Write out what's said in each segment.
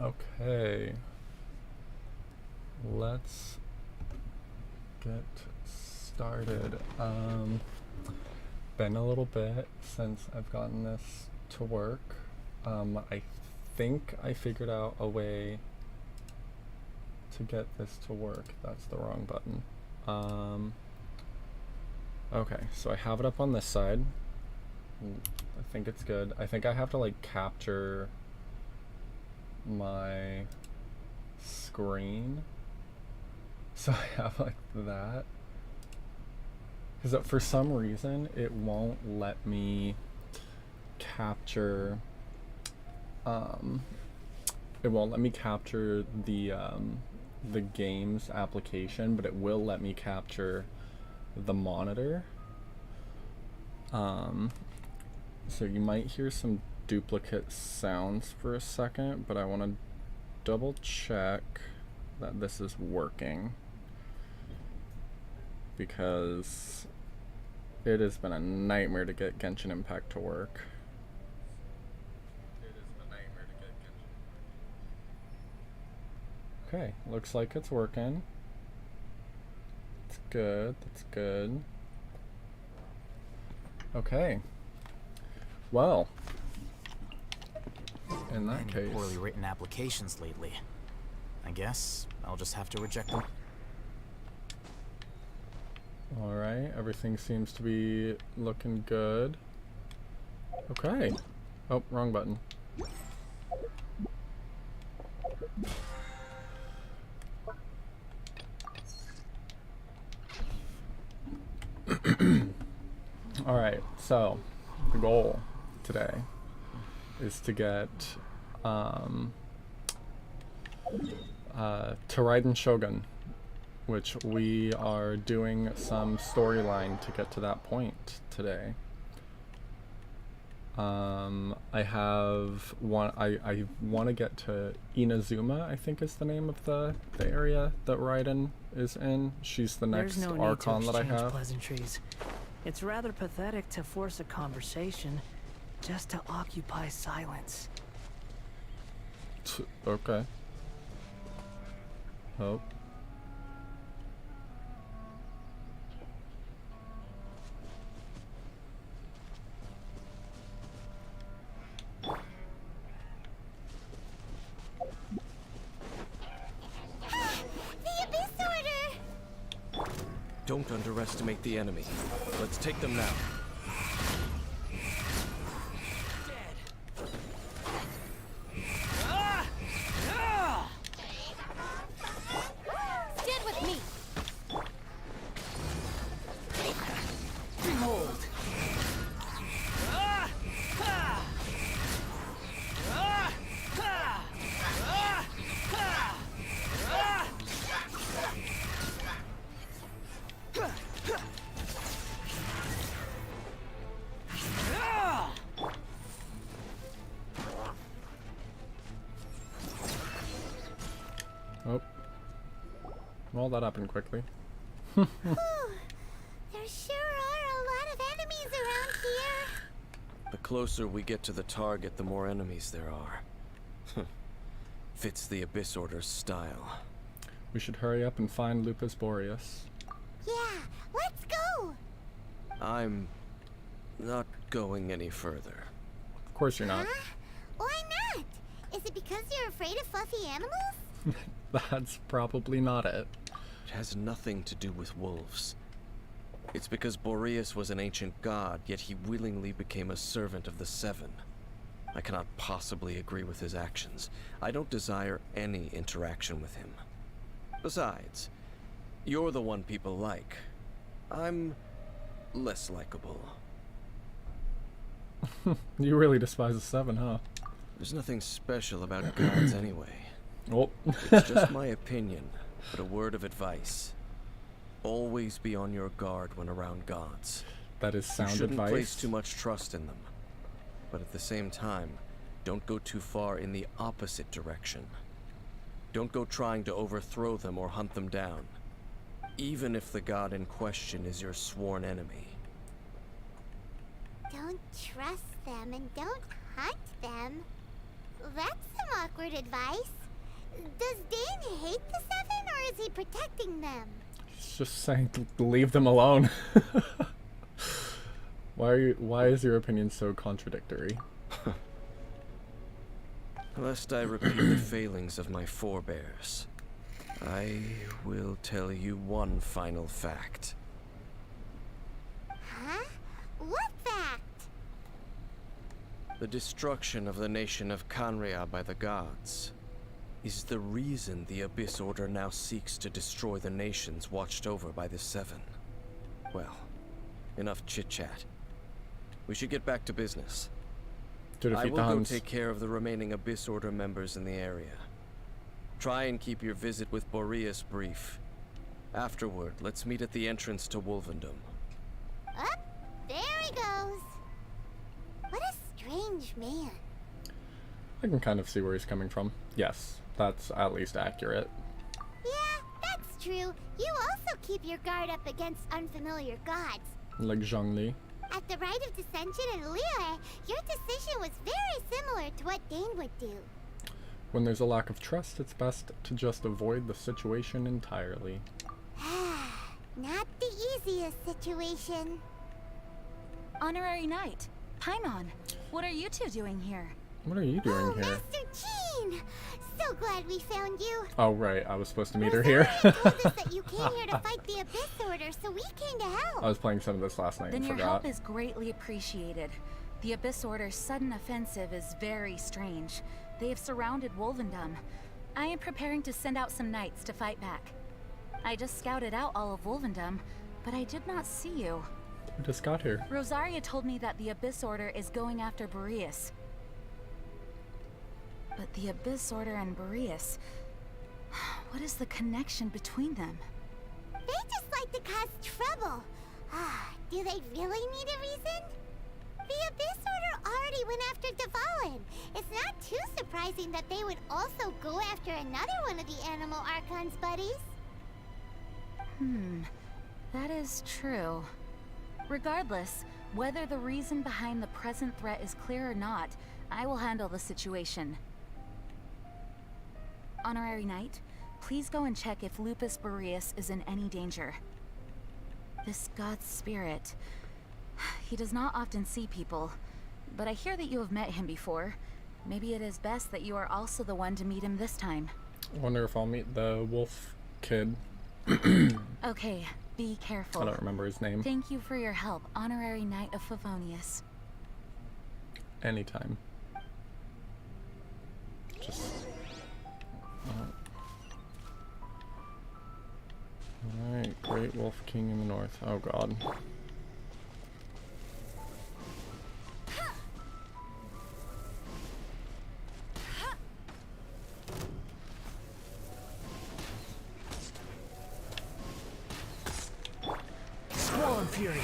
Okay. Let's get started. Been a little bit since I've gotten this to work. I think I figured out a way to get this to work. That's the wrong button. Okay, so I have it up on this side. I think it's good. I think I have to like capture my screen. So I have like that. Because for some reason it won't let me capture it won't let me capture the game's application, but it will let me capture the monitor. So you might hear some duplicate sounds for a second, but I want to double check that this is working, because it has been a nightmare to get Genshin Impact to work. Okay, looks like it's working. That's good, that's good. Okay. Well, in that case... poorly written applications lately. I guess I'll just have to reject them. Alright, everything seems to be looking good. Okay. Oh, wrong button. Alright, so the goal today is to get to Raiden Shogun, which we are doing some storyline to get to that point today. I want to get to Inazuma, I think is the name of the area that Raiden is in. She's the next Archon that I have. Pleasantries. It's rather pathetic to force a conversation just to occupy silence. Okay. Oh. Don't underestimate the enemy. Let's take them now. Stand with me. Behold! Oh. Well, that happened quickly. There sure are a lot of enemies around here. The closer we get to the target, the more enemies there are. Fits the Abyss Order's style. We should hurry up and find Lupus Boreas. Yeah, let's go. I'm not going any further. Of course you're not. Huh? Why not? Is it because you're afraid of fluffy animals? That's probably not it. It has nothing to do with wolves. It's because Boreas was an ancient god, yet he willingly became a servant of the Seven. I cannot possibly agree with his actions. I don't desire any interaction with him. Besides, you're the one people like. I'm less likable. You really despise the Seven, huh? There's nothing special about gods anyway. Oh. It's just my opinion, but a word of advice. Always be on your guard when around gods. That is sound You shouldn't advice. place too much trust in them. But at the same time, don't go too far in the opposite direction. Don't go trying to overthrow them or hunt them down, even if the god in question is your sworn enemy. Don't trust them and don't hunt them. That's some awkward advice. Does Dane hate the Seven, or is he protecting them? He's just saying to leave them alone. Why is your opinion so contradictory? Lest I repeat the failings of my forebears, I will tell you one final fact. Huh? What fact? The destruction of the nation of Kanria by the gods is the reason the Abyss Order now seeks to destroy the nations watched over by the Seven. Well, enough chit-chat. We should get back to business. I will go take care of the remaining Abyss Order members in the area. Try and keep your visit with Boreas brief. Afterward, let's meet at the entrance to Wolvendom. Up, there he goes. What a strange man. I can kind of see where he's coming from. Yes, that's at least accurate. Yeah, that's true. You also keep your guard up against unfamiliar gods. Like Zhongli. At the Rite of Dissension in Liyue, your decision was very similar to what Dane would do. When there's a lack of trust, it's best to just avoid the situation entirely. Not the easiest situation. Honorary Knight, Paimon, what are you two doing here? What are you doing here? Master Jean! So glad we found you. Oh, right. I was supposed to meet her here. Rosaria told us that you came here to fight the Abyss Order, so we came to help. I was playing some of this last night Then and your forgot. help is greatly appreciated. The Abyss Order's sudden offensive is very strange. They have surrounded Wolvendom. I am preparing to send out some knights to fight back. I just scouted out all of Wolvendom, but I did not see you. We just got here. Rosaria told me that the Abyss Order is going after Boreas. But the Abyss Order and Boreas... What is the connection between them? They just like to cause trouble. Do they really need a reason? The Abyss Order already went after Dvalin. It's not too surprising that they would also go after another one of the Animal Archon's buddies. That is true. Regardless, whether the reason behind the present threat is clear or not, I will handle the situation. Honorary Knight, please go and check if Lupus Boreas is in any danger. This god's spirit... He does not often see people, but I hear that you have met him before. Maybe it is best that you are also the one to meet him this time. I wonder if I'll meet the wolf kid. Okay, be careful. I don't remember his name. Thank you for your help, Honorary Knight of Favonius. Anytime. Just... Alright, Great Wolf King in the north. Oh god. Swollen Fury.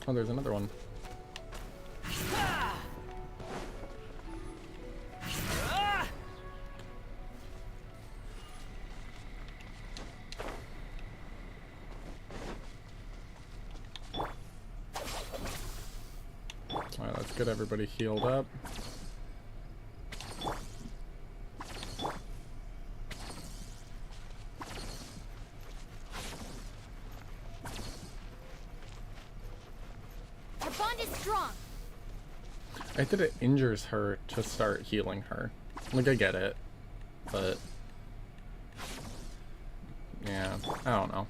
Oh, there's another one. Alright, let's get everybody healed up. Our bond is strong. I think it injures her to start healing her. Like, I get it, but... yeah, I don't know.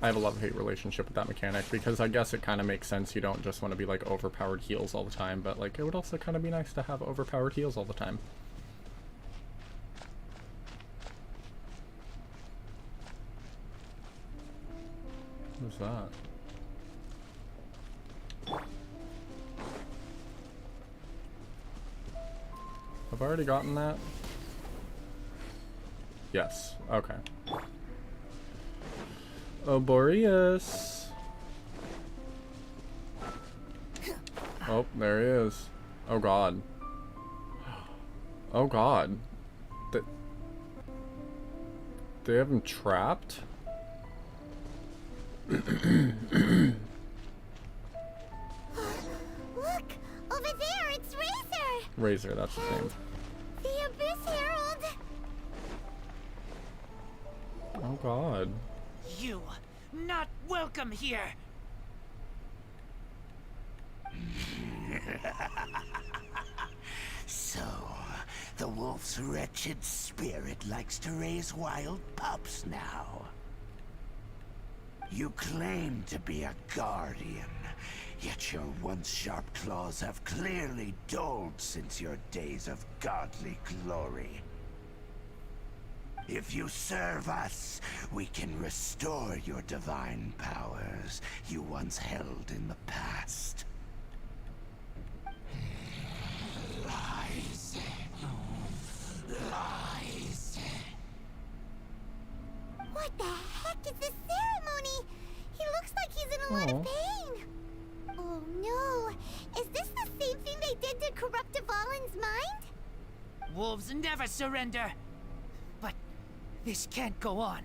I have a love-hate relationship with that mechanic, because I guess it kind of makes sense you don't just want to be, like, overpowered heals all the time, but, like, it would also kind of be nice to have overpowered heals all the time. What's that? Have I already gotten that? Yes. Okay. Oh, Boreas. Oh, there he is. Oh god. Oh god. They have him trapped? Look! Over there, it's Razor! Razor, that's his name. The Abyss Herald! Oh god. You, not welcome here. So, the wolf's wretched spirit likes to raise wild pups now. You claim to be a guardian, yet your once sharp claws have clearly dulled since your days of godly glory. If you serve us, we can restore your divine powers you once held in the past. Lies. Lies. What the heck is this ceremony? He looks like he's in a lot of pain. Oh no. Is this the same thing they did to corrupt Dvalin's mind? Wolves never surrender. But this can't go on.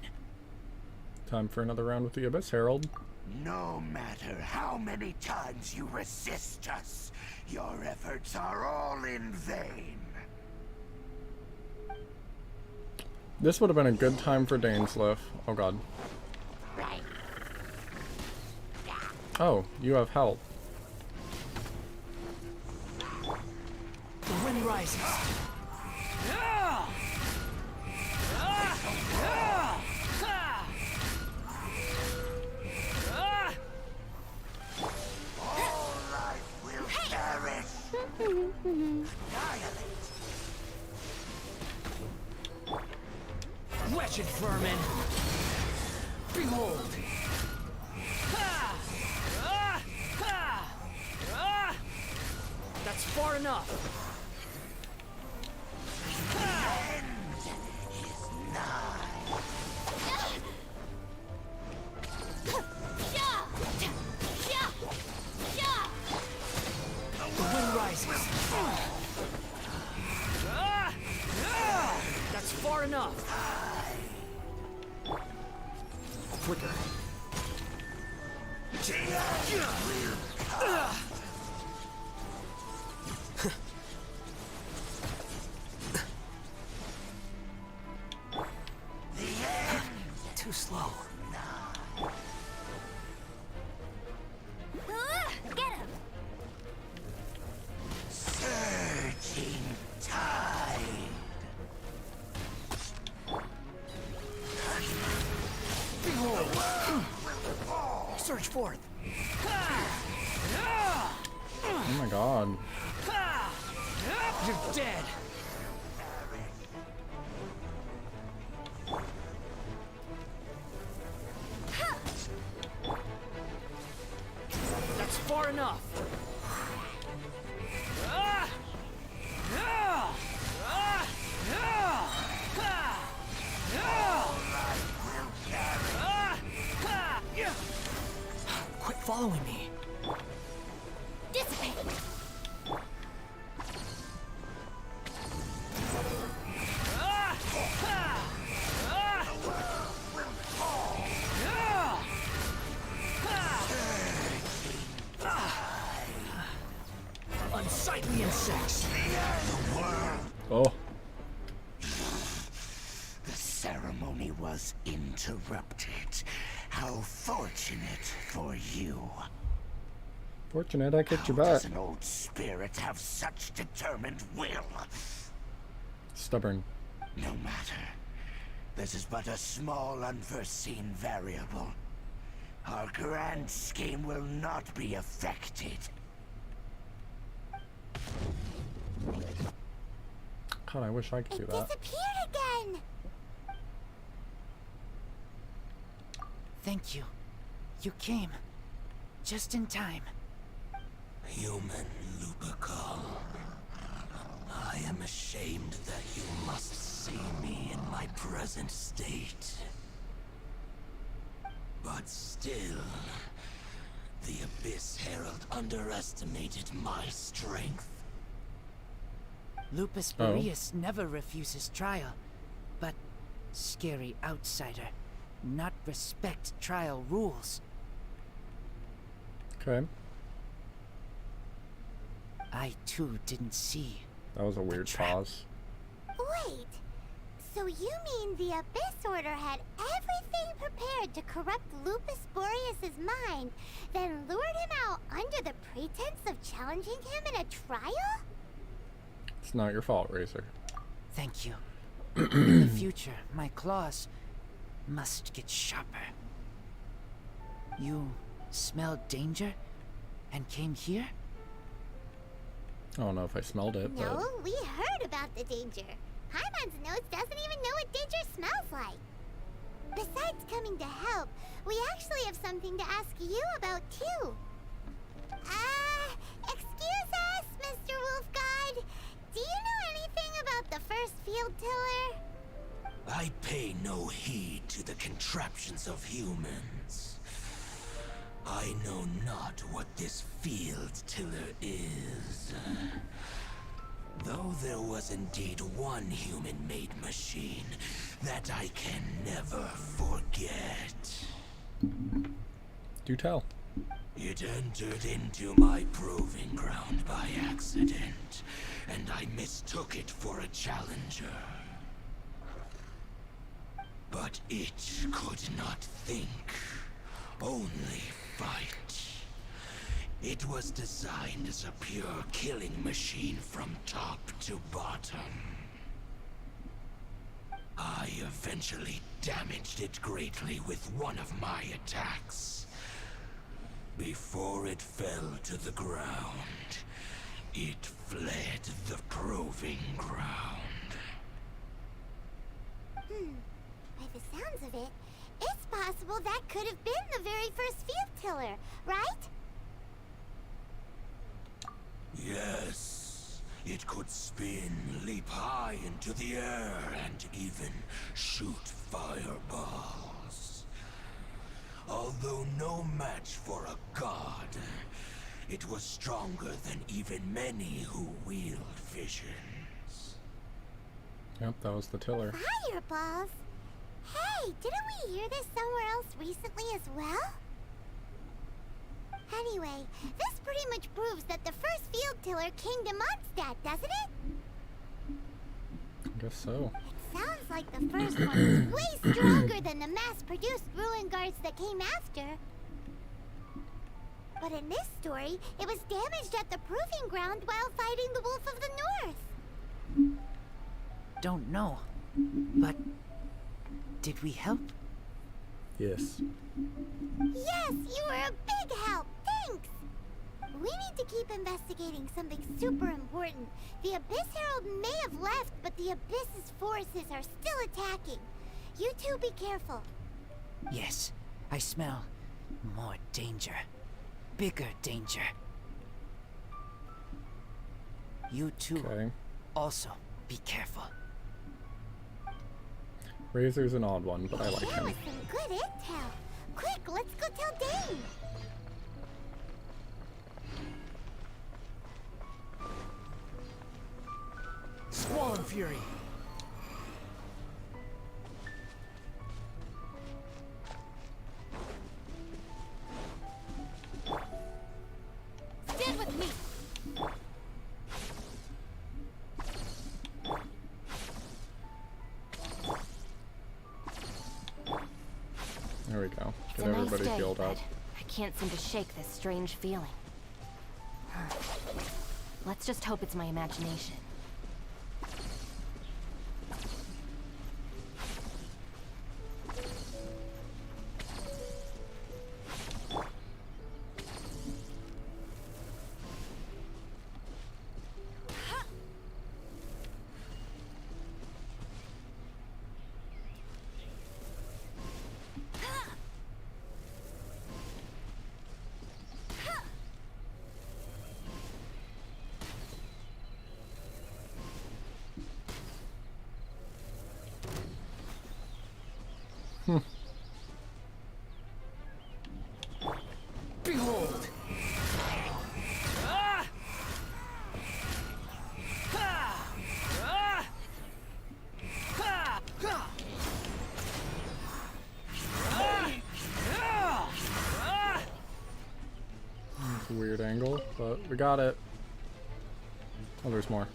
Time for another round with the Abyss Herald. No matter how many times you resist us, your efforts are all in vain. This would have been a good time for Dainsleif. Oh god. Oh, you have help. The wind rises. All life will perish. Annihilate. Wretched vermin. Behold. That's far enough. The wind rises. That's far enough. Quicker. Too slow. Get him! Surging tide. Behold. Surge forth. Oh my god. You're dead. That's far enough. Quit following me. Dissipate! Unsightly insects. Oh. The ceremony was interrupted. How fortunate for you. Fortunate I kicked your How does butt. an old spirit have such determined will? Stubborn. No matter. This is but a small unforeseen variable. Our grand scheme will not be affected. God, I wish I could do It that. disappeared again! Thank you. You came. Just in time. Human Lupercal. I am ashamed that you must see me in my present state. But still, the Abyss Herald underestimated my strength. Lupus Oh. Boreas never refuses trial, but scary outsider, not respect trial rules. Okay. I too didn't see. That was a weird trap. pause. Wait, so you mean the Abyss Order had everything prepared to corrupt Lupus Boreas's mind, then lured him out under the pretense of challenging him in a trial? It's not your fault, Razor. Thank you. In the future, my claws must get sharper. You smelled danger and came here? I don't know if I smelled it, No, but we heard about the danger. Paimon's notes doesn't even know what danger smells like. Besides coming to help, we actually have something to ask you about too. Excuse us, Mr. Wolf God. Do you know anything about the first field tiller? I pay no heed to the contraptions of humans. I know not what this field tiller is. Though there was indeed one human-made machine that I can never forget. do tell. It entered into my proving ground by accident, and I mistook it for a challenger. But it could not think, only fight. It was designed as a pure killing machine from top to bottom. I eventually damaged it greatly with one of my attacks. Before it fell to the ground, it fled the proving ground. By the sounds of it, it's possible that could have been the very first field tiller, right? Yes, it could spin, leap high into the air, and even shoot fireballs. Although no match for a god, it was stronger than even many who wield visions. Yep, that was the tiller. Fireballs? Hey, didn't we hear this somewhere else recently as well? Anyway, this pretty much proves that the first field tiller came to Mondstadt, doesn't it? I guess so. It sounds like the first one was way stronger than the mass-produced ruin guards that came after. But in this story, it was damaged at the proving ground while fighting the Wolf of the North. Don't know. But did we help? Yes. Yes, you were a big help. Thanks. We need to keep investigating something super important. The Abyss Herald may have left, but the Abyss's forces are still attacking. You two be careful. Yes, I smell more danger. Bigger danger. You two Okay. also be careful. Razor's an odd one, but I like That him. was some good intel. Quick, let's go tell Dane. Squall and Fury. Stand with me! There we go. It's Get a nice everybody day, healed up. but I can't seem to shake this strange feeling. Let's just hope it's my imagination. Behold! angle, but we got it. Oh, there's more.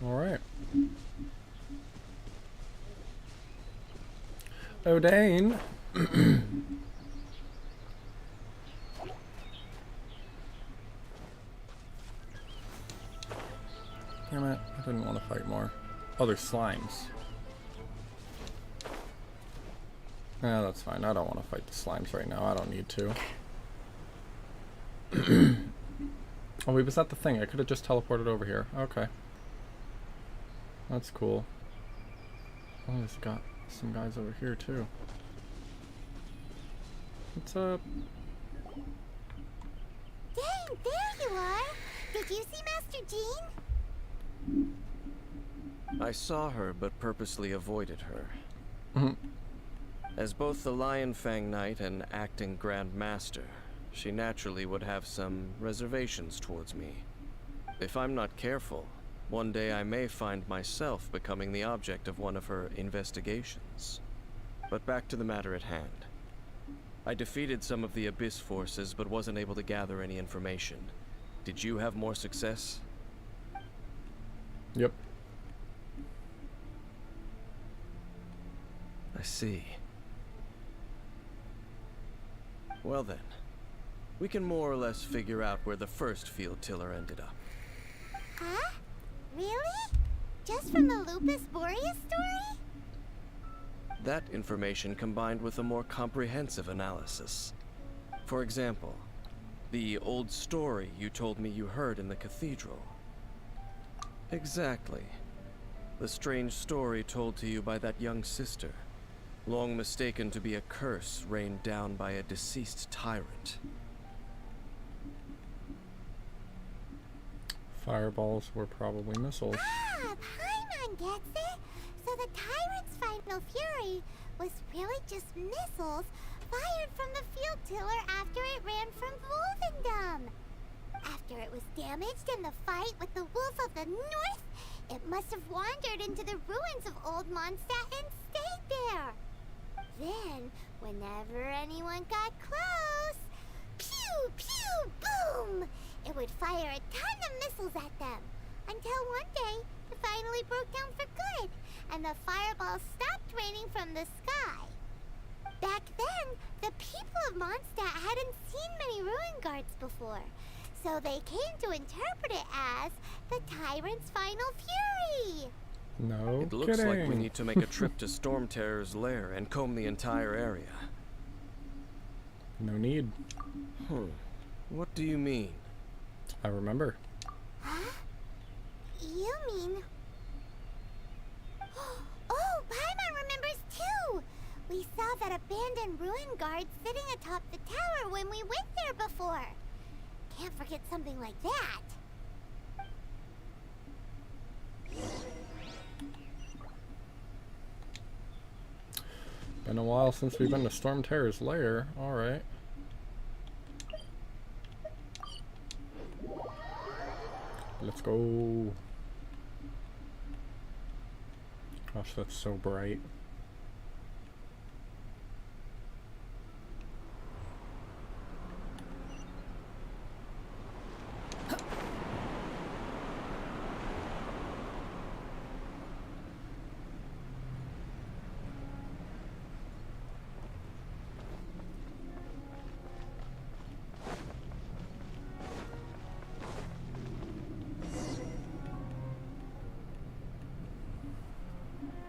Alright. O'Dane. Damn it, I didn't want to fight more. Oh, there's slimes. Yeah, that's fine. I don't want to fight the slimes right now. I don't need to. Oh, wait, was that the thing? I could have just teleported over here. Okay. That's cool. Oh, there's got some guys over here, too. What's up? Dang, there you are! Did you see Master Jean? I saw her, but purposely avoided her. Mhm. As both the Lion Fang Knight and acting Grand Master, she naturally would have some reservations towards me. If I'm not careful, one day I may find myself becoming the object of one of her investigations. But back to the matter at hand. I defeated some of the Abyss forces, but wasn't able to gather any information. Did you have more success? Yep. I see. Well then, we can more or less figure out where the first field tiller ended up. Huh? Really? Just from the Lupus Boreas story? That information combined with a more comprehensive analysis. For example, the old story you told me you heard in the cathedral. Exactly. The strange story told to you by that young sister, long mistaken to be a curse rained down by a deceased tyrant. Fireballs were probably missiles. Ah, Paimon gets it! So the tyrant's final fury was really just missiles fired from the field tiller after it ran from Wolvendom. After it was damaged in the fight with the Wolf of the North, it must have wandered into the ruins of Old Mondstadt and stayed there. Then, whenever anyone got close, pew, pew, boom! It would fire a ton of missiles at them, until one day it finally broke down for good, and the fireballs stopped raining from the sky. Back then, the people of Mondstadt hadn't seen many ruin guards before, so they came to interpret it as the tyrant's final fury. No It looks kidding. like we need to make a trip to Storm Terror's lair and comb the entire area. No need. What do you mean? I remember. Huh? You mean... Oh, Paimon remembers too! We saw that abandoned ruin guard sitting atop the tower when we went there before. Can't forget something like that. Been a while since we've been to Storm Terror's lair. Alright. Let's go. Gosh, that's so bright.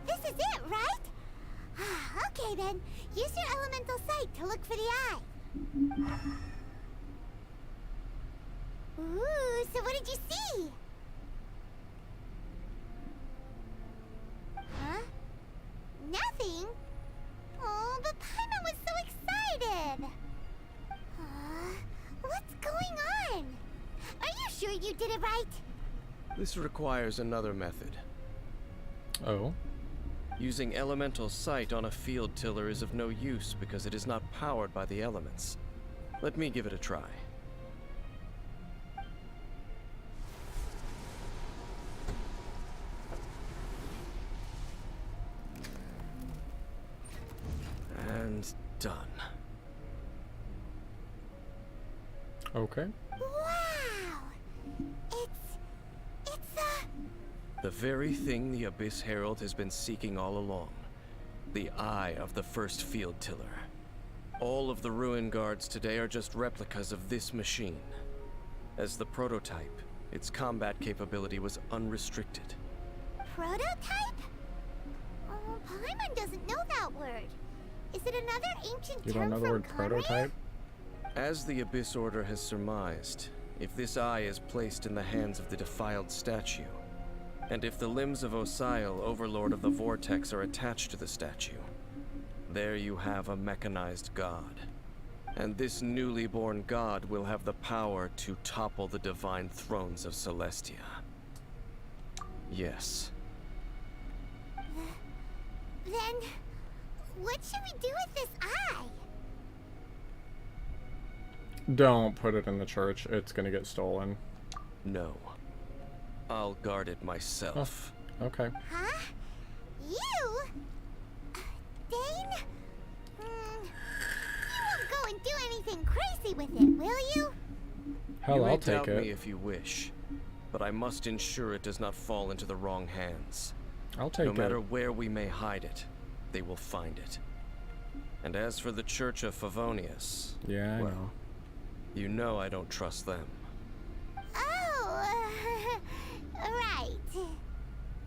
This is it, right? Okay then, use your elemental sight to look for the eye. Ooh, so what did you see? Huh? Nothing? Oh, but Paimon was so excited! What's going on? Are you sure you did it right? This requires another method. Oh. Using elemental sight on a field tiller is of no use because it is not powered by the elements. Let me give it a try. done. Okay. Wow! It's The very thing the Abyss Herald has been seeking all along. The eye of the first field tiller. All of the ruin guards today are just replicas of this machine. As the prototype, its combat capability was unrestricted. prototype? Oh, Paimon doesn't know that word. Is it another ancient You term don't know the from word Conrad? prototype? As the Abyss Order has surmised, if this eye is placed in the hands of the defiled statue, and if the limbs of Osial, Overlord of the Vortex, are attached to the statue, there you have a mechanized god. And this newly born god will have the power to topple the divine thrones of Celestia. Yes. Then, what should we do with this eye? Don't put it in the church. It's gonna get stolen. No. I'll guard it myself. Okay. Huh? You? Dane? You won't go and do anything crazy with it, will you? Hell, You may I'll take doubt it. me if you wish, but I must ensure it does not fall into the wrong hands. I'll take No matter it. where we may hide it, they will find it. And as for the Church of Favonius, Yeah, I well, know. you know I don't trust them. Oh, right.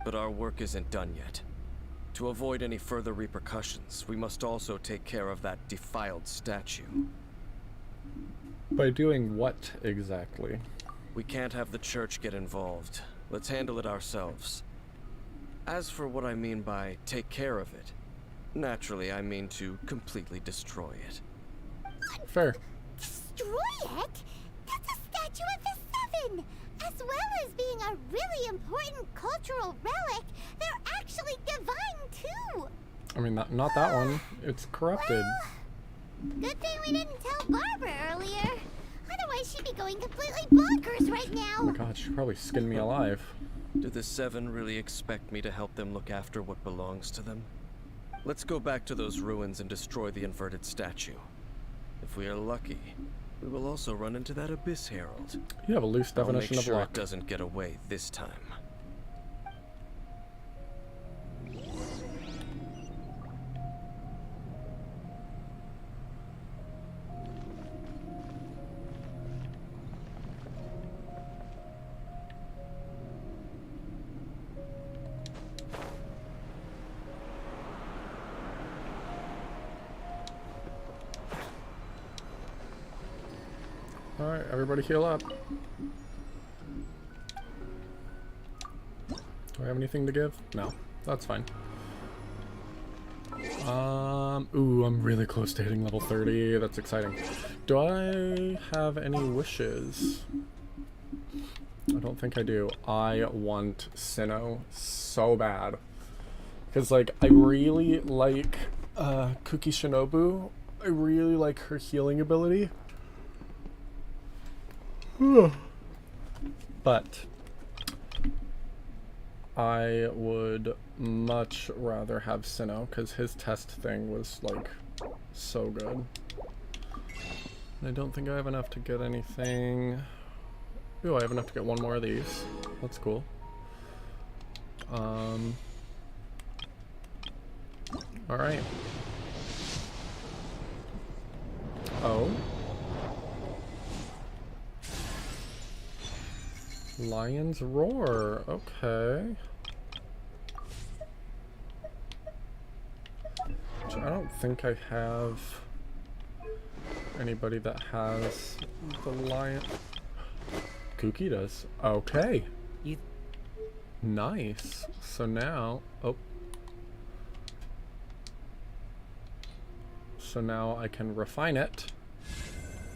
But our work isn't done yet. To avoid any further repercussions, we must also take care of that defiled statue. By doing what exactly? We can't have the church get involved. Let's handle it ourselves. As for what I mean by take care of it, naturally I mean to completely destroy it. Fair. Destroy it? That's a statue of the Seven! As well as being a really important cultural relic, they're actually divine too! I mean, not that one. It's corrupted. Well, good thing we didn't tell Barbara earlier. Otherwise she'd be going completely bonkers right Oh now! my god, she probably skinned me alive. Do the Seven really expect me to help them look after what belongs to them? Let's go back to those ruins and destroy the inverted statue. If we are lucky, we will also run into that Abyss Herald. You have a loose I'll make definition of sure luck. it doesn't get away this time. Alright, everybody heal up. Do I have anything to give? No, that's fine. Ooh, I'm really close to hitting level 30. That's exciting. Do I have any wishes? I don't think I do. I want Sinnoh so bad. Because, like, I really like Kuki Shinobu. I really like her healing ability. But I would much rather have Sinnoh because his test thing was like so good. I don't think I have enough to get anything. Ooh, I have enough to get one more of these. That's cool. Alright. Oh. Lion's Roar, okay. I don't think I have anybody that has the lion. Kuki does. Okay. You Nice. So now, oh. So now I can refine it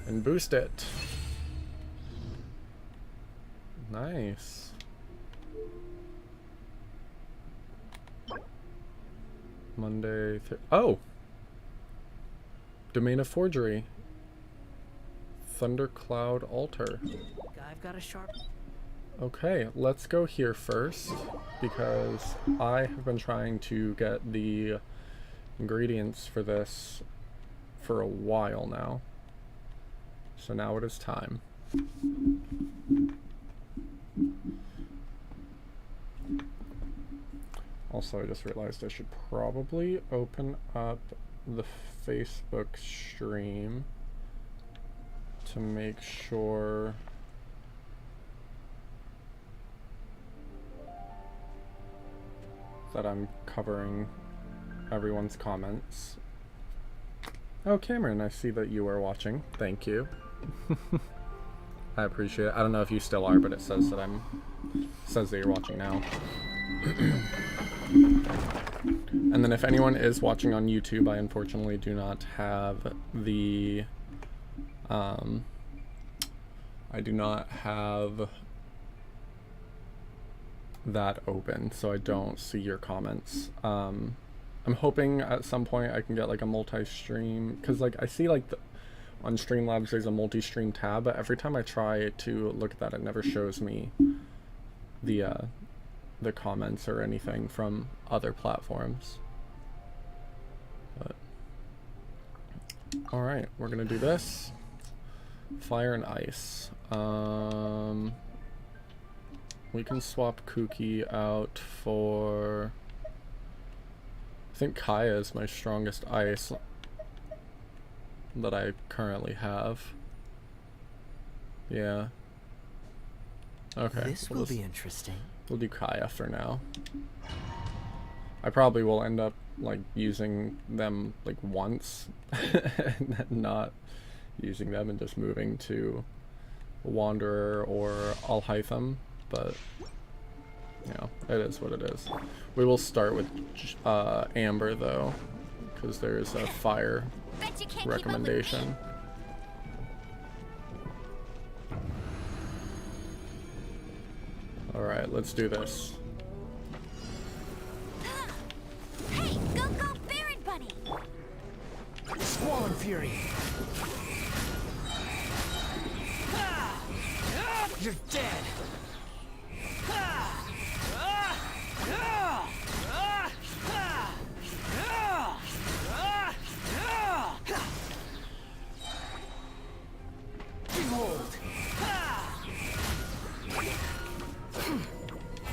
and boost it. Nice. Monday. Oh! Domain of Forgery. Thundercloud Altar. I've got a sharp. Okay, let's go here first because I have been trying to get the ingredients for this for a while now. So now it is time. Also, I just realized I should probably open up the Facebook stream to make sure that I'm covering everyone's comments. Oh, Cameron, I see that you are watching. Thank you. I appreciate it. I don't know if you still are, but it says that you're watching now. And then if anyone is watching on YouTube, I unfortunately do not have the I do not have that open, so I don't see your comments. I'm hoping at some point I can get like a multi-stream, because like I see like on Streamlabs there's a multi-stream tab, but every time I try to look at that, it never shows me the comments or anything from other platforms. But all right, we're gonna do this. Fire and ice. We can swap Kuki out for, I think Kaya is my strongest ice that I currently have. Yeah. Okay. This will be interesting. We'll do Kaya for now. I probably will end up like using them like once and then not using them and just moving to Wanderer or Alhaitham, but you know, it is what it is. We will start with Amber though, because there's a fire recommendation. Alright, let's do this. Hey, go Baron Bunny! Squall and Fury. You're dead. Behold.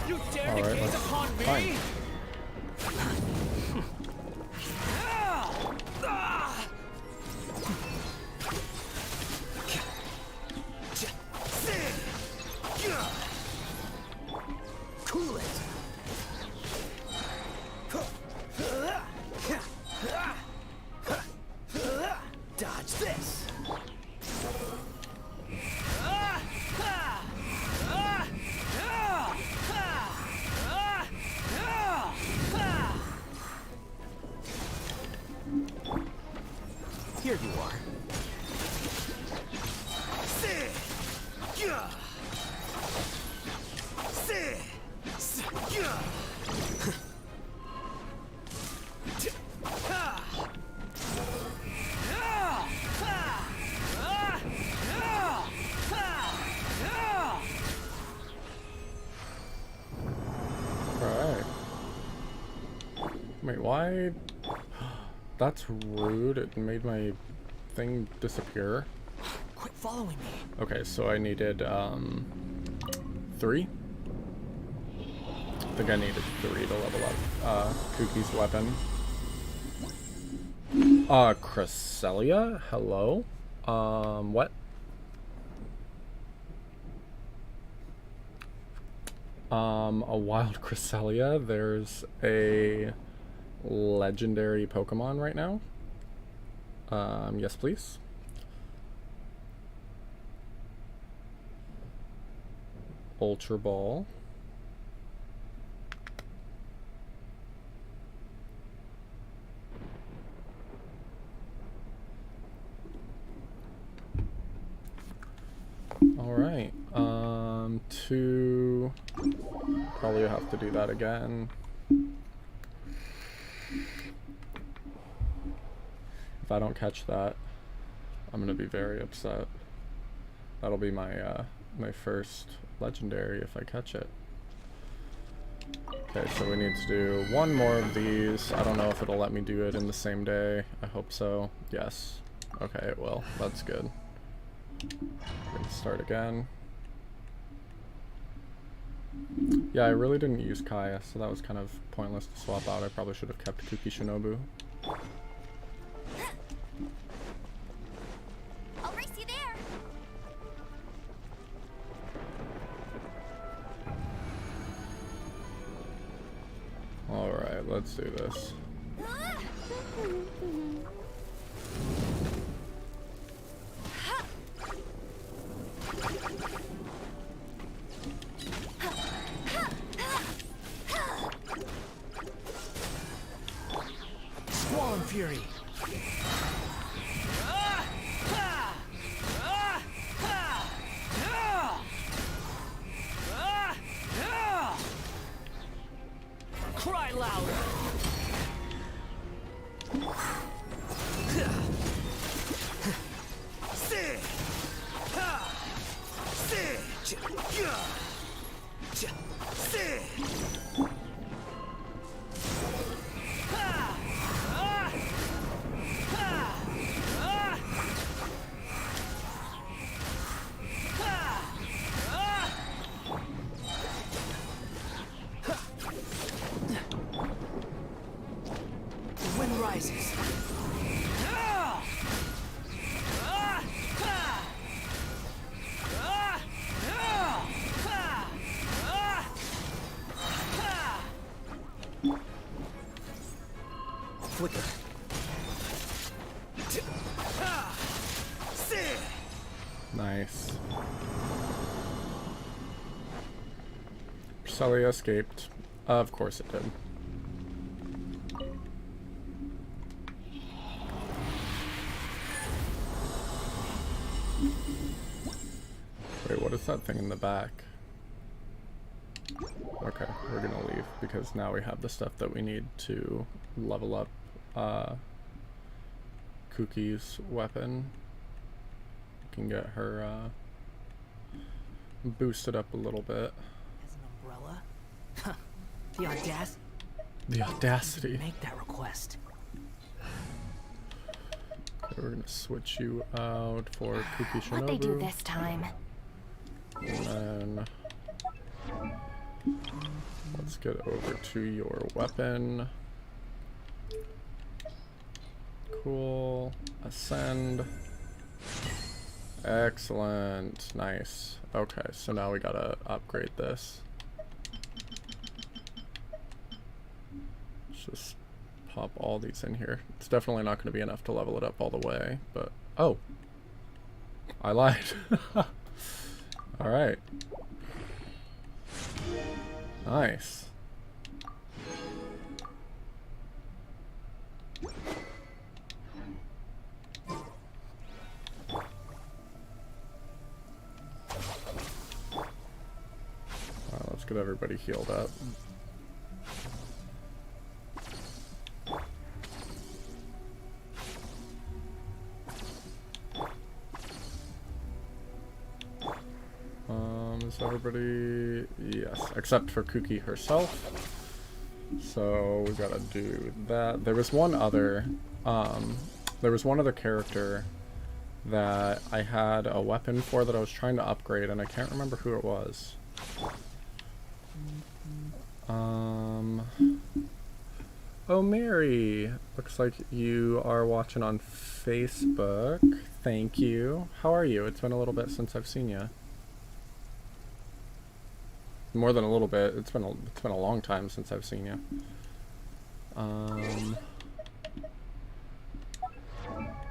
You dare to gaze upon me? Fine. Cool it. Dodge this. Here you are. Alright. Wait, why? That's rude. It made my thing disappear. Quit following me. Okay, so I needed 3. I think I needed 3 to level up Kuki's weapon. Cresselia? Hello? What? A wild Cresselia. There's a legendary Pokemon right now. Yes, please. Ultra Ball. Alright, probably have to do that again. If I don't catch that, I'm gonna be very upset. That'll be my my first legendary if I catch it. Okay, so we need to do one more of these. I don't know if it'll let me do it in the same day. I hope so. Yes. Okay, it will. That's good. We can start again. Yeah, I really didn't use Kaya, so that was kind of pointless to swap out. I probably should have kept Kuki Shinobu. I'll race you there. Alright, let's do this. Squall and Fury. Cry louder. The wind rises. Flicker. Nice. Celia escaped. Of course it did. Wait, what is that thing in the back? Okay, we're gonna leave because now we have the stuff that we need to level up Kuki's weapon. We can get her boosted up a little bit. As an umbrella? Huh. The audacity. The audacity. Make that request. Okay, we're gonna switch you out for Kuki Shinobu. What'd they do this time? And then let's get over to your weapon. Cool. Ascend. Excellent. Nice. Okay, so now we gotta upgrade this. Let's just pop all these in here. It's definitely not going to be enough to level it up all the way, but... Oh! I lied. Alright. Nice. Let's get everybody healed up. Is everybody? Yes, except for Kuki herself. So we gotta do that. There was one other character that I had a weapon for that I was trying to upgrade, and I can't remember who it was. Oh, Mary! Looks like you are watching on Facebook. Thank you. How are you? It's been a little bit since I've seen you. More than a little bit. It's been a long time since I've seen you.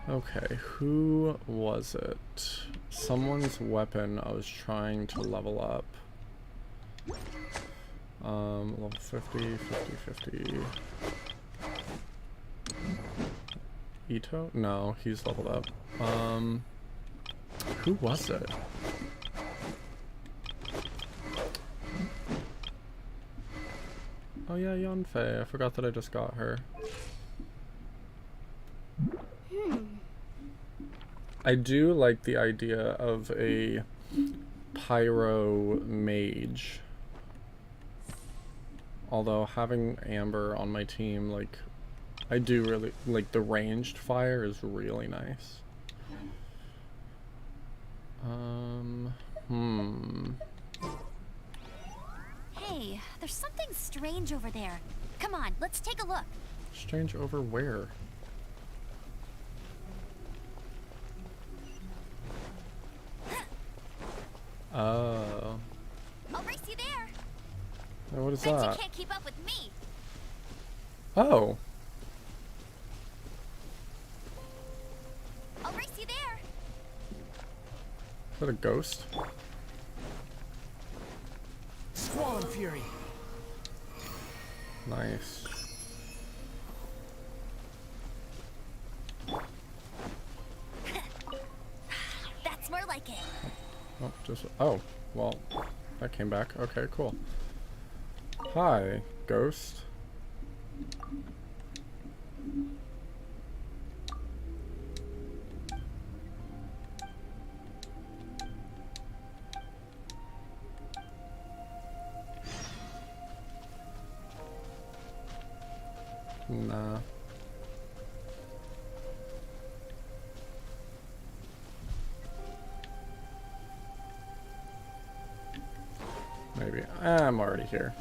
Okay, who was it? Someone's weapon I was trying to level up. Level 50, 50. Ito? No, he's leveled up. Who was it? Oh yeah, Yanfei. I forgot that I just got her. I do like the idea of a pyro mage. Although having Amber on my team, like, I do really like the ranged fire is really nice. Hey, there's something strange over there. Come on, let's take a look. Strange over where? Oh. I'll race you there. Oh, what is Bet that? you can't keep up with me. Oh. I'll race you there. Is that a ghost? Squall and Fury. Nice. That's more like it. Oh, just oh, well, that came back. Okay, cool. Hi, ghost. Nah. Maybe. I'm already here.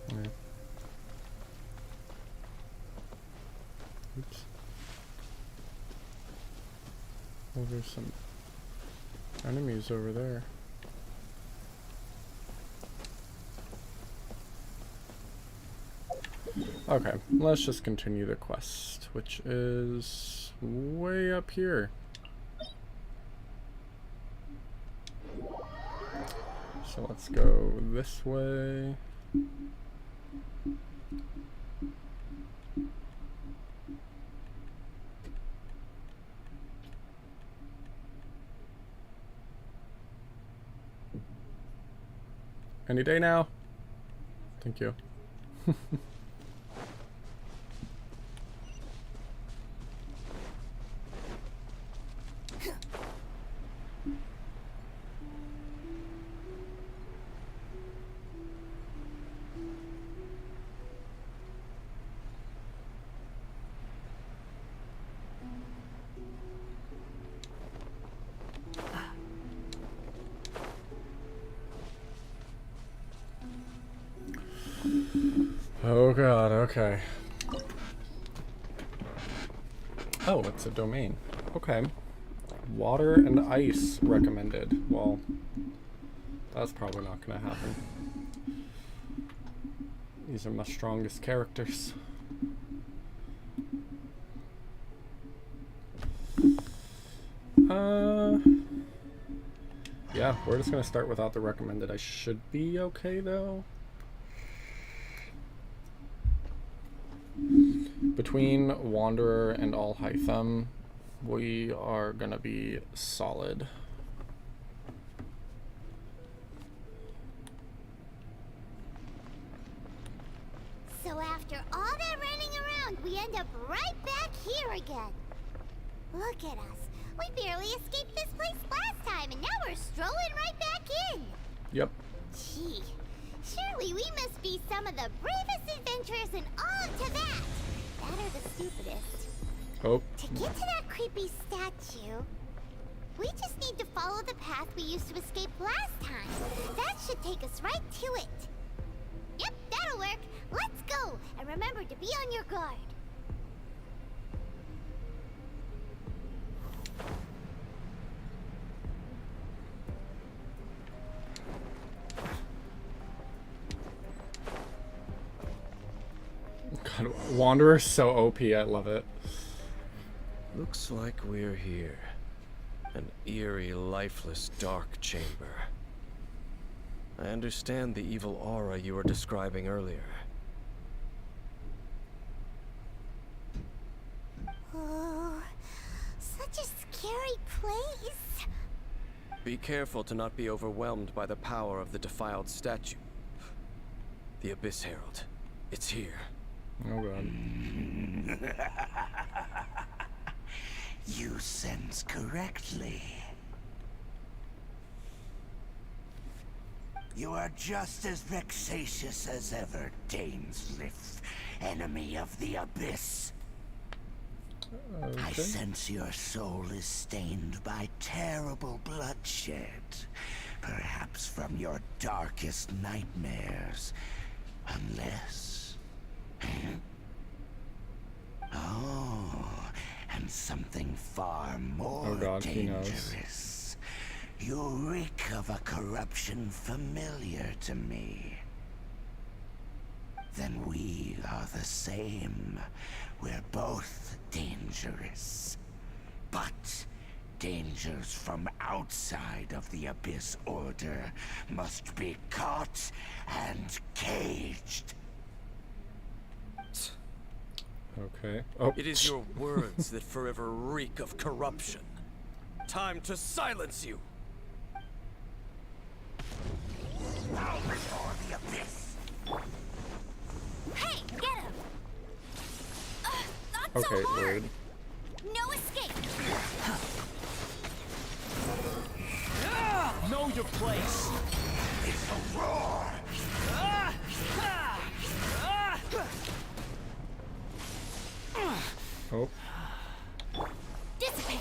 Yeah. Oops. Oh, there's some enemies over there. Okay, let's just continue the quest, which is way up here. So let's go this way. Any day now. Thank you. Oh god, okay. Oh, it's a domain. Okay. Water and ice recommended. Well, that's probably not gonna happen. These are my strongest characters. Yeah, we're just gonna start without the recommended. I should be okay though. Between Wanderer and Alhaitham, we are gonna be solid. So after all that running around, we end up right back here again. Look at us. We barely escaped this place last time, and now we're strolling right back in. Yep. Gee, surely we must be some of the bravest adventurers in all of Tibet. That are the stupidest. Oh. To get to that creepy statue, we just need to follow the path we used to escape last time. That should take us right to it. Yep, that'll work. Let's go, and remember to be on your guard. God, Wanderer's so OP, I love it. Looks like we're here. An eerie, lifeless, dark chamber. I understand the evil aura you were describing earlier. Oh, such a scary place. Be careful to not be overwhelmed by the power of the defiled statue. The Abyss Herald. It's here. Oh god. You sense correctly. You are just as vexatious as ever, Dainsliff, enemy of the Abyss. I Okay. sense your soul is stained by terrible bloodshed, perhaps from your darkest nightmares, unless... Oh, and something far more Oh God, he knows. dangerous. You reek of a corruption familiar to me. Then we are the same. We're both dangerous. But dangers from outside of the Abyss Order must be caught and caged. Okay. Oh. It is your words that forever reek of corruption. Time to silence you! Now before the Abyss! Hey, get him! Not Okay, so hard! rude. No escape! Know your place. It's a roar! Oh. Dissipate!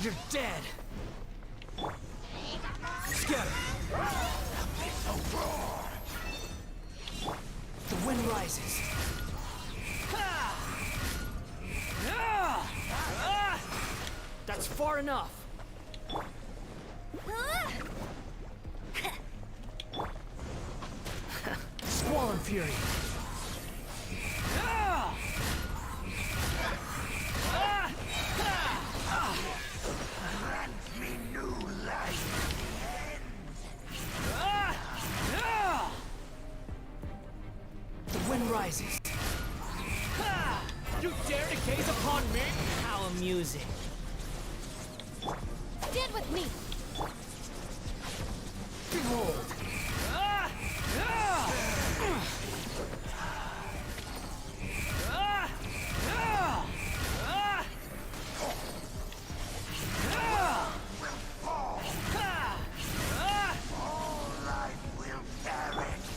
You're dead. Scatter. It's a roar! The wind rises. That's far enough. Squall and fury. Grant me new life! The wind rises. You dare to gaze upon me? How amusing. Stand with me! Behold. All life will perish!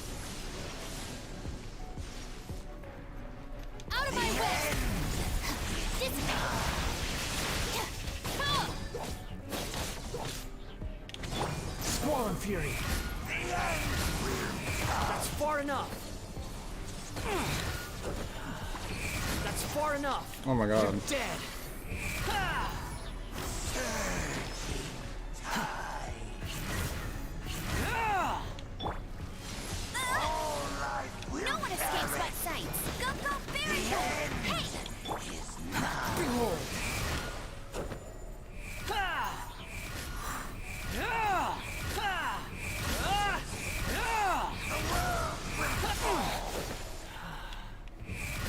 Out of my way! Squall and fury. That's far enough. That's far enough. Oh my God. You're dead. No one escapes my sight! Go, go, bury him! Hey! Behold.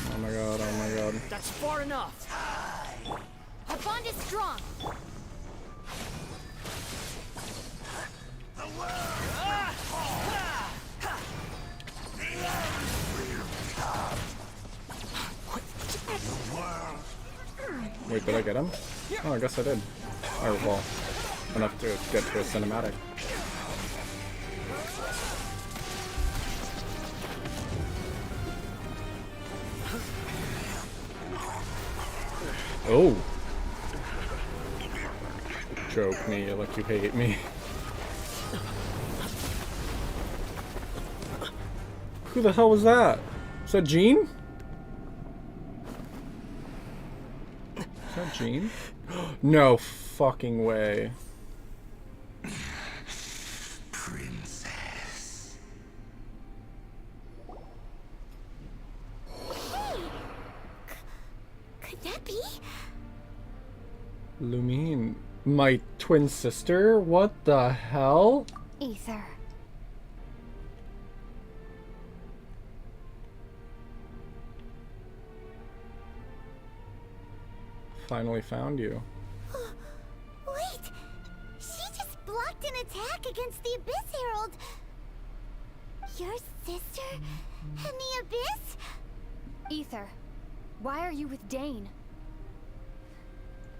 Oh my God. Oh my God. That's far enough. Our bond is strong! Wait, did I get him? Oh, I guess I did. Or, well, enough to get to a cinematic. Oh! Joke me like you hate me. Who the hell was that? Is that Jean? Is that Jean? No fucking way. Princess. Could that be? Lumine, my twin sister? What the hell? Ether. Finally found you. Wait! She just blocked an attack against the Abyss Herald! Your sister in the abyss? Ether, why are you with Dane?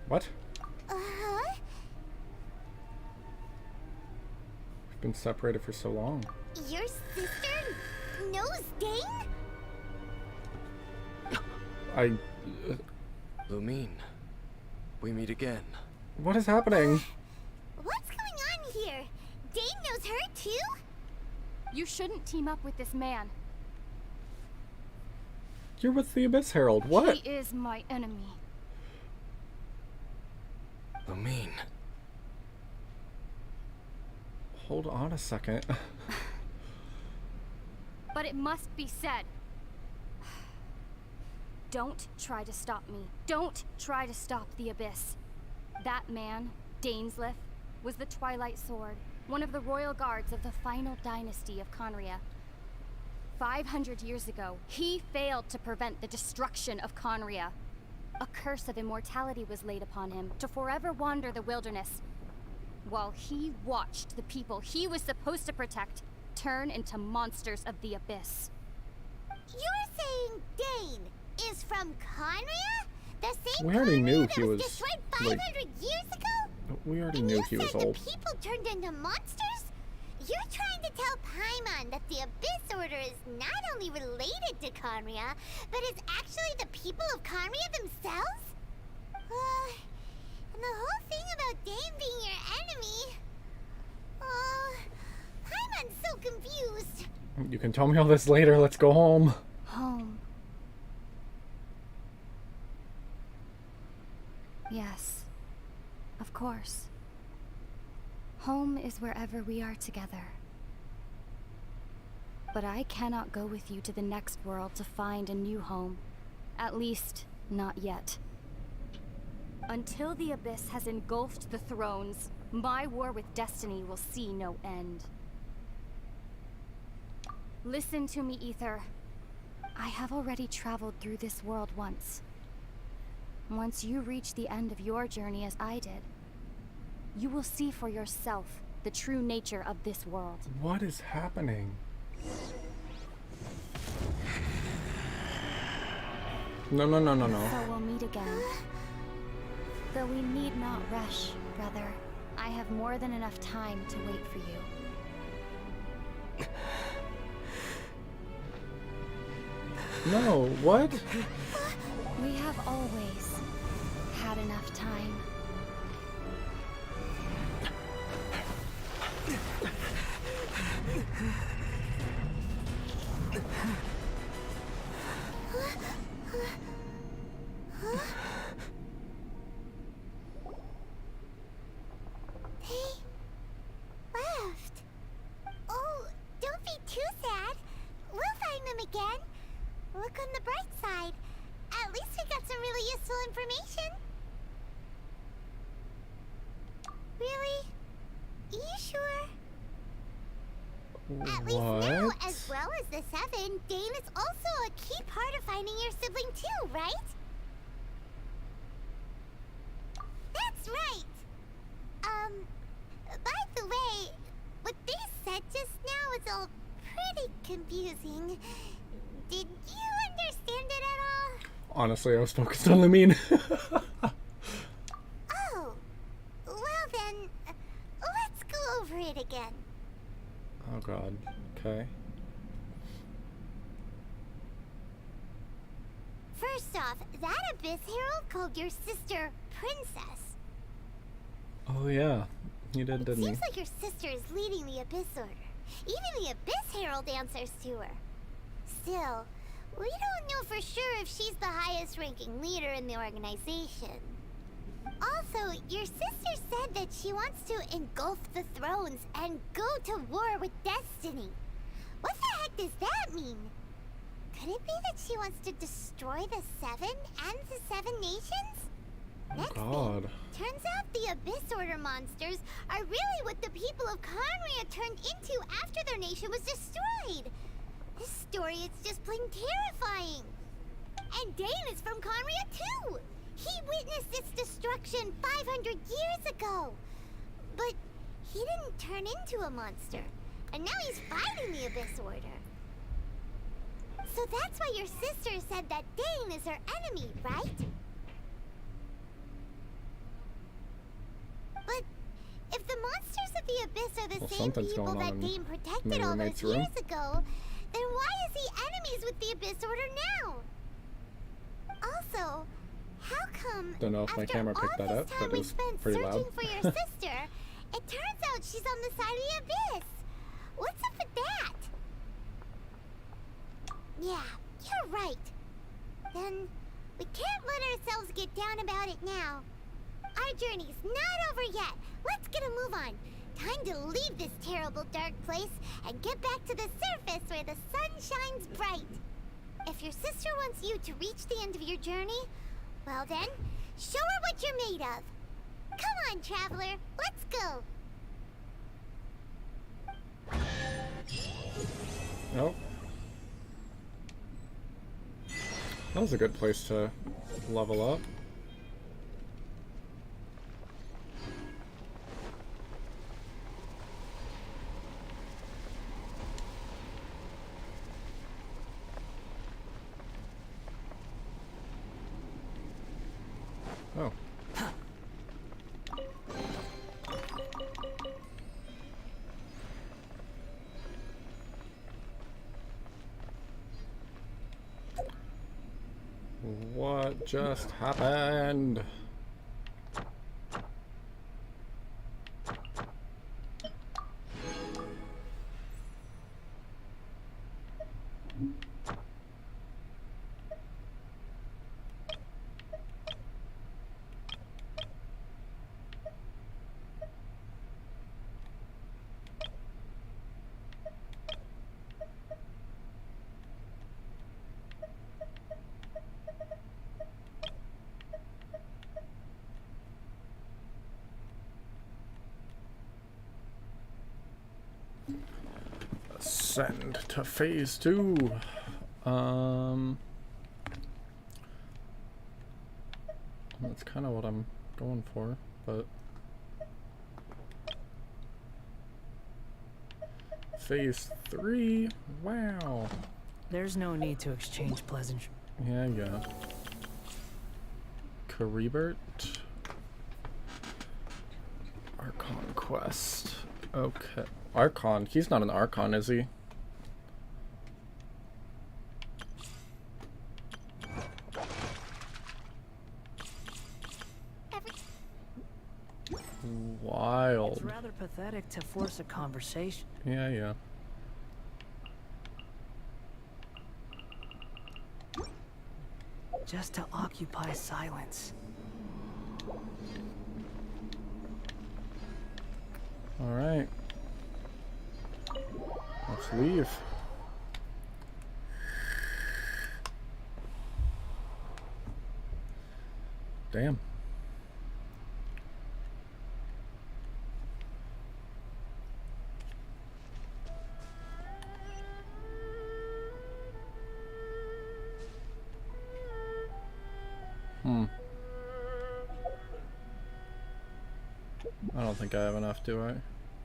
What? Uh-huh. We've been separated for so long. Your sister knows Dane? Lumine, we meet again. What is happening? What's going on here? Dane knows her too? You shouldn't team up with this man. You're with the Abyss Herald. What? He is my enemy. Lumine. Hold on a second. But it must be said. Don't try to stop me. Don't try to stop the Abyss. That man, Dainsleif, was the Twilight Sword, one of the royal guards of the final dynasty of Conria. 500 years ago, he failed to prevent the destruction of Conria. A curse of immortality was laid upon him to forever wander the wilderness, while he watched the people he was supposed to protect turn into monsters of the Abyss. You're saying Dane is from Conria? The same We already Conria knew that he was, destroyed like- 500 years ago? We already And knew you he was said old. the people turned into monsters? You're trying to tell Paimon that the Abyss Order is not only related to Conria, but is actually the people of Conria themselves? And the whole thing about Dane being your enemy... Paimon's so confused. You can tell me all this later. Let's go home. Home. Yes, of course. Home is wherever we are together. But I cannot go with you to the next world to find a new home. At least, not yet. Until the Abyss has engulfed the thrones, my war with destiny will see no end. Listen to me, Ether. I have already traveled through this world once. Once you reach the end of your journey as I did, you will see for yourself the true nature of this world. What is happening? No. So we'll meet again. Though we need not rush, brother. I have more than enough time to wait for you. No, what? We have always had enough time. They left. Oh, don't be too sad. We'll find them again. Look on the bright side. At least we got some really useful information. Really? You sure? At least now, as well as the Seven, Dane is also a key part of finding your sibling too, right? That's right! By the way, what they said just now is all pretty confusing. Did you understand it at all? Honestly, I was focused on Lumine. Oh, well then, let's go over it again. Oh god, okay. First off, that Abyss Herald called your sister Princess. Oh yeah, you did, It didn't you? seems like your sister is leading the Abyss Order. Even the Abyss Herald answers to her. Still, we don't know for sure if she's the highest ranking leader in the organization. Also, your sister said that she wants to engulf the thrones and go to war with destiny. What the heck does that mean? Could it be that she wants to destroy the Seven and the Seven Nations? Next God. thing, turns out the Abyss Order monsters are really what the people of Conria turned into after their nation was destroyed. This story is just plain terrifying. And Dane is from Conria too. He witnessed its destruction 500 years ago. But he didn't turn into a monster. and now he's fighting the Abyss Order. So that's why your sister said that Dane is her enemy, right? But if the monsters of the Abyss are the Well, same something's people going on that in Dane my protected all those roommate's room. years ago, then why is he enemies with the Abyss Order now? Also, how come Don't know if my after camera picked all that this up, time but it we was spent pretty searching loud. for your sister, it turns out she's on the side of the Abyss? What's up with that? Yeah, you're right. Then we can't let ourselves get down about it now. Our journey's not over yet. Let's get a move on. Time to leave this terrible dark place and get back to the surface where the sun shines bright. If your sister wants you to reach the end of your journey, well then, show her what you're made of. Come on, traveler, let's go. Nope. That was a good place to level up. Oh. What just happened? Ascend to phase 2. That's kind of what I'm going for, but phase 3. Wow. There's no need to exchange pleasantries. Yeah. Caribert. Archon quest. Okay. Archon. He's not an Archon, is he? Wild. It's rather pathetic to force a conversation. Yeah. Just to occupy silence. Alright. Let's leave. Damn. I don't think I have enough, do I?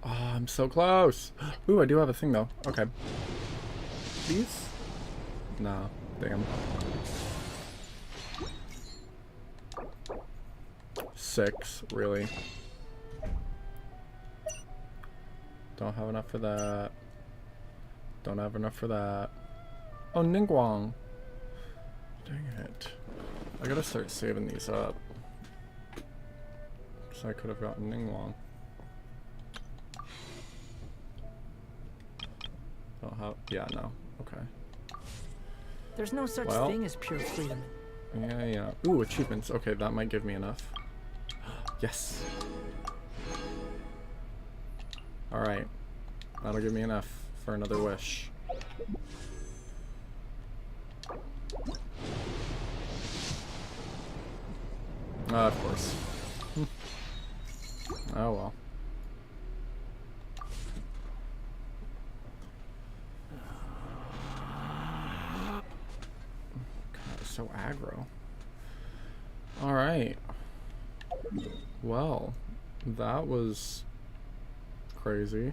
Oh, I'm so close. Ooh, I do have a thing though. Okay. Please? Nah, damn. 6, really? Don't have enough for that. Don't have enough for that. Oh, Ningguang. Dang it. I gotta start saving these up. So I could have gotten Ningguang. Don't have. Yeah, no. Okay. There's no such thing as pure freedom. Yeah. Ooh, achievements. Okay, that might give me enough. Yes. Alright. That'll give me enough for another wish. Of course. Oh well. God, it's so aggro. Alright. Well, that was crazy.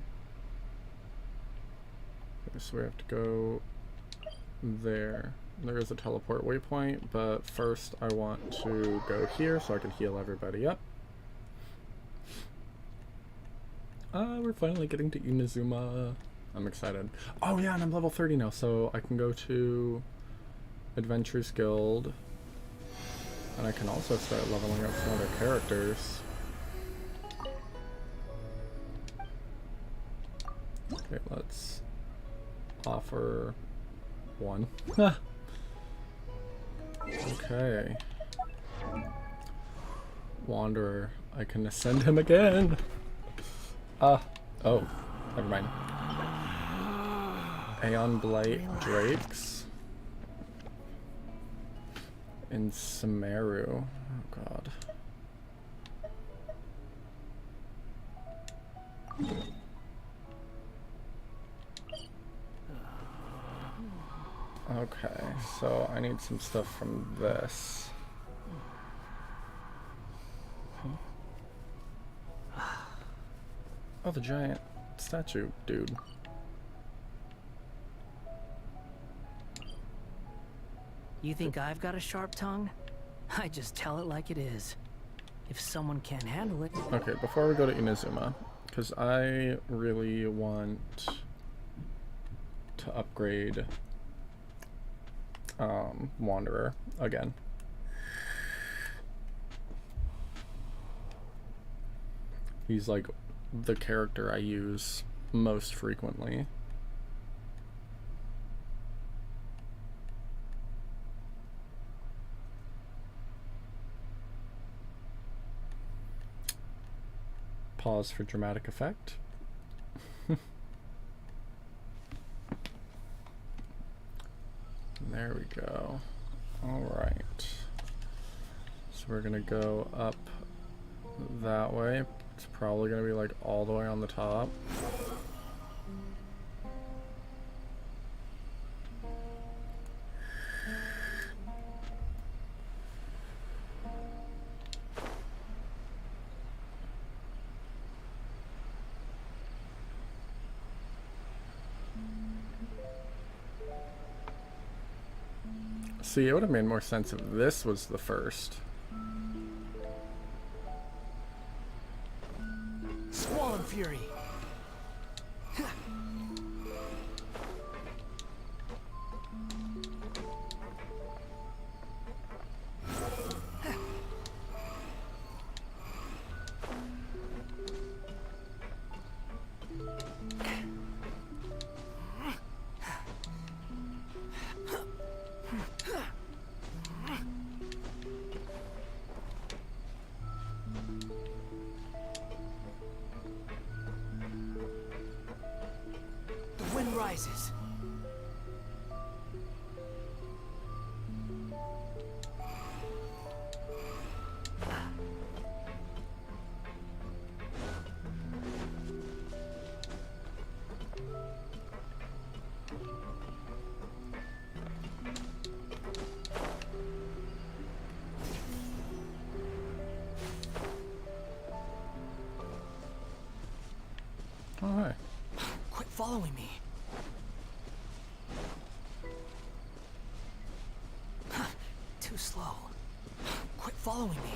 So we have to go there. There is a teleport waypoint, but first I want to go here so I can heal everybody up. We're finally getting to Inazuma. I'm excited. Oh yeah, and I'm level 30 now, so I can go to Adventurers Guild. And I can also start leveling up some other characters. Okay, let's offer one. Okay. Wanderer. I can ascend him again. Oh, never mind. Aeon Blight Drakes. In Sumeru. Oh god. Okay, so I need some stuff from this. Oh, the giant statue dude. You think I've got a sharp tongue? I just tell it like it is. If someone can't handle it... Okay, before we go to Inazuma, because I really want to upgrade Wanderer again. He's like the character I use most frequently. Pause for dramatic effect. There we go. Alright. So we're gonna go up that way. It's probably gonna be like all the way on the top. See, it would have made more sense if this was the first. Squall Fury. Rises. All right. Quit following me. Too slow. Quit following me.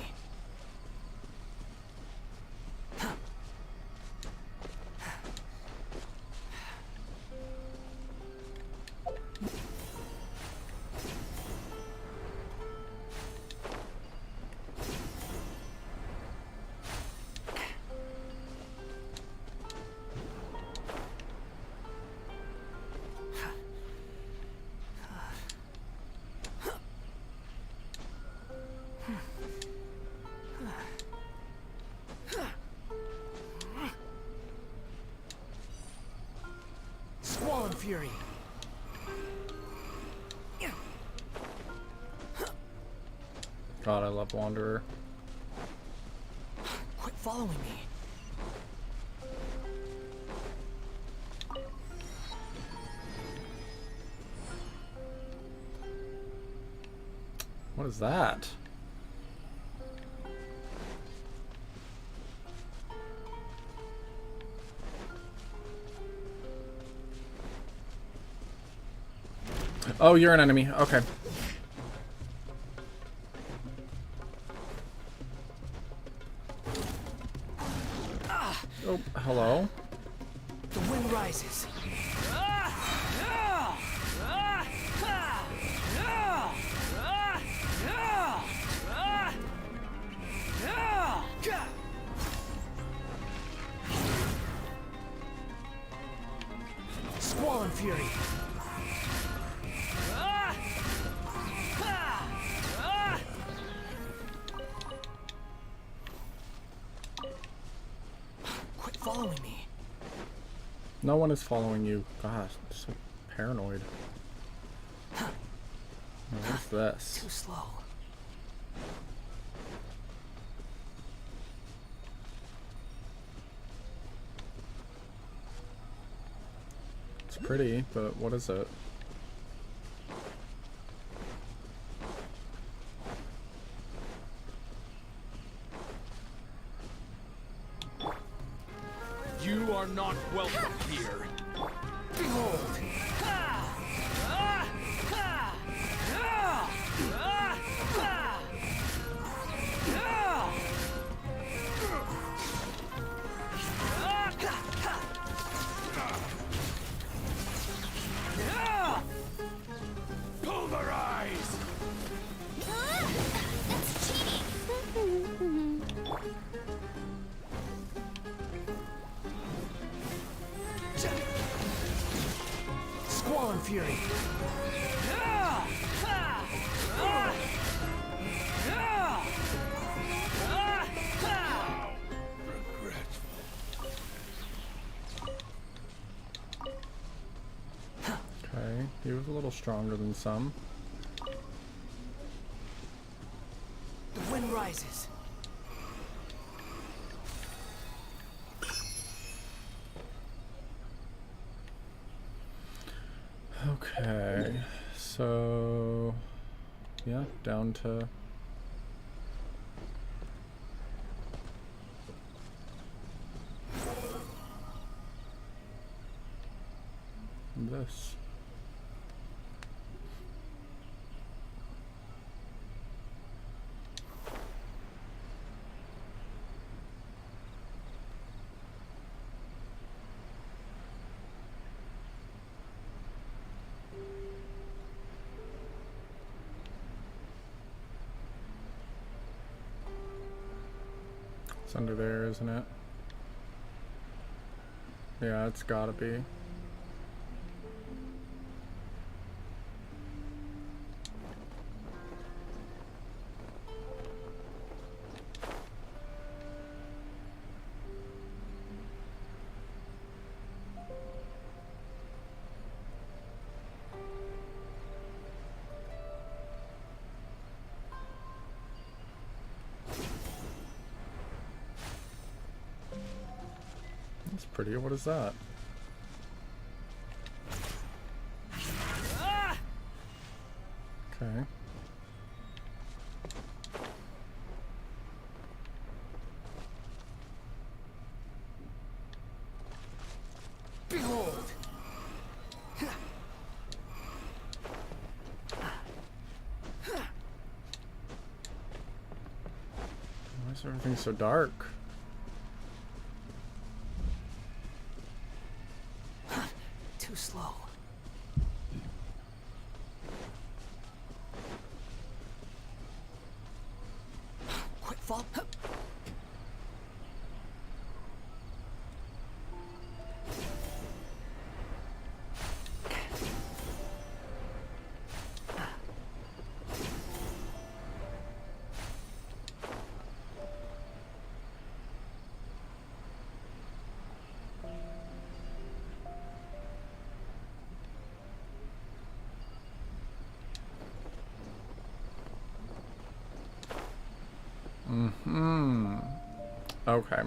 Fury. God, I love Wanderer. Quit following me. What is that? Oh, you're an enemy. Okay. Oh, hello. The wind rises. Squall and fury. Quit following me. No one is following you. Gosh, I'm so paranoid. What's this? Too slow. It's pretty, but what is it? You are not welcome here. Behold! Pulverize! That's cheating! Squall and fury. Okay, he was a little stronger than some. The wind rises. Okay, so yeah, down to this. It's under there, isn't it? Yeah, it's gotta be. That's pretty. What is that? Okay. Behold! Why is everything so dark? Too slow. Quit fall. Mm-hmm. Okay.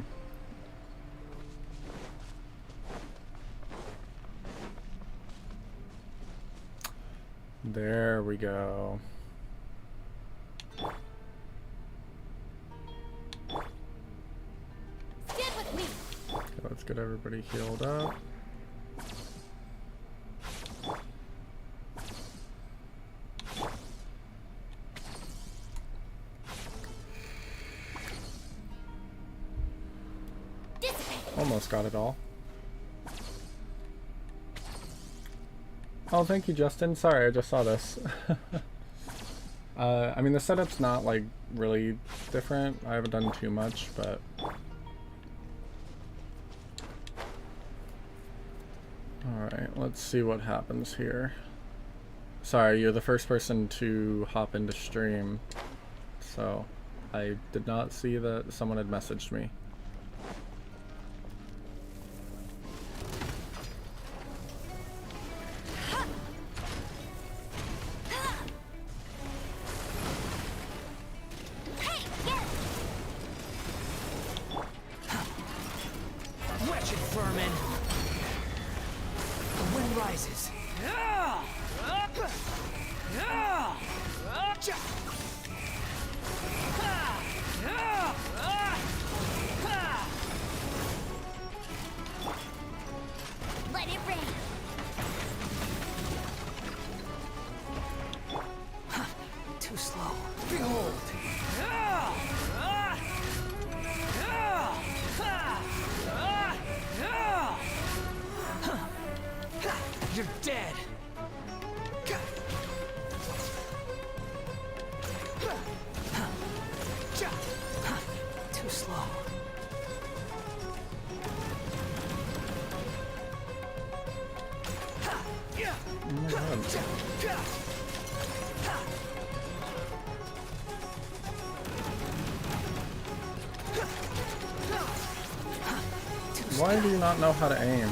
There we go. Stand with me! Okay, let's get everybody healed up. Almost got it all. Oh, thank you, Justin. Sorry, I just saw this. I mean, the setup's not, like, really different. I haven't done too much, but... Alright, let's see what happens here. Sorry, you're the first person to hop into stream, so I did not see that someone had messaged me. Wretched vermin! The wind rises. Let it rain. Too slow. Behold! You're dead! Too slow. Oh my God. Why do you not know how to aim?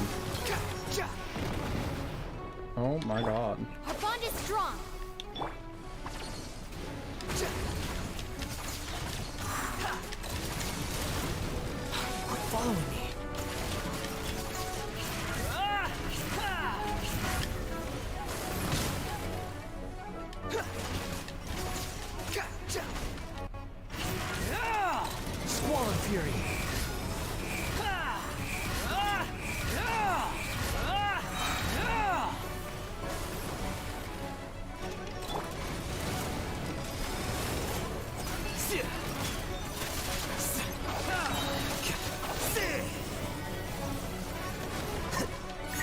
Oh my God. Our bond is strong. Quit following me. Swollen Fury.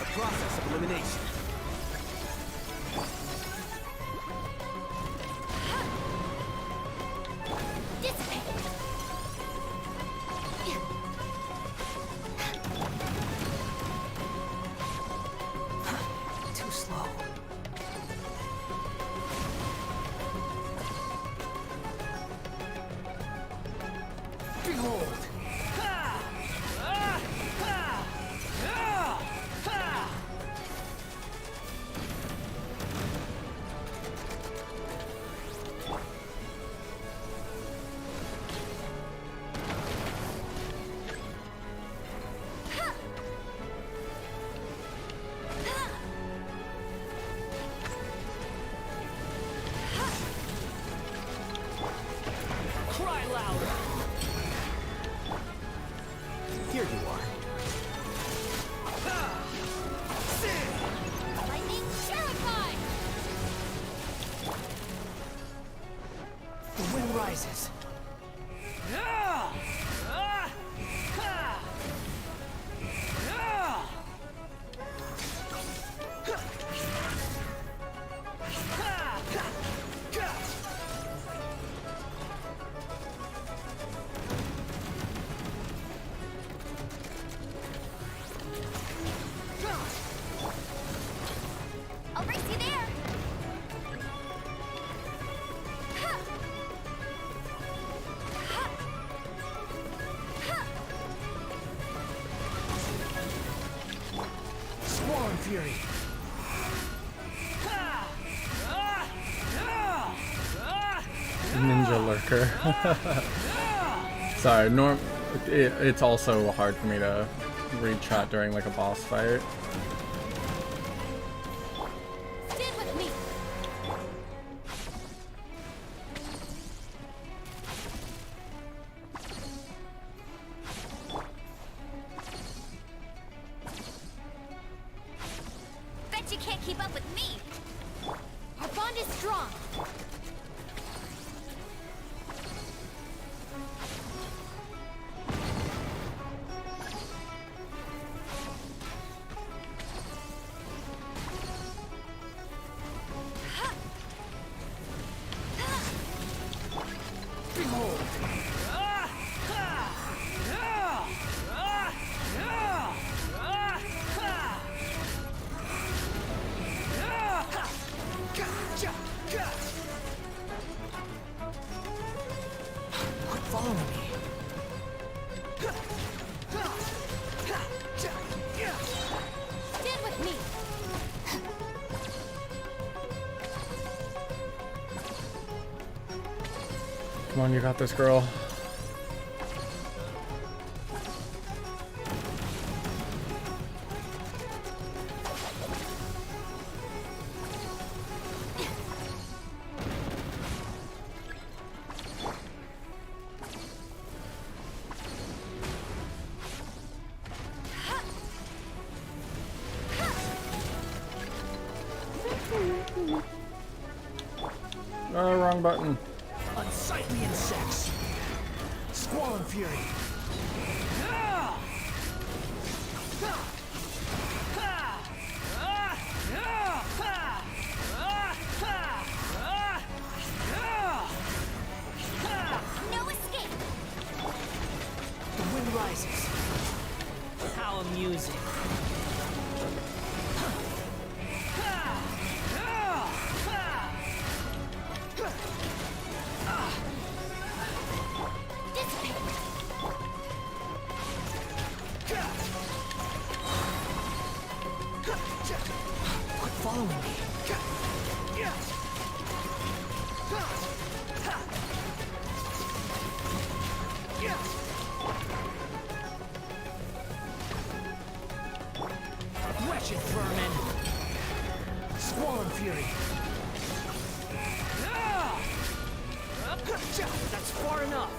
The process of elimination. Too slow. Behold! Cry louder! Here you are. Lightning terrified. The wind rises. I'll race you there. Swollen Fury. Ninja Lurker. Sorry, it's also hard for me to read chat during like a boss fight. Stand with me. Bet you can't keep up with me. Our bond is strong. Come on, you got this, girl. Oh, wrong button. Unsightly insects. Squall and fury. No escape! The wind rises. How amusing. Quit following me. Wretched vermin. Squall and fury. That's far enough.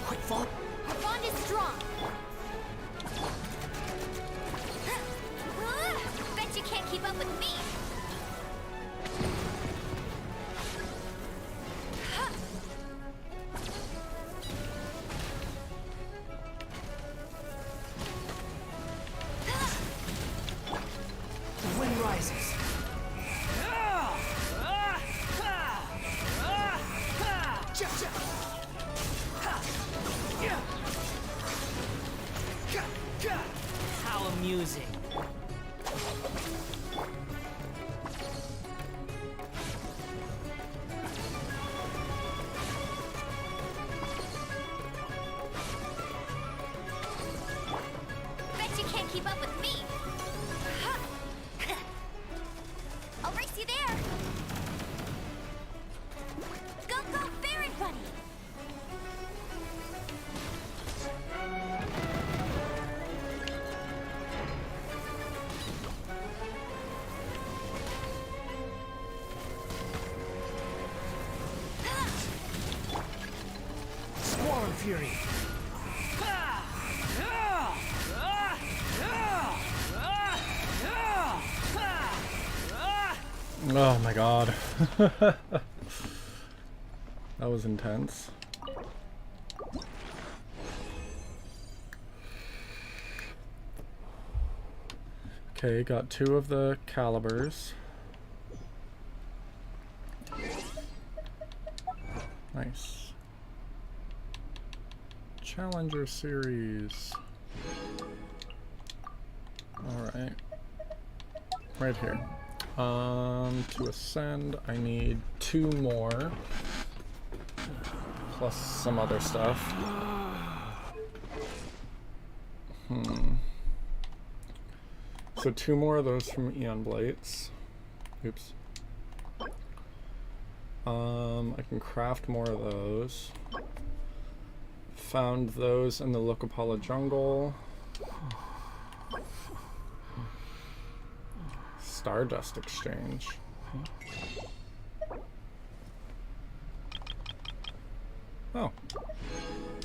Quit fall. Our bond is strong. Bet you can't keep up with me. The wind rises. How amusing. Bet you can't keep up with me. I'll race you there. Go, go, Baron Bunny. Squall and fury. Oh my god. That was intense. Okay, got 2 of the calibers. Nice. Challenger series. Alright. Right here. To ascend, I need 2 more. Plus some other stuff. So 2 more of those from Eon Blights. Oops. I can craft more of those. Found those in the Lokapala jungle. Stardust exchange. Oh,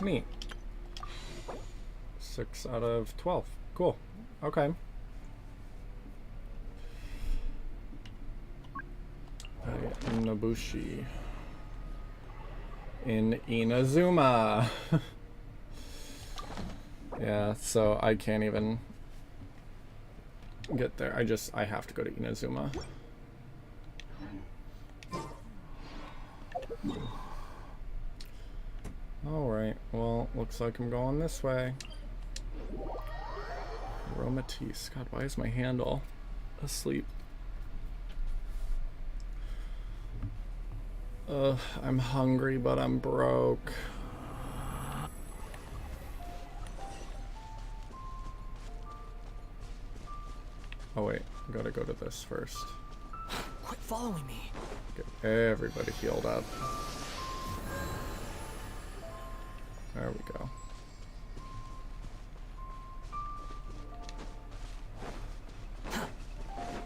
neat. 6 out of 12. Cool. Okay. Nobushi. In Inazuma. Yeah, so I can't even get there. I have to go to Inazuma. Alright, well, looks like I'm going this way. Aromatisse. God, why is my handle asleep? Ugh, I'm hungry, but I'm broke. Oh wait, I gotta go to this first. Quit following me. Get everybody healed up. There we go.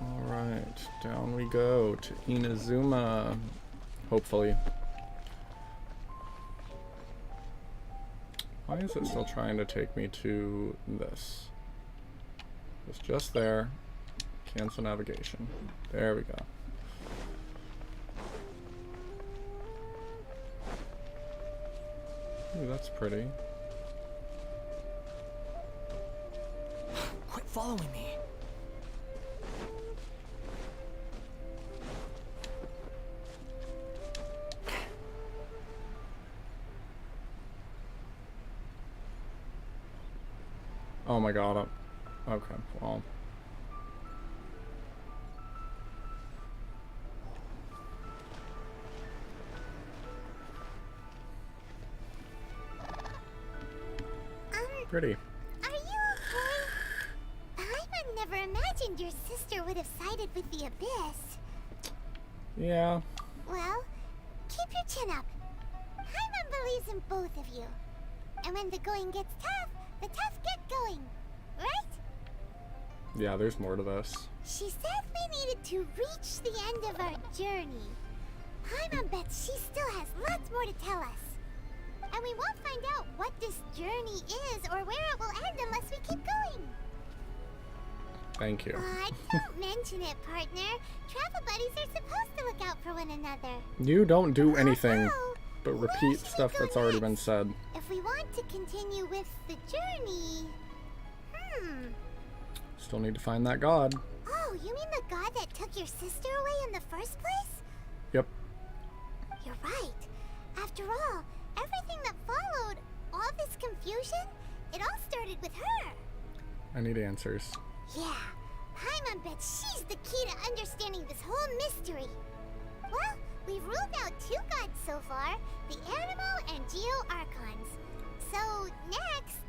Alright, down we go to Inazuma. Hopefully. Why is it still trying to take me to this? It's just there. Cancel navigation. There we go. Ooh, that's pretty. Quit following me. Oh my god. Okay, well. Pretty. Are you okay? Paimon never imagined your sister would have sided with the Abyss. Yeah. Well, keep your chin up. Paimon believes in both of you. And when the going gets tough, the tough get going. Right? Yeah, there's more to this. She said we needed to reach the end of our journey. Paimon bets she still has lots more to tell us. And we won't find out what this journey is or where it will end unless we keep going. Thank you. Don't mention it, partner. Travel buddies are supposed to look out for one another. You don't do anything No. but Where repeat should we stuff go that's already been next? said. If we want to continue with the journey... Still need to find that god. Oh, you mean the god that took your sister away in the first place? Yep. You're right. After all, everything that followed, all this confusion, it all started with her. I need answers. Yeah, Paimon bets she's the key to understanding this whole mystery. Well, we've ruled out 2 gods so far, the Animo and Geo Archons. So, next...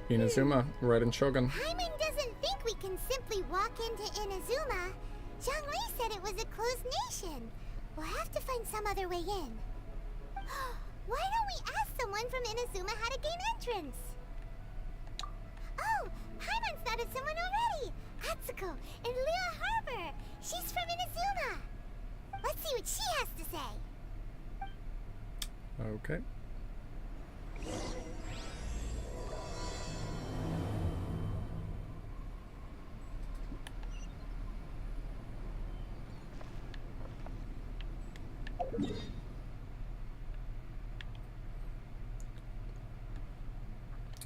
Inazuma, Raiden Shogun. Paimon doesn't think we can simply walk into Inazuma. Zhongli said it was a closed nation. We'll have to find some other way in. Why don't we ask someone from Inazuma how to gain entrance? Oh, Paimon's thought of someone already! Atsuko in Lua Harbor! She's from Inazuma! Let's see what she has to say. Okay.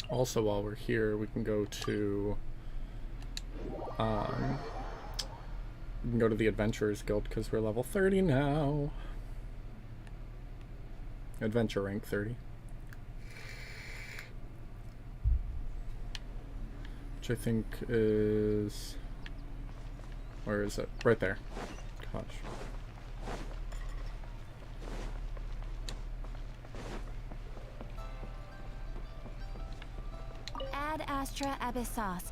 Also, while we're here, we can go to the Adventurers Guild because we're level 30 now. Adventure rank 30. Which I think is... Where is it? Right there. Gosh. Ad Astra Abyssosk.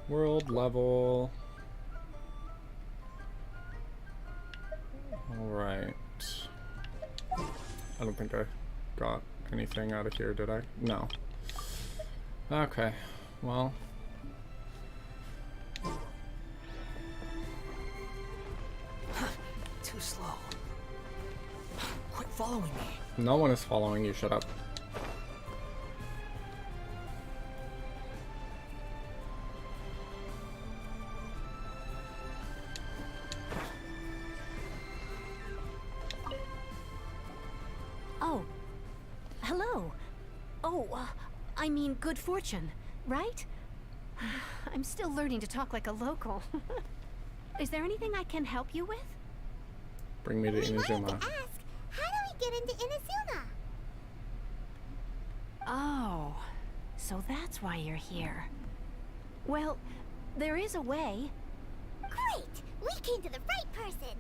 World level. Alright. I don't think I got anything out of here, did I? No. Okay. Well. Too slow. Quit following me. No one is following you, shut up. Oh. Hello. Oh, I mean good fortune, right? I'm still learning to talk like a local. Is there anything I can help you with? Bring me to We wanted to Inazuma. ask, how do we get into Inazuma? Oh, so that's why you're here. Well, there is a way, Great! We came to the right person!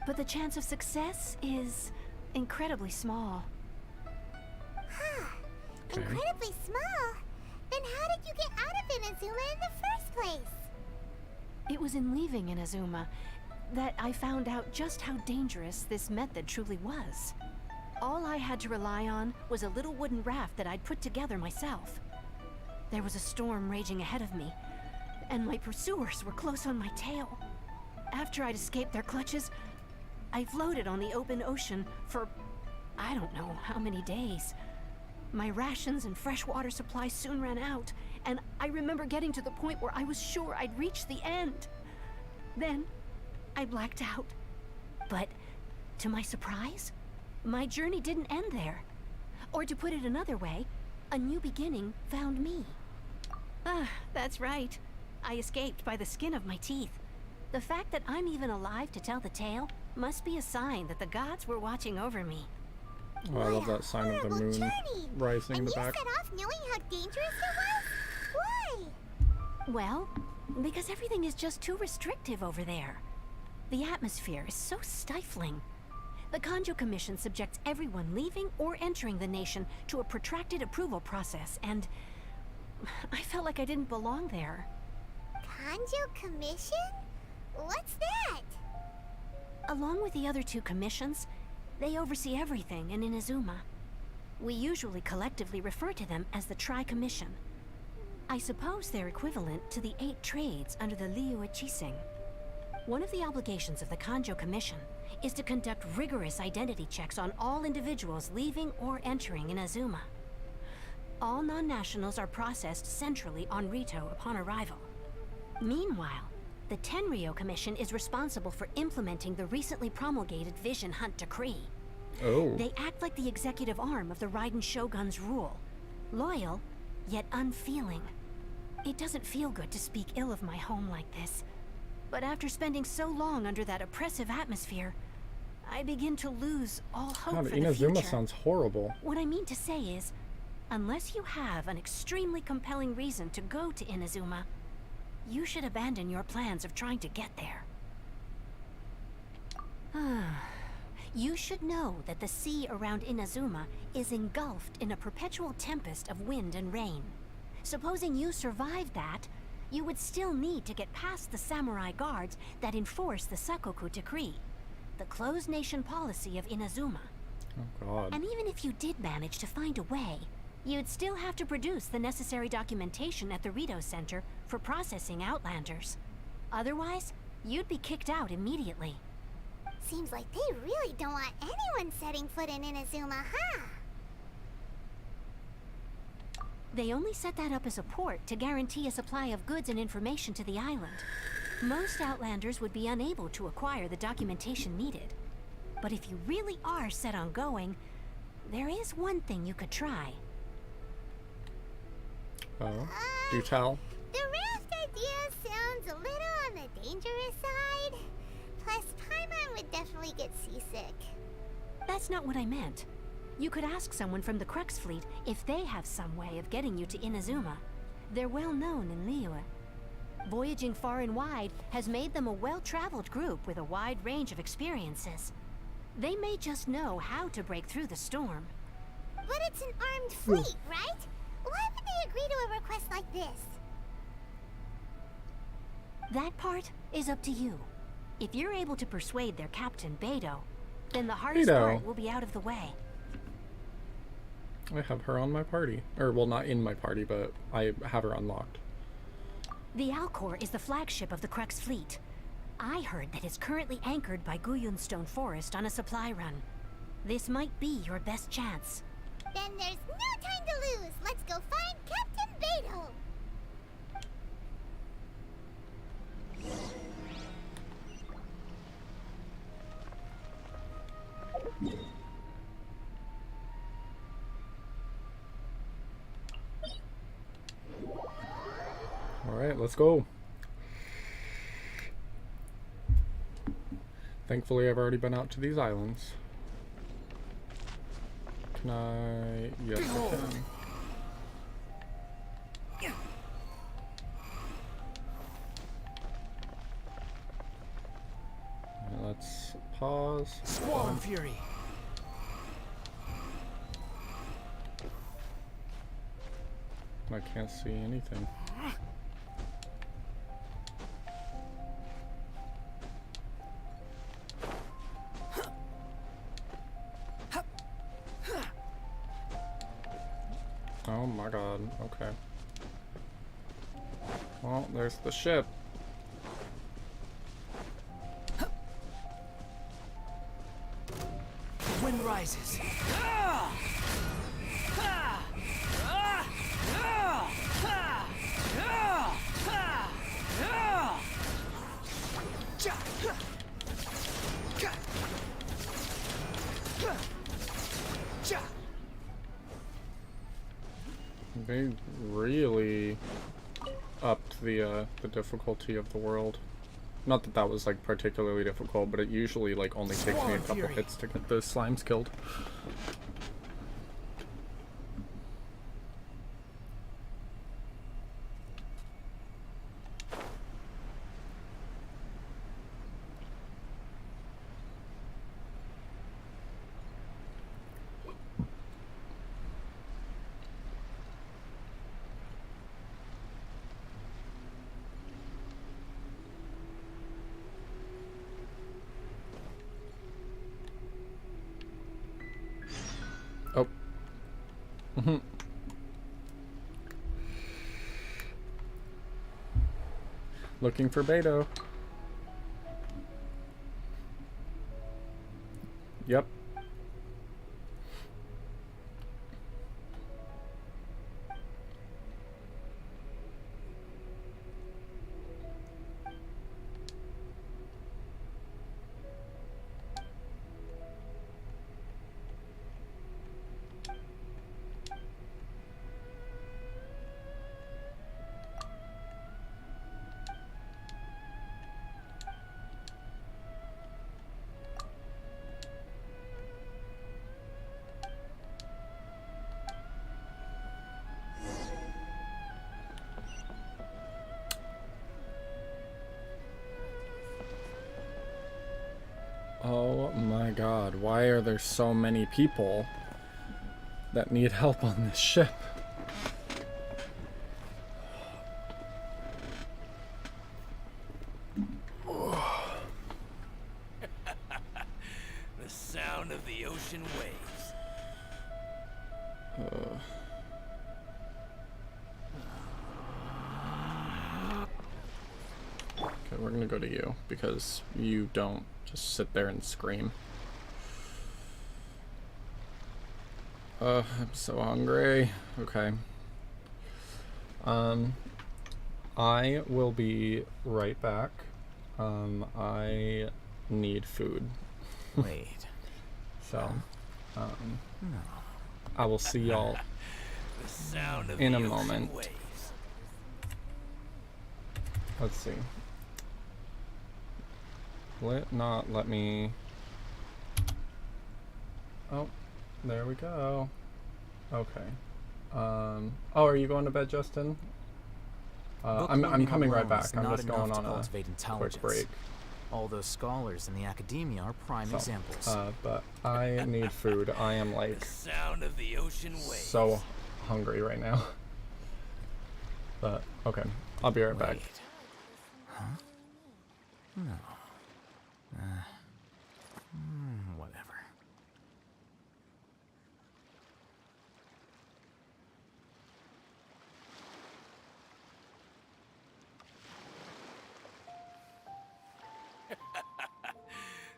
but the chance of success is incredibly small. Huh. Okay. Incredibly small? Then how did you get out of Inazuma in the first place? It was in leaving Inazuma that I found out just how dangerous this method truly was. All I had to rely on was a little wooden raft that I'd put together myself. There was a storm raging ahead of me, and my pursuers were close on my tail. After I'd escaped their clutches, I floated on the open ocean for I don't know how many days. My rations and freshwater supply soon ran out, and I remember getting to the point where I was sure I'd reached the end. Then, I blacked out. But, to my surprise, my journey didn't end there. Or to put it another way, a new beginning found me. Ah, that's right. I escaped by the skin of my teeth. The fact that I'm even alive to tell the tale must be a sign that the gods were watching over me. Oh, I love that sign of the moon Journey. rising in And the you back. set off knowing how dangerous it was? Why? Well, because everything is just too restrictive over there. The atmosphere is so stifling. The Kanjo Commission subjects everyone leaving or entering the nation to a protracted approval process, and I felt like I didn't belong there. Kanjo Commission? What's that? Along with the other two commissions, they oversee everything in Inazuma. We usually collectively refer to them as the Tri-Commission. I suppose they're equivalent to the 8 trades under the Liu Chising. One of the obligations of the Kanjo Commission is to conduct rigorous identity checks on all individuals leaving or entering Inazuma. All non-nationals are processed centrally on Rito upon arrival. Meanwhile, the Tenryo Commission is responsible for implementing the recently promulgated Vision Hunt Decree. Oh. They act like the executive arm of the Raiden Shogun's rule. Loyal, yet unfeeling. It doesn't feel good to speak ill of my home like this. But after spending so long under that oppressive atmosphere, I begin to lose all hope God, for the Inazuma future. sounds horrible. What I mean to say is, unless you have an extremely compelling reason to go to Inazuma, you should abandon your plans of trying to get there. You should know that the sea around Inazuma is engulfed in a perpetual tempest of wind and rain. Supposing you survived that, you would still need to get past the samurai guards that enforce the Sakoku Decree, the closed nation policy of Inazuma. Oh god. And even if you did manage to find a way, you'd still have to produce the necessary documentation at the Rito Center for processing Outlanders. Otherwise, you'd be kicked out immediately. Seems like they really don't want anyone setting foot in Inazuma, huh? They only set that up as a port to guarantee a supply of goods and information to the island. Most Outlanders would be unable to acquire the documentation needed. But if you really are set on going, there is one thing you could try. Oh, do tell. The raft idea sounds a little on the dangerous side. Plus, Paimon would definitely get seasick. That's not what I meant. You could ask someone from the Crux Fleet if they have some way of getting you to Inazuma. They're well known in Liyue. Voyaging far and wide has made them a well-traveled group with a wide range of experiences. They may just know how to break through the storm. But it's an armed fleet, right? Why would they agree to a request like this? That part is up to you. If you're able to persuade their captain, Beidou, then the hardest Beidou. part will be out of the way. I have her on my party. Or, well, not in my party, but I have her unlocked. The Alcor is the flagship of the Crux Fleet. I heard that it's currently anchored by Guyunstone Forest on a supply run. This might be your best chance. Then there's no time to lose. Let's go find Captain Beidou. let's go. Thankfully, I've already been out to these islands. Can I? Yes, I can. Let's pause. Squall Fury. I can't see anything. Oh my god, okay. Well, there's the ship. Wind rises. They really upped the difficulty of the world. Not that that was like particularly difficult, but it usually like only takes me a couple hits to get those slimes killed. Oh. Looking for Beto. Yep. Oh my god, why are there so many people that need help on this ship? The sound of the ocean waves. Okay, we're gonna go to you, because you don't just sit there and scream. I'm so hungry. Okay. I will be right back. I need food. Wait. So, No. I will see y'all The sound of in a the ocean moment. waves. Let's see. Not let me. Oh, there we go. Okay. Oh, are you going to bed, Justin? I'm coming right back. I'm just going on a quick break. All those scholars in the academia are prime examples. But I need food. I am like The sound of the ocean waves. so hungry right now. But okay, I'll be right back. Huh? No. Whatever.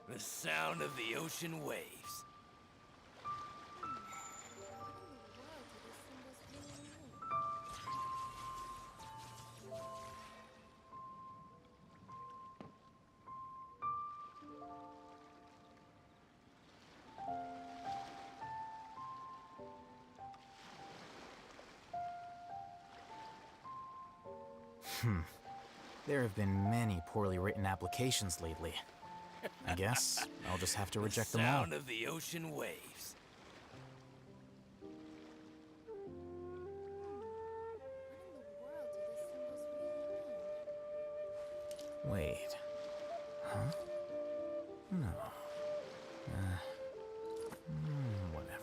The sound of the ocean waves. There have been many poorly written applications lately. I guess I'll just have to reject them all. Sound of the ocean waves. Wait. Huh? No. Whatever.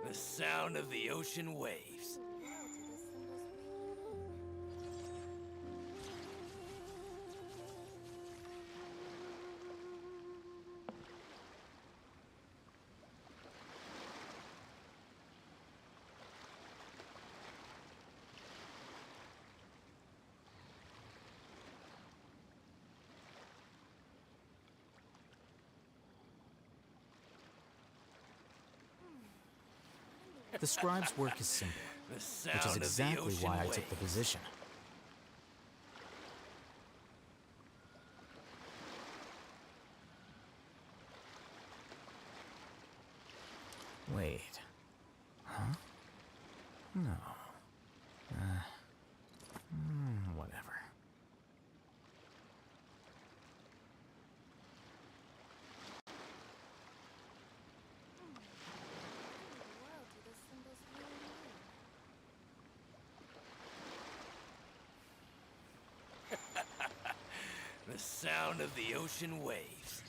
The sound of the ocean waves. The scribe's work is simple, The which sound is of exactly the ocean why I waves. took the position. Wait. Huh? No. Whatever. The sound of the ocean waves.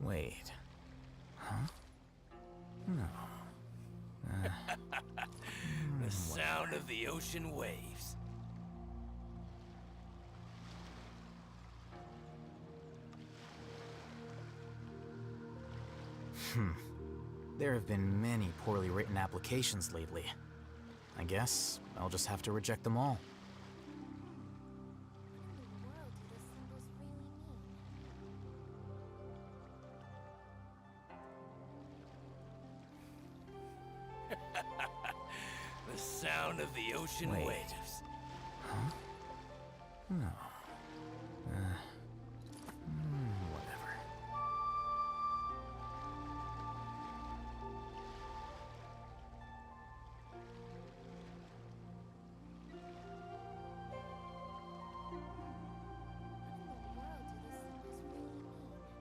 Wait. Huh? No. The sound of the ocean waves. There have been many poorly written applications lately. I guess I'll just have to reject them all. The sound of the ocean Wait. waves. Huh? No. Whatever.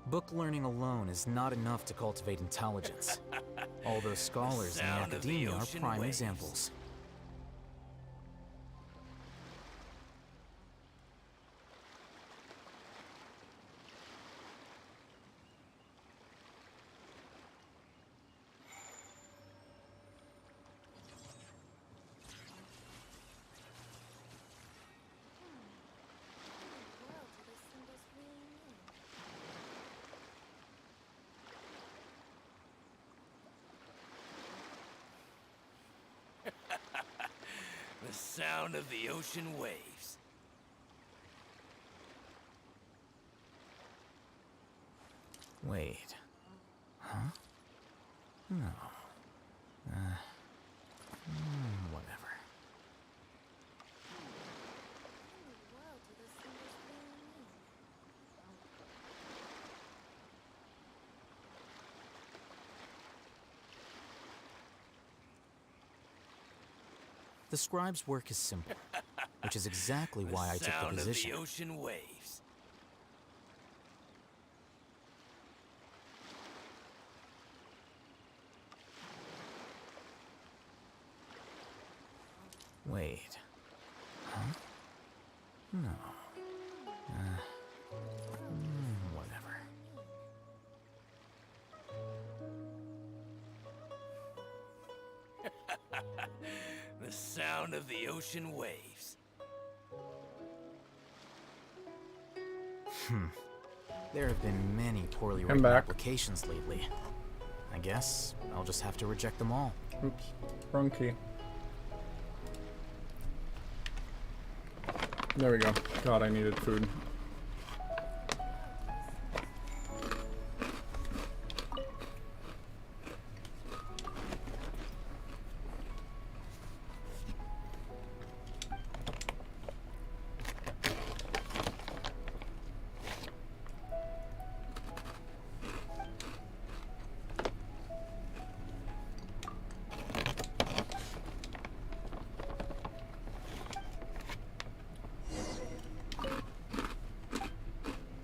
Book learning alone is not enough to cultivate intelligence. All those scholars in sound of the academia are ocean prime waves. examples. The sound of the ocean waves. Wait. Huh? No. Whatever. The scribe's work is simple, which is exactly why I took the Sound of position. the ocean waves. Wait. Huh? No. Whatever. The sound of the ocean waves. There have been many poorly I'm written back. applications lately. I guess I'll just have to reject them all. Oops, wrong key. There we go. God, I needed food.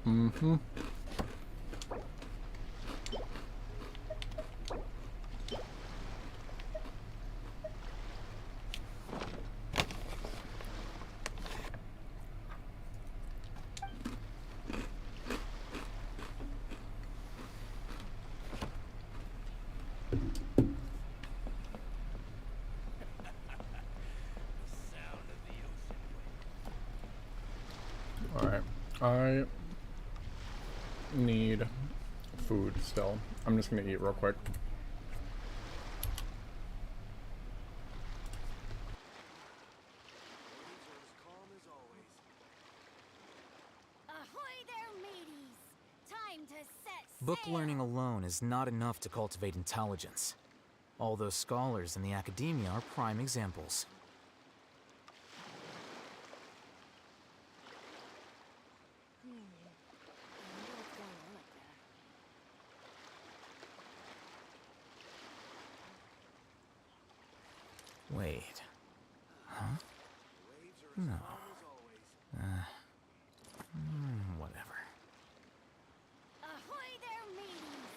Mm-hmm. All right. I need food still. I'm just gonna eat real quick. Ahoy there, mateys! Time to set Book sail! learning alone is not enough to cultivate intelligence. All those scholars in the academia are prime examples. Wait. Huh? No. Whatever. Ahoy there, mateys!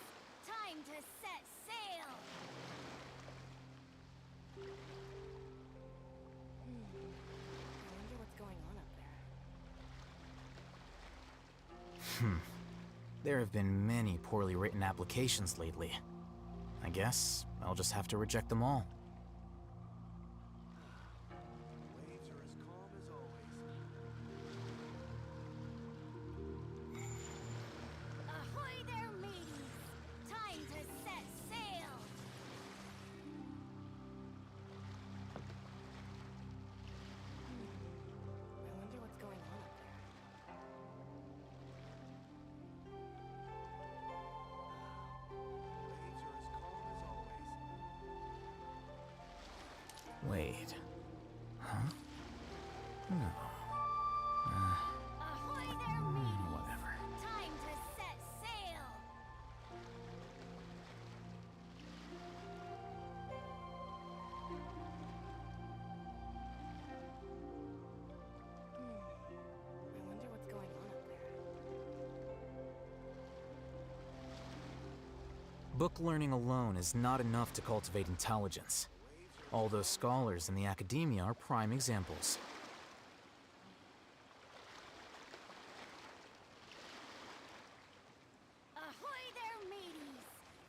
Time to set sail! I wonder what's going on up there. There have been many poorly written applications lately. I guess I'll just have to reject them all. Ahoy there, mateys! Time to set sail! I wonder what's going on up there. Wait. Huh? No. Ahoy there, mateys! Whatever. Time to set sail! I wonder what's going on up there. Book learning alone is not enough to cultivate intelligence. All those scholars in the academia are prime examples. Ahoy there, mateys!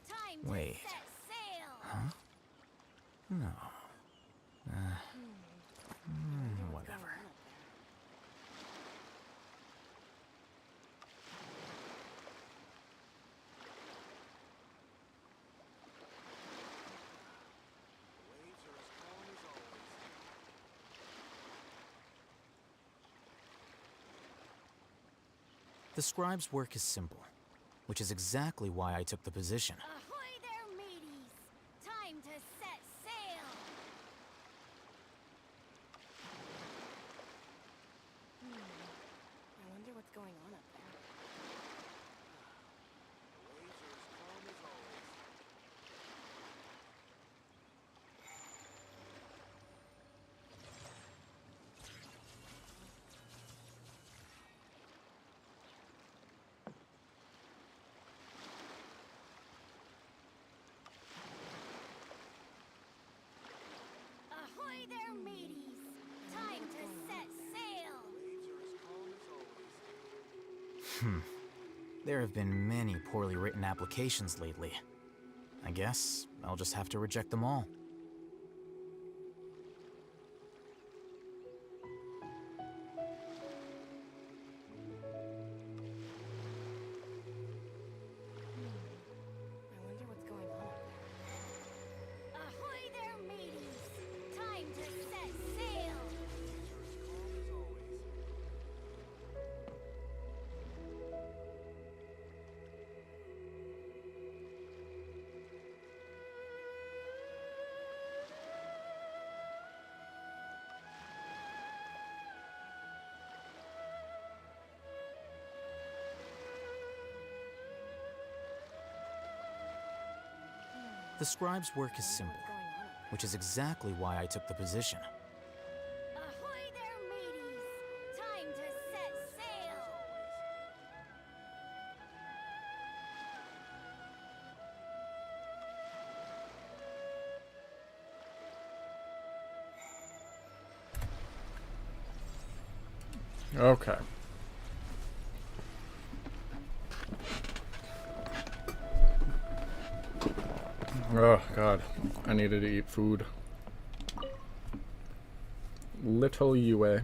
Time to Wait. set sail! Huh? No. Whatever. The scribe's work is simple, which is exactly why I took the position. Ahoy there, mateys! Time to set sail! I wonder what's going on up there. Ahoy there, mateys! Time to set sail! There have been many poorly written applications lately. I guess I'll just have to reject them all. I wonder what's going on up The scribe's work is simple, which is exactly why I took the position. Ahoy there, mateys! Time to set sail! Okay. Oh god, I needed to eat food. Little Yue.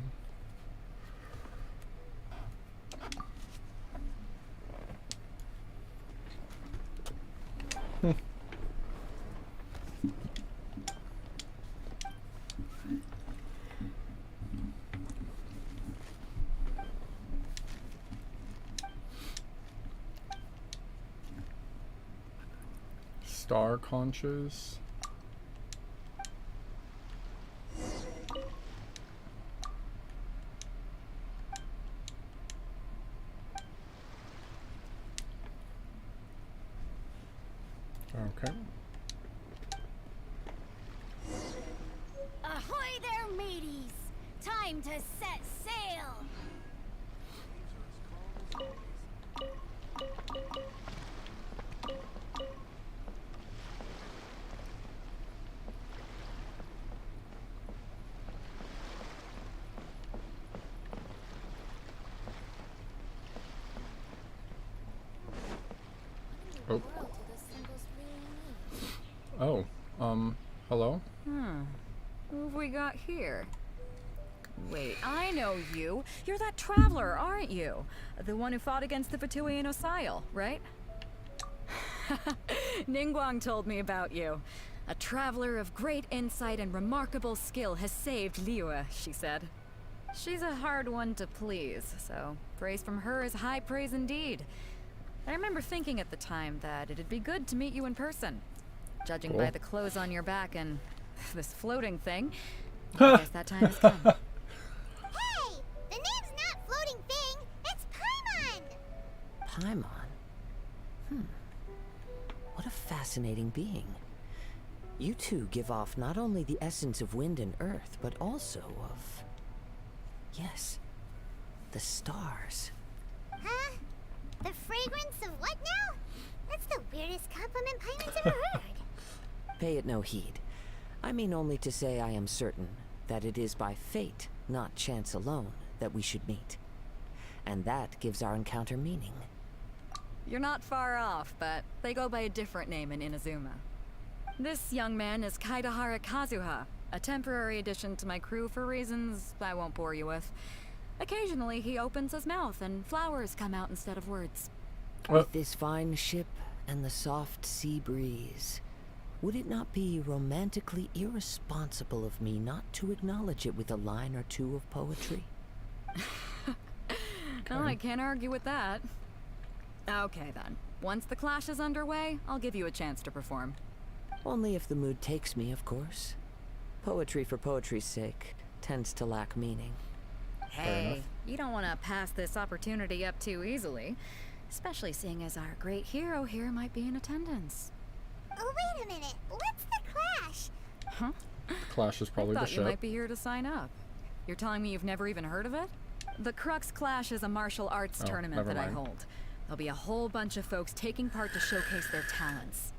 Star conches. Okay. Ahoy there, mateys! Time to set sail! Oh. Oh, hello? Who have we got here? Wait, I know you. You're that traveler, aren't you? The one who fought against the Fatuian Osile, right? Ningguang told me about you. A traveler of great insight and remarkable skill has saved Liyue, she said. She's a hard one to please, so praise from her is high praise indeed. I remember thinking at the time that it'd be good to meet you in person. Judging by the clothes on your back and this floating thing, I guess that time has come. Hey! The name's not Floating Thing, it's Paimon! Paimon? What a fascinating being. You two give off not only the essence of wind and earth, but also of... yes, the stars. Huh? The fragrance of what now? That's the weirdest compliment Paimon's ever heard. Pay it no heed. I mean only to say I am certain that it is by fate, not chance alone, that we should meet. And that gives our encounter meaning. You're not far off, but they go by a different name in Inazuma. This young man is Kaidahara Kazuha, a temporary addition to my crew for reasons I won't bore you with. Occasionally he opens his mouth and flowers come out instead of words. With this fine ship and the soft sea breeze, would it not be romantically irresponsible of me not to acknowledge it with a line or two of poetry? Oh, I can't argue with that. Okay then. Once the clash is underway, I'll give you a chance to perform. Only if the mood takes me, of course. Poetry for poetry's sake tends to lack meaning. Hey, you don't want to pass this opportunity up too easily. Especially seeing as our great hero here might be in attendance. Oh, wait a minute. What's the clash? Huh? Clash is probably I the thought ship. you might be here to sign up. You're telling me you've never even heard of it? The Crux Clash is a martial arts tournament that I hold. There'll be a whole bunch of folks taking part to showcase their talents.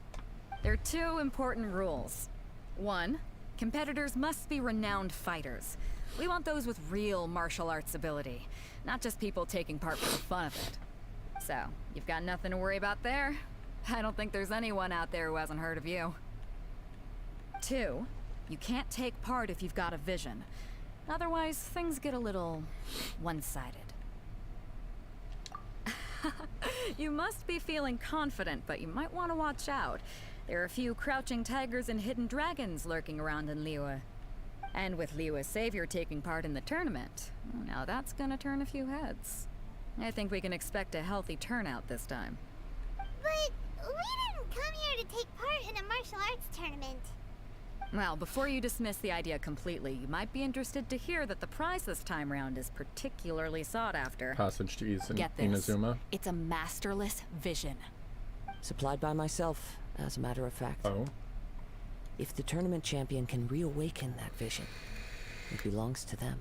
There are two important rules. One, competitors must be renowned fighters. We want those with real martial arts ability, not just people taking part for the fun of it. So, you've got nothing to worry about there. I don't think there's anyone out there who hasn't heard of you. Two, you can't take part if you've got a vision. Otherwise, things get a little one-sided. You must be feeling confident, but you might want to watch out. There are a few crouching tigers and hidden dragons lurking around in Liyue. And with Liyue's savior taking part in the tournament, now that's gonna turn a few heads. I think we can expect a healthy turnout this time. But we didn't come here to take part in a martial arts tournament. Well, before you dismiss the idea completely, you might be interested to hear that the prize this time round is particularly sought after. Passage to Get this. Inazuma. It's a masterless vision. Supplied by myself, as a matter of fact. Oh. If the tournament champion can reawaken that vision, it belongs to them.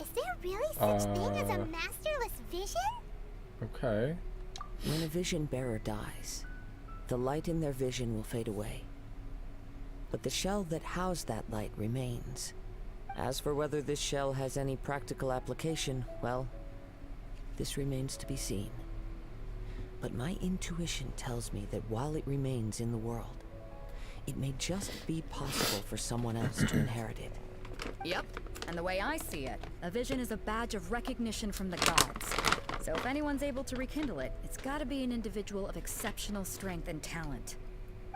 Is there really such thing as a masterless vision? Okay. When a vision bearer dies, the light in their vision will fade away. But the shell that housed that light remains. As for whether this shell has any practical application, well, this remains to be seen. But my intuition tells me that while it remains in the world, it may just be possible for someone else to inherit it. Yep, and the way I see it, a vision is a badge of recognition from the gods. So if anyone's able to rekindle it, it's gotta be an individual of exceptional strength and talent.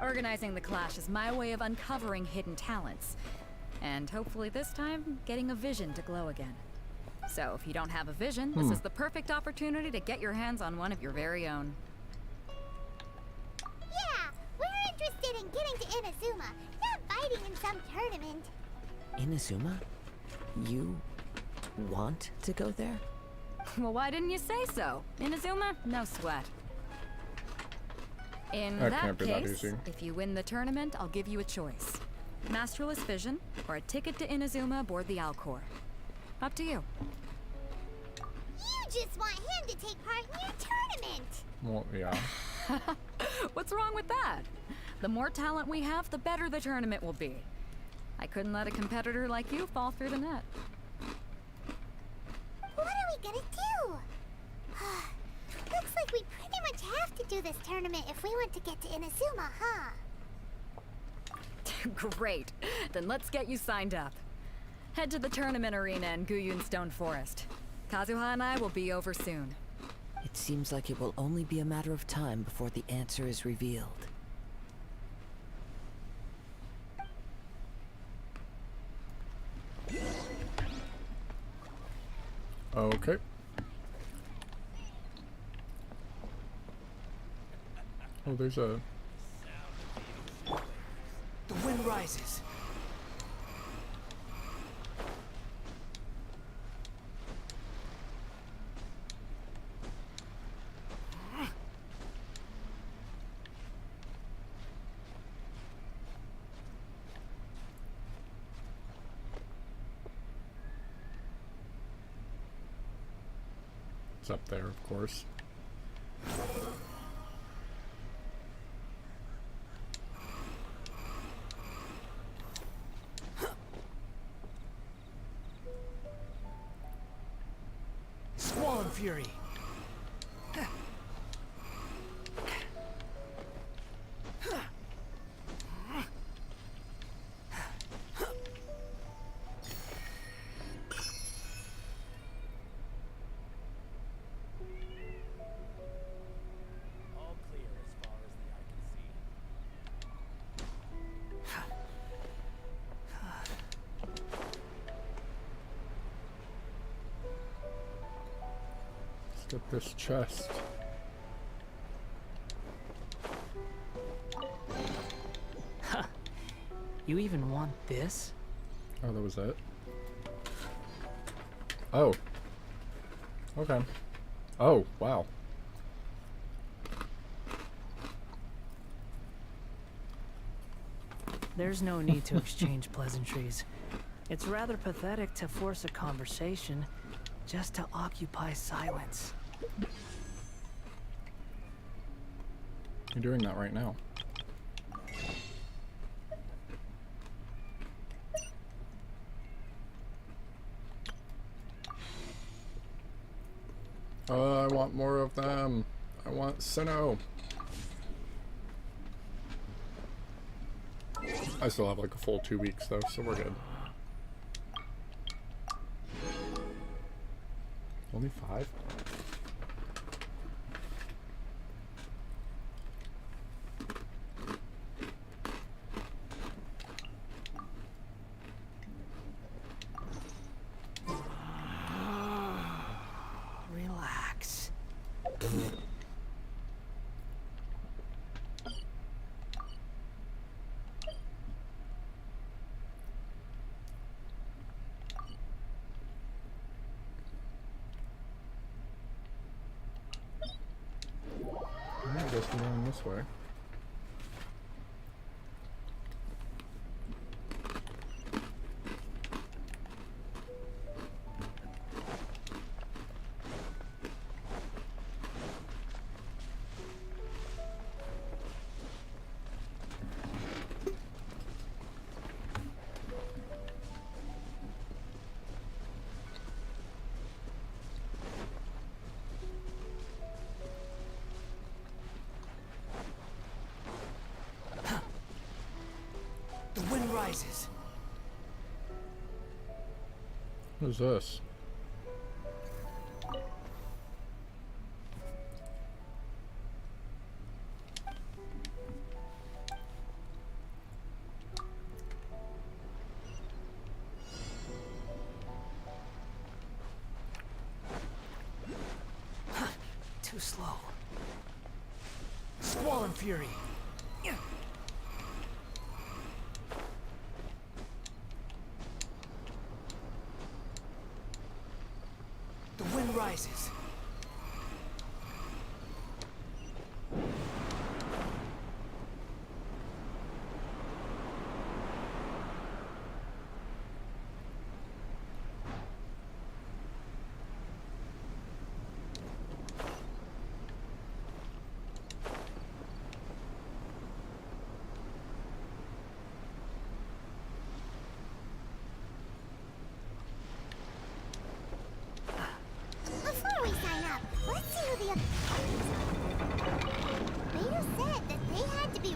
Organizing the clash is my way of uncovering hidden talents. And hopefully this time, getting a vision to glow again. So if you don't have a vision, this is the perfect opportunity to get your hands on one of your very own. Yeah, we're interested in getting to Inazuma, not fighting in some tournament. Inazuma? You want to go there? Well, why didn't you say so? Inazuma, no sweat. In That that can't be that case, easy. if you win the tournament, I'll give you a choice. Masterless Vision, or a ticket to Inazuma aboard the Alcor. Up to you. You just want him to take part in your tournament! Well, yeah. What's wrong with that? The more talent we have, the better the tournament will be. I couldn't let a competitor like you fall through the net. What are we gonna do? Looks like we pretty much have to do this tournament if we want to get to Inazuma, huh? Great. Then let's get you signed up. Head to the tournament arena in Guyun Stone Forest. Kazuha and I will be over soon. It seems like it will only be a matter of time before the answer is revealed. Okay. Oh, there's a... The wind rises. It's up there, of course. Squall Fury. Get this chest. Huh. You even want this? Oh, that was it? Oh. Okay. Oh, wow. There's no need to exchange pleasantries. It's rather pathetic to force a conversation just to occupy silence. You're doing that right now. I want more of them. I want Sinnoh. I still have like a full 2 weeks though, so we're good. Only 5? Relax. I guess we're going this way. rises. Who's this? Too slow. Squall and fury. The wind rises. Before we sign up, let's see who the Vader said that they had to be.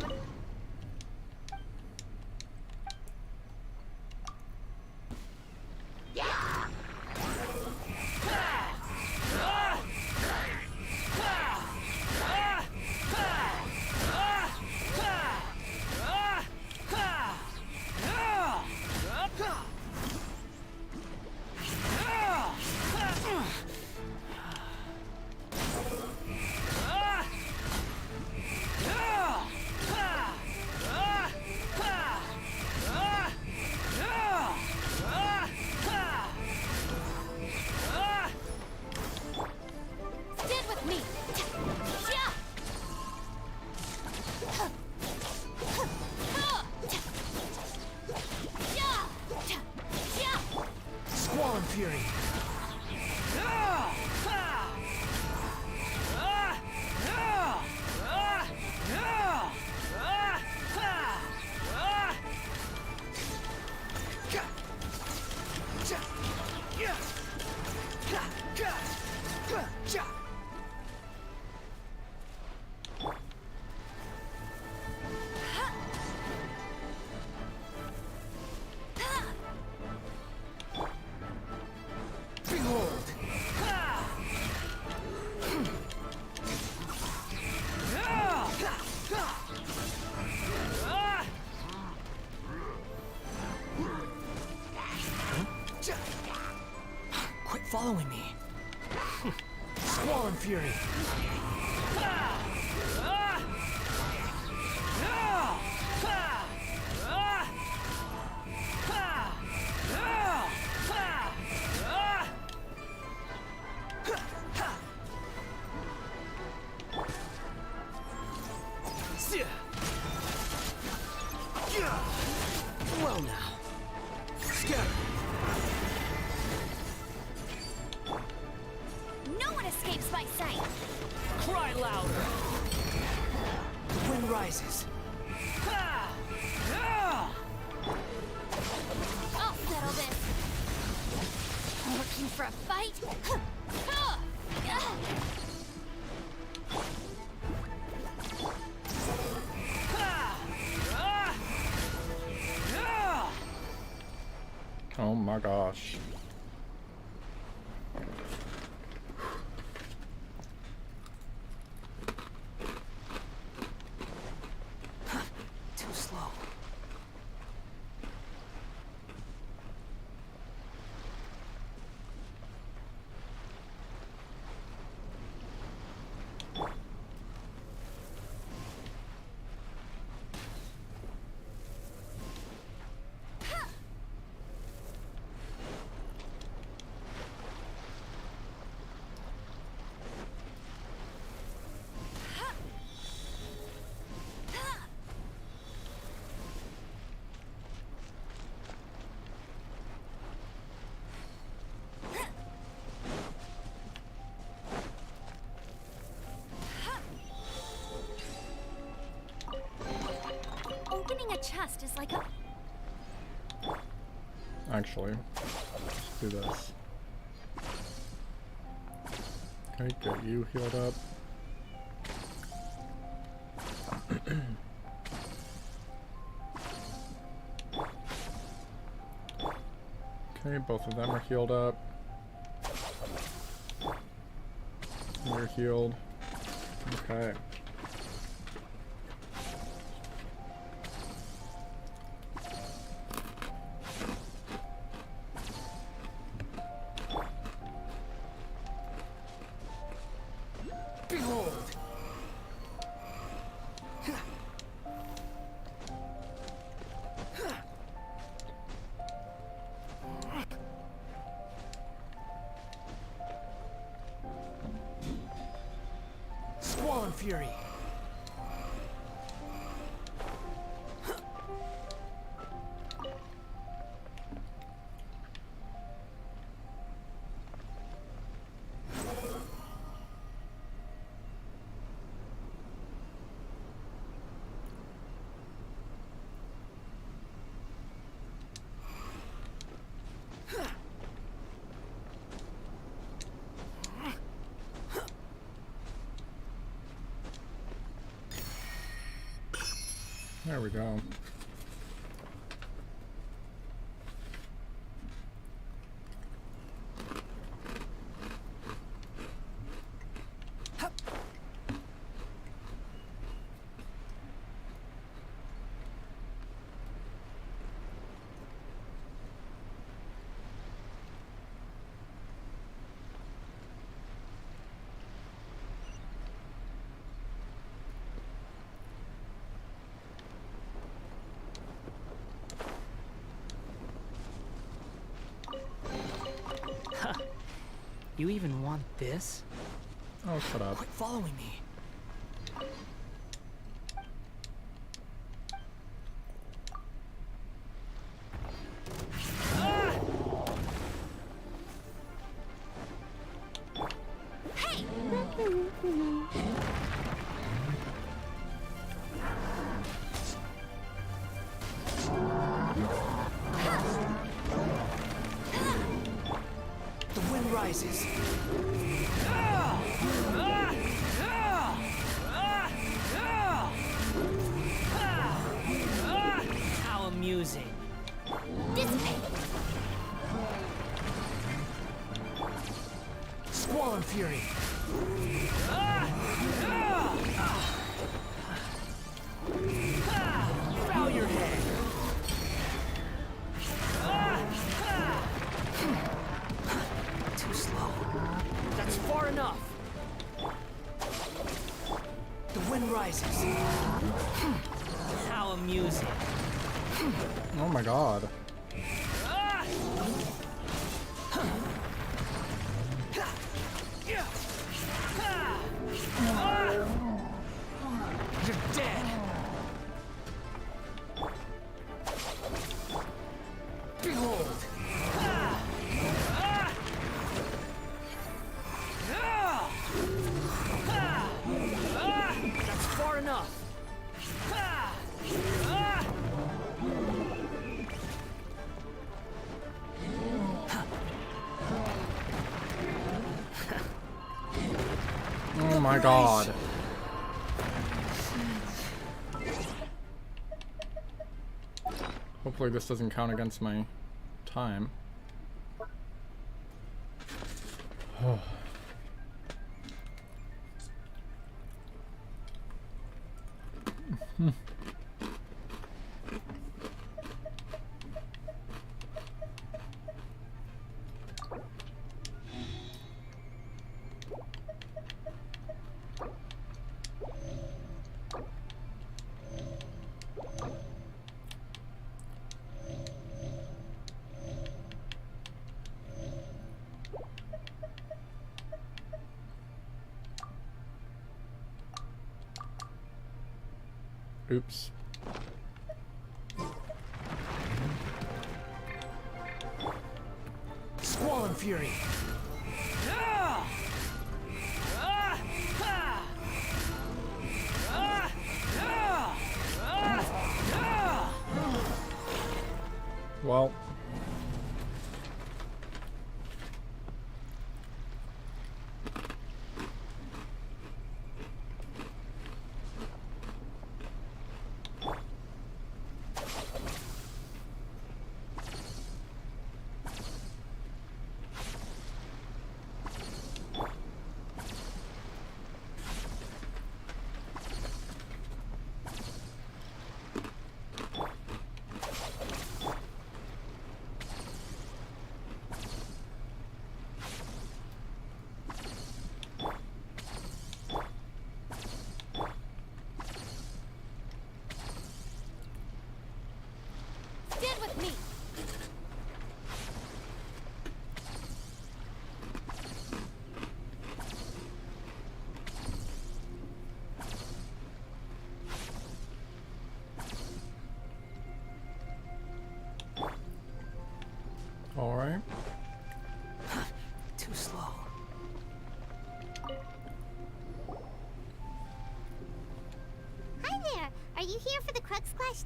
Stand with me. Squall and fury. Behold! Quit following me. Squall and fury. Well now. Scatter. No one escapes my sight. Cry louder. The wind rises. I'll settle this. Looking for a fight? Oh my gosh. Too slow. Opening a chest is like a... Actually, let's do this. Okay, get you healed up. Okay, both of them are healed up. You're healed. Okay. Behold! Squall Fury! There we go. You even want this? Oh, shut up. Quit following me. Hey! The wind rises. How amusing. Dissipate! Squall and Fury. Bow your head. Too slow. That's far enough. The wind rises. How amusing. Oh my god. You're dead. Behold. That's far enough. Oh my god. Hopefully this doesn't count against my time. Oh. Oops. Squall and Fury. Well.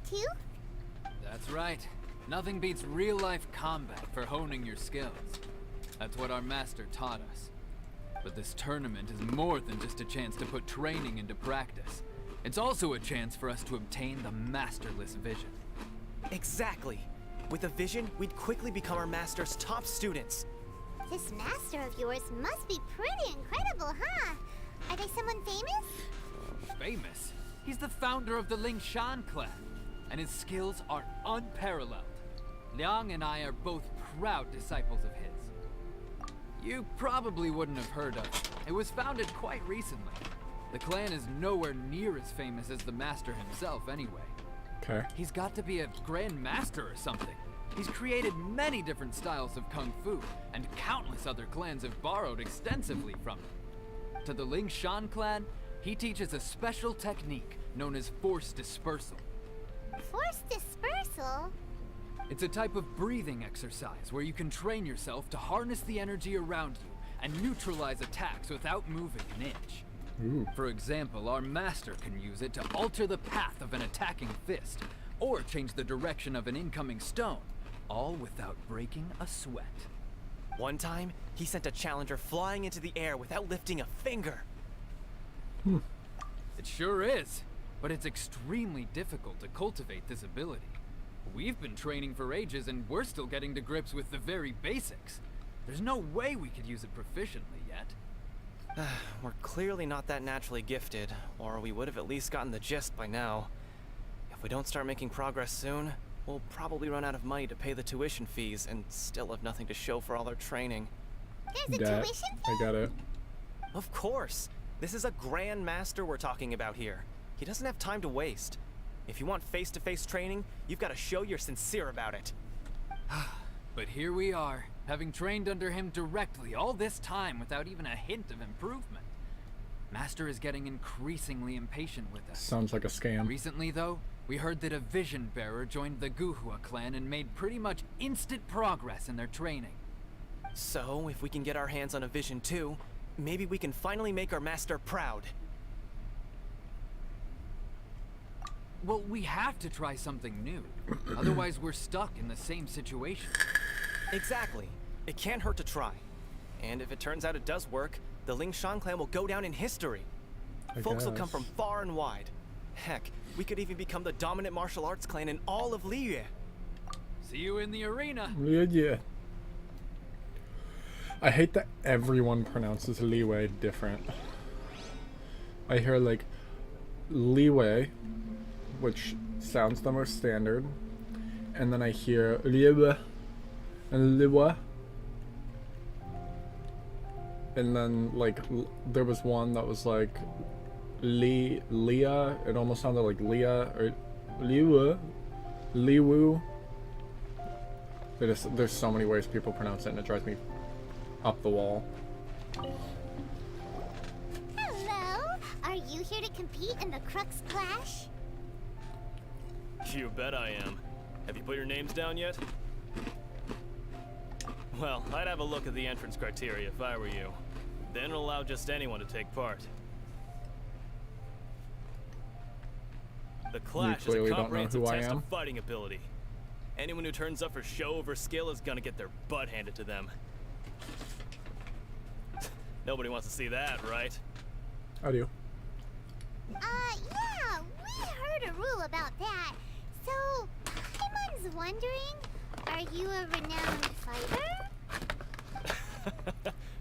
too? That's right. Nothing beats real-life combat for honing your skills. That's what our master taught us. But this tournament is more than just a chance to put training into practice. It's also a chance for us to obtain the masterless vision. Exactly. With a vision, we'd quickly become our master's top students. This master of yours must be pretty incredible, huh? Are they someone famous? Famous? He's the founder of the Lingshan clan, and his skills are unparalleled. Liang and I are both proud disciples of his. You probably wouldn't have heard of it. It was founded quite recently. The clan is nowhere near as famous as the master himself anyway. Okay. He's got to be a grand master or something. He's created many different styles of kung fu, and countless other clans have borrowed extensively from him. To the Lingshan clan, he teaches a special technique known as force dispersal. Force dispersal? It's a type of breathing exercise where you can train yourself to harness the energy around you and neutralize attacks without moving an inch. Ooh. For example, our master can use it to alter the path of an attacking fist, or change the direction of an incoming stone, all without breaking a sweat. One time, he sent a challenger flying into the air without lifting a finger. It sure is, but it's extremely difficult to cultivate this ability. We've been training for ages and we're still getting to grips with the very basics. There's no way we could use it proficiently yet. We're clearly not that naturally gifted, or we would have at least gotten the gist by now. If we don't start making progress soon, we'll probably run out of money to pay the tuition fees and still have nothing to show for all our training. There's a tuition fee? I got it. Of course! This is a grand master we're talking about here. He doesn't have time to waste. If you want face-to-face training, you've got to show you're sincere about it. But here we are, having trained under him directly all this time without even a hint of improvement. Master is getting increasingly impatient with us. Sounds like a scam. Recently, though, we heard that a vision bearer joined the Guhua clan and made pretty much instant progress in their training. So, if we can get our hands on a vision too, maybe we can finally make our master proud. Well, we have to try something new. Otherwise, we're stuck in the same situation. Exactly. It can't hurt to try. And if it turns out it does work, the Lingshan clan will go down in history. Folks will come from far and wide. Heck, we could even become the dominant martial arts clan in all of Liyue. See you in the arena. Yeah. I hate that everyone pronounces Liyue different. I hear like Liyue, which sounds the most standard, and then I hear Liyue and Liyue, and then like there was one that was like Leah. It almost sounded like Leah or Liwu. There's so many ways people pronounce it, and it drives me up the wall. Hello! Are you here to compete in the Crux Clash? You bet I am. Have you put your names down yet? Well, I'd have a look at the entrance criteria if I were you. Then allow just anyone to take part. The Clash is a comprehensive test of fighting ability. Anyone who turns up for show over skill is gonna get their butt handed to them. Nobody wants to see that, right? I do. Yeah, we heard a rule about that. So, Paimon's wondering, are you a renowned fighter?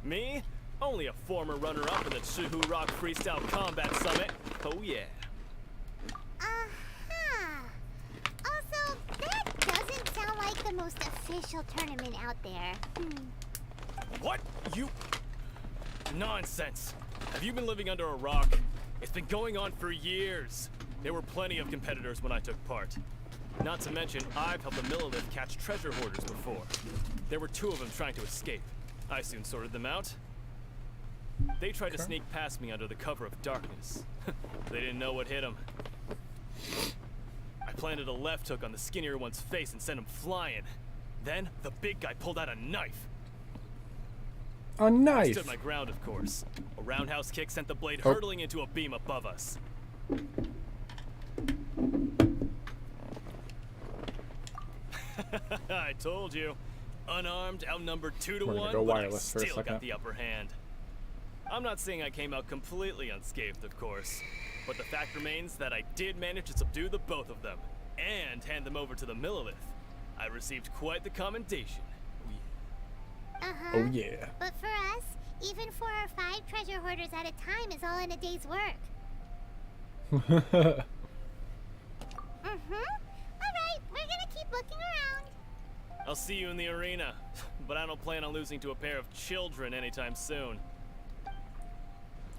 Me? Only a former runner-up in the Chihu Rock Freestyle Combat Summit. Oh yeah. Also, that doesn't sound like the most official tournament out there. What? You... Nonsense. Have you been living under a rock? It's been going on for years. There were plenty of competitors when I took part. Not to mention, I've helped a Millilith catch treasure hoarders before. There were 2 of them trying to escape. I soon sorted them out. They tried to sneak past me under the cover of darkness. They didn't know what hit them. I planted a left hook on the skinnier one's face and sent him flying. Then, the big guy pulled out a knife. A knife? I stood my ground, of course. A roundhouse kick sent the blade hurtling into a beam above us. I told you. Unarmed, outnumbered 2 to We're gonna 1, go but I wireless for a still got second. the upper hand. I'm not saying I came out completely unscathed, of course, but the fact remains that I did manage to subdue the both of them, and hand them over to the Millilith. I received quite the commendation. Uh-huh. Oh yeah. But for us, even 4 or 5 treasure hoarders at a time is all in a day's work. Alright, we're gonna keep looking around. I'll see you in the arena, but I don't plan on losing to a pair of children anytime soon.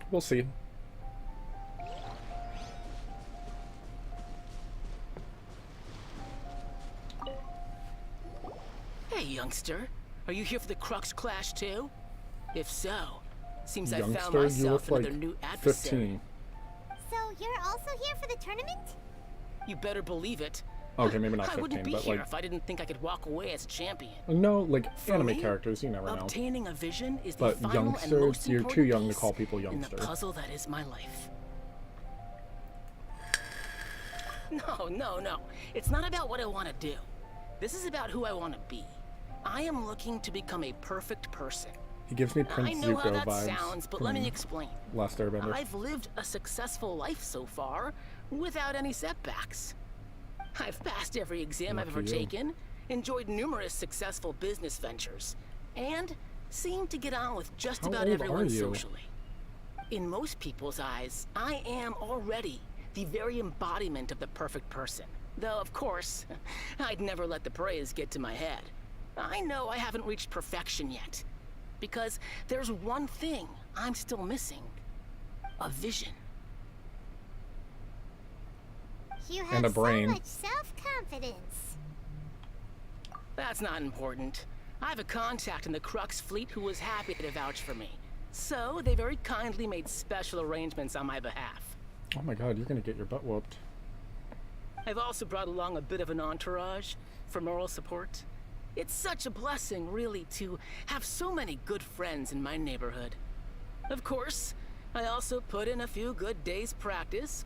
We'll see. Hey, youngster. Are you here for the Crux Clash too? If so, seems I found Youngster, you myself look another like new adversary. 15. So you're also here for the tournament? You better believe it. Okay, maybe not I wouldn't 15, be but here like if I didn't think I could walk away as a champion. no, like For anime me, characters, you never know. Obtaining a vision is the But final and youngster, most you're too important young to piece call people in youngster. the puzzle that is my life. No. It's not about what I want to do. This is about who I want to be. I am looking to become a perfect person. He gives me Prince I know how Zuko that vibes. sounds, but let me explain. Last Airbender. I've lived a successful life so far, without any setbacks. I've passed every exam I've ever Lucky you. taken, enjoyed numerous successful business ventures, and seemed to get on with just How about old are everyone you? socially. In most people's eyes, I am already the very embodiment of the perfect person. Though, of course, I'd never let the praise get to my head. I know I haven't reached perfection yet, because there's one thing I'm still missing. A vision. You And a have so brain. much self-confidence. That's not important. I have a contact in the Crux fleet who was happy to vouch for me. So, they very kindly made special arrangements on my behalf. Oh my god, you're gonna get your butt whooped. I've also brought along a bit of an entourage for moral support. It's such a blessing, really, to have so many good friends in my neighborhood. Of course, I also put in a few good days' practice,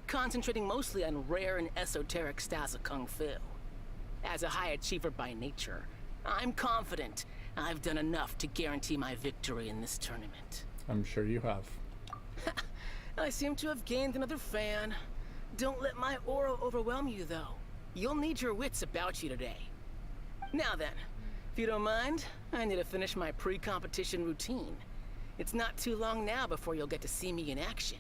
concentrating mostly on rare and esoteric styles of Kung Fu. As a high achiever by nature, I'm confident I've done enough to guarantee my victory in this tournament. I'm sure you have. I seem to have gained another fan. Don't let my aura overwhelm you, though. You'll need your wits about you today. Now then, if you don't mind, I need to finish my pre-competition routine. It's not too long now before you'll get to see me in action.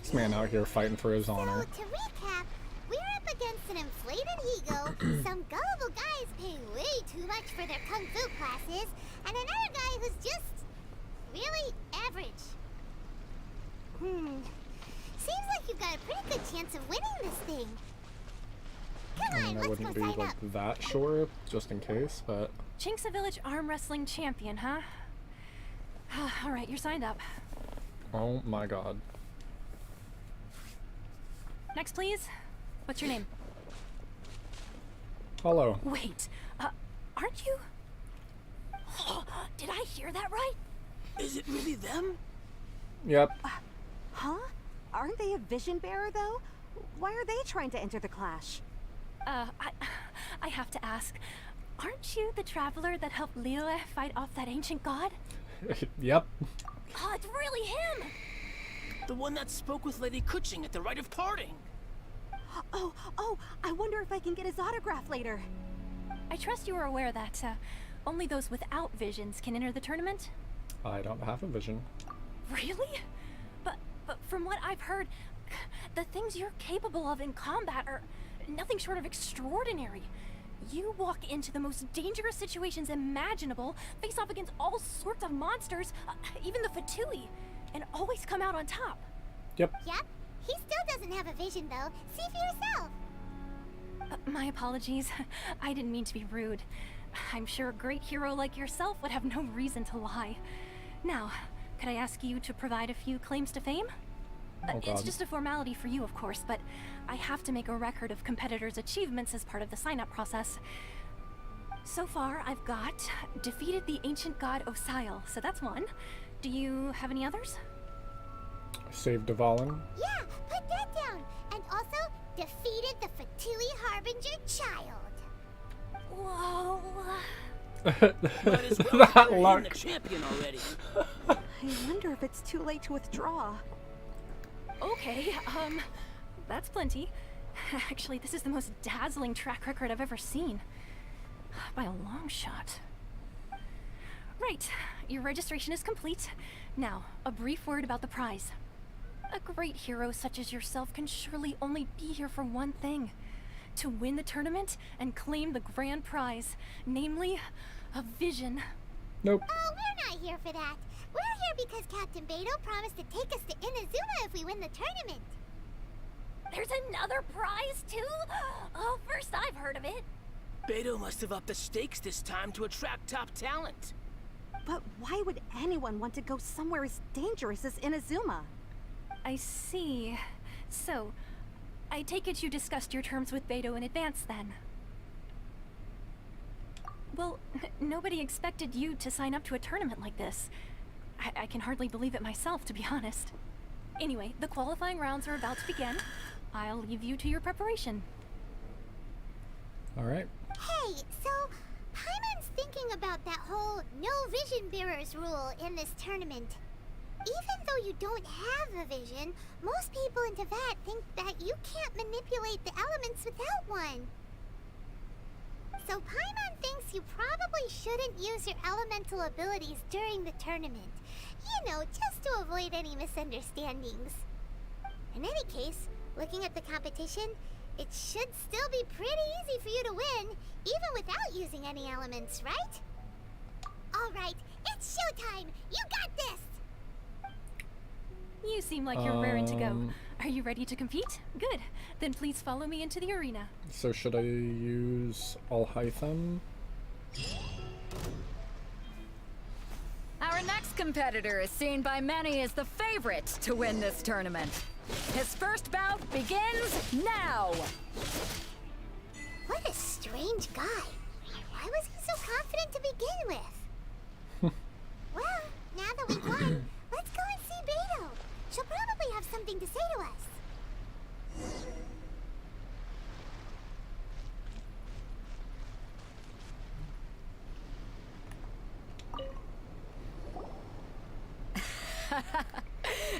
This man out here fighting for his honor. So, to recap, we're up against an inflated ego, some gullible guys paying way too much for their kung fu classes, and another guy who's just really average. Seems like you've got a pretty good chance of winning this thing. Come I on, mean, I let's wouldn't go be sign like up. that sure, just in case, but Chink's a village arm wrestling champion, huh? All right, you're signed up. oh my god. Next, please. What's your name? Hello. Wait, aren't you? Did I hear that right? Is it really them? Yep. Huh? Aren't they a vision bearer, though? Why are they trying to enter the clash? I have to ask. Aren't you the traveler that helped Liyue fight off that ancient god? Yep. Oh, it's really him! The one that spoke with Lady Kuching at the rite of parting. Oh, I wonder if I can get his autograph later. I trust you are aware that only those without visions can enter the tournament? I don't have a vision. Really? But from what I've heard, the things you're capable of in combat are nothing short of extraordinary. You walk into the most dangerous situations imaginable, face off against all sorts of monsters, even the Fatui, and always come out on top. Yep. Yep. He still doesn't have a vision, though. See for yourself. My apologies. I didn't mean to be rude. I'm sure a great hero like yourself would have no reason to lie. Now, could I ask you to provide a few claims to fame? Oh, It's just a formality for you, of course, but I have to make a record of competitors' achievements as part of the sign-up process. So far, I've got defeated the ancient god Osail, so that's one. Do you have any others? Saved Dvalin. Yeah, put that down. And also, defeated the Fatui Harbinger child. Whoa. Might as well That declare him luck. the champion already. I wonder if it's too late to withdraw. Okay, that's plenty. Actually, this is the most dazzling track record I've ever seen. By a long shot. Right, your registration is complete. Now, a brief word about the prize. A great hero such as yourself can surely only be here for one thing. To win the tournament and claim the grand prize, namely, a vision. Nope. Oh, we're not here for that. We're here because Captain Beidou promised to take us to Inazuma if we win the tournament. There's another prize, too? Oh, first I've heard of it. Beidou must have upped the stakes this time to attract top talent. But why would anyone want to go somewhere as dangerous as Inazuma? I see. So, I take it you discussed your terms with Beidou in advance, then? Well, nobody expected you to sign up to a tournament like this. I can hardly believe it myself, to be honest. Anyway, the qualifying rounds are about to begin. I'll leave you to your preparation. Alright. Hey, so Paimon's thinking about that whole no vision bearers rule in this tournament. Even though you don't have a vision, most people in Teyvat think that you can't manipulate the elements without one. So Paimon thinks you probably shouldn't use your elemental abilities during the tournament. You know, just to avoid any misunderstandings. In any case, looking at the competition, it should still be pretty easy for you to win, even without using any elements, right? Alright, it's showtime! You got this! You seem like you're raring to go. Are you ready to compete? Good. Then please follow me into the arena. So should I use Alhaitham? Our next competitor is seen by many as the favorite to win this tournament. His first bout begins now! What a strange guy. Why was he so confident to begin with? Well, now that we've won, let's go and see Beidou. She'll probably have something to say to us.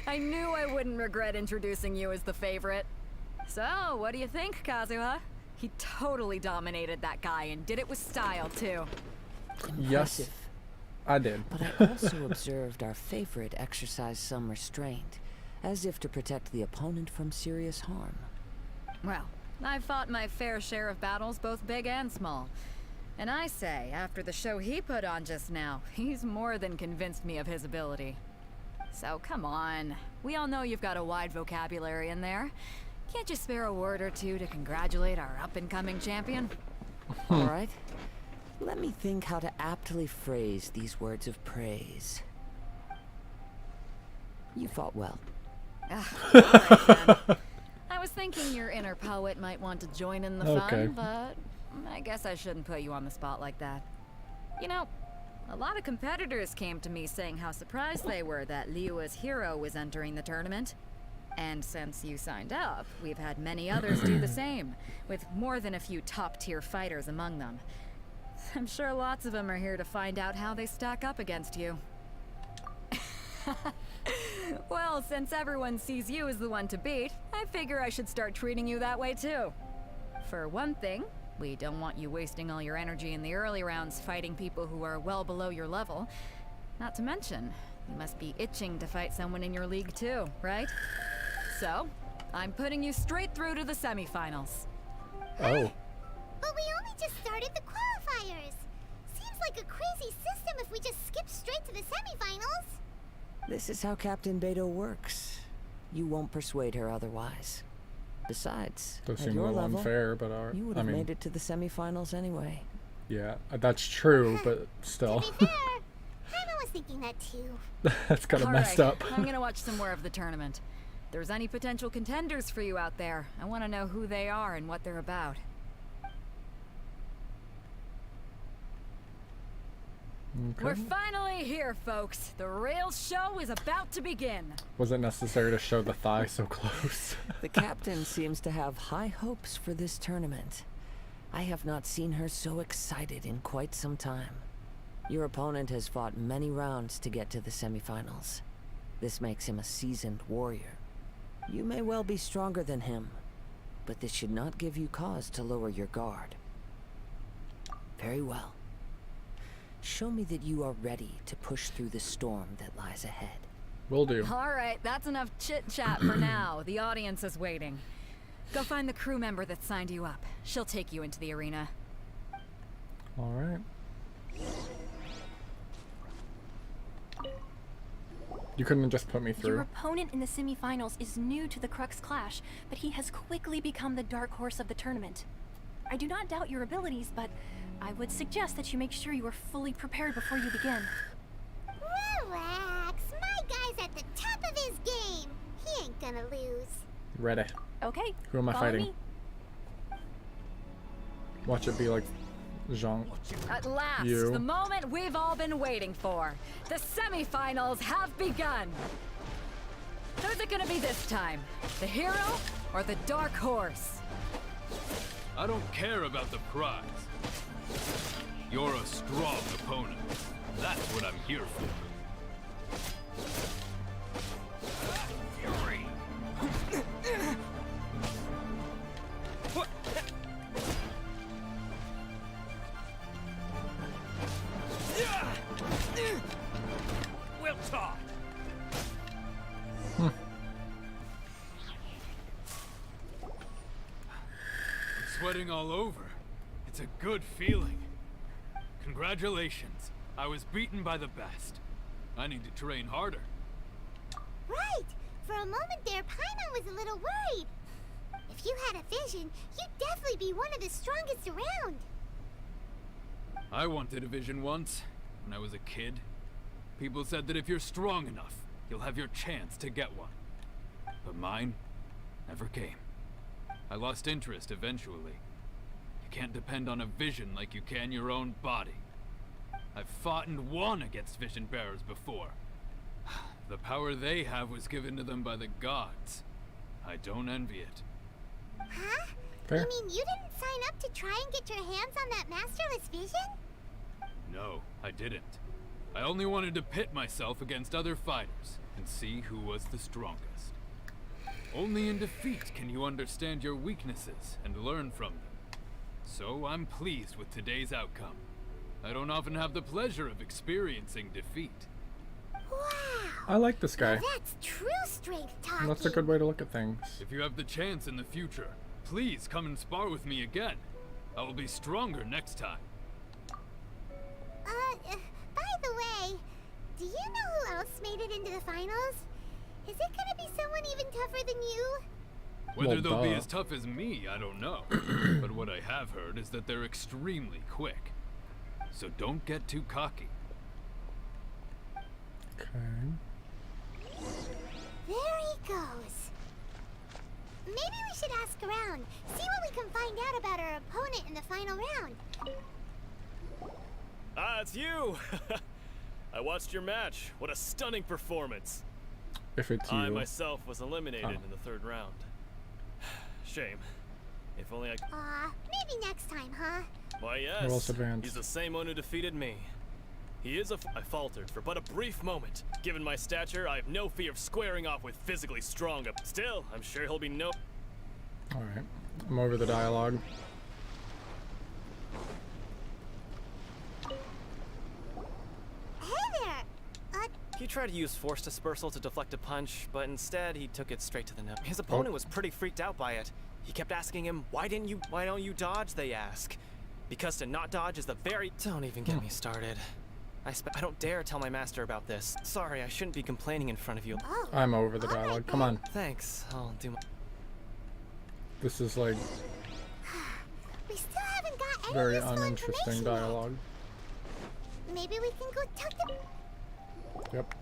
I knew I wouldn't regret introducing you as the favorite. So, what do you think, Kazuha? He totally dominated that guy and did it with style, too. Yes, I did. But I also observed our favorite exercise some restraint, as if to protect the opponent from serious harm. Well, I've fought my fair share of battles, both big and small. And I say, after the show he put on just now, he's more than convinced me of his ability. So come on, we all know you've got a wide vocabulary in there. Can't you spare a word or two to congratulate our up-and-coming champion? All right. Let me think how to aptly phrase these words of praise. You fought well. I was thinking your inner poet might want to join in the fun, but I guess I shouldn't put you on the spot like that. You know, a lot of competitors came to me saying how surprised they were that Liyue's hero was entering the tournament. And since you signed up, we've had many others do the same, with more than a few top-tier fighters among them. I'm sure lots of them are here to find out how they stack up against you. Well, since everyone sees you as the one to beat, I figure I should start treating you that way too. For one thing, we don't want you wasting all your energy in the early rounds fighting people who are well below your level. Not to mention, you must be itching to fight someone in your league too, right? So, I'm putting you straight through to the semifinals. Oh. But we only just started the qualifiers. Seems like a crazy system if we just skip straight to the semifinals. This is how Captain Beidou works. You won't persuade her otherwise. Besides, Does at seem a your little level, unfair, but you would have made it to the semifinals anyway. Yeah, that's true, but still. To be fair, Paimon was thinking that too. That's kind of messed up. I'm gonna watch some more of the tournament. If there's any potential contenders for you out there, I want to know who they are and what they're about. We're finally here, folks. The real show is about to begin. Was it necessary to show the thigh so close? The captain seems to have high hopes for this tournament. I have not seen her so excited in quite some time. Your opponent has fought many rounds to get to the semifinals. This makes him a seasoned warrior. You may well be stronger than him, but this should not give you cause to lower your guard. Very well. Show me that you are ready to push through the storm that lies ahead. Will do. All right, that's enough chit-chat for now. The audience is waiting. Go find the crew member that signed you up. She'll take you into the arena. All right. You couldn't have just put me through. Your opponent in the semifinals is new to the Crux Clash, but he has quickly become the dark horse of the tournament. I do not doubt your abilities, but I would suggest that you make sure you are fully prepared before you begin. Relax. My guy's at the top of his game. He ain't gonna lose. Ready. Okay. Who am I follow fighting? me. Watch it be like Jean. At last, You. the moment we've all been waiting for. The semifinals have begun. Who's it gonna be this time? The hero or the dark horse? I don't care about the prize. You're a strong opponent. That's what I'm here for. Fury. Well taught. I'm sweating all over. It's a good feeling. Congratulations. I was beaten by the best. I need to train harder. Right. For a moment there, Paimon was a little worried. If you had a vision, you'd definitely be one of the strongest around. I wanted a vision once, when I was a kid. People said that if you're strong enough, you'll have your chance to get one. But mine never came. I lost interest eventually. You can't depend on a vision like you can your own body. I've fought and won against vision bearers before. The power they have was given to them by the gods. I don't envy it. Huh? Fair. You mean you didn't sign up to try and get your hands on that masterless vision? No, I didn't. I only wanted to pit myself against other fighters and see who was the strongest. Only in defeat can you understand your weaknesses and learn from them. So I'm pleased with today's outcome. I don't often have the pleasure of experiencing defeat. Wow. I like this guy. Now that's true strength talking. That's a good way to look at things. If you have the chance in the future, please come and spar with me again. I will be stronger next time. By the way, do you know who else made it into the finals? Is it gonna be someone even tougher than you? Whether they'll be as tough as me, I don't know. But what I have heard is that they're extremely quick. So don't get too cocky. Okay. There he goes. Maybe we should ask around, see what we can find out about our opponent in the final round. Ah, it's you! I watched your match. What a stunning performance. If it's you. I myself was eliminated in the third round. Shame. If only I... Aw, maybe next time, huh? Why, yes. We're also advanced. He's the same one who defeated me. He is I faltered for but a brief moment. Given my stature, I have no fear of squaring off with physically strong. Still, I'm sure he'll be no... Alright. I'm over the dialogue. Hey there! He tried to use force dispersal to deflect a punch, but instead he took it straight to the nose. His opponent was pretty freaked out by it. He kept asking him, why don't you dodge, they ask. Because to not dodge is the very... Don't even get me started. I don't dare tell my master about this. Sorry, I shouldn't be complaining in front of you. I'm over the dialogue. Come on. Thanks, I'll do my... This is like We still haven't got any very useful uninteresting information dialogue. yet. Maybe we can go talk to... Yep.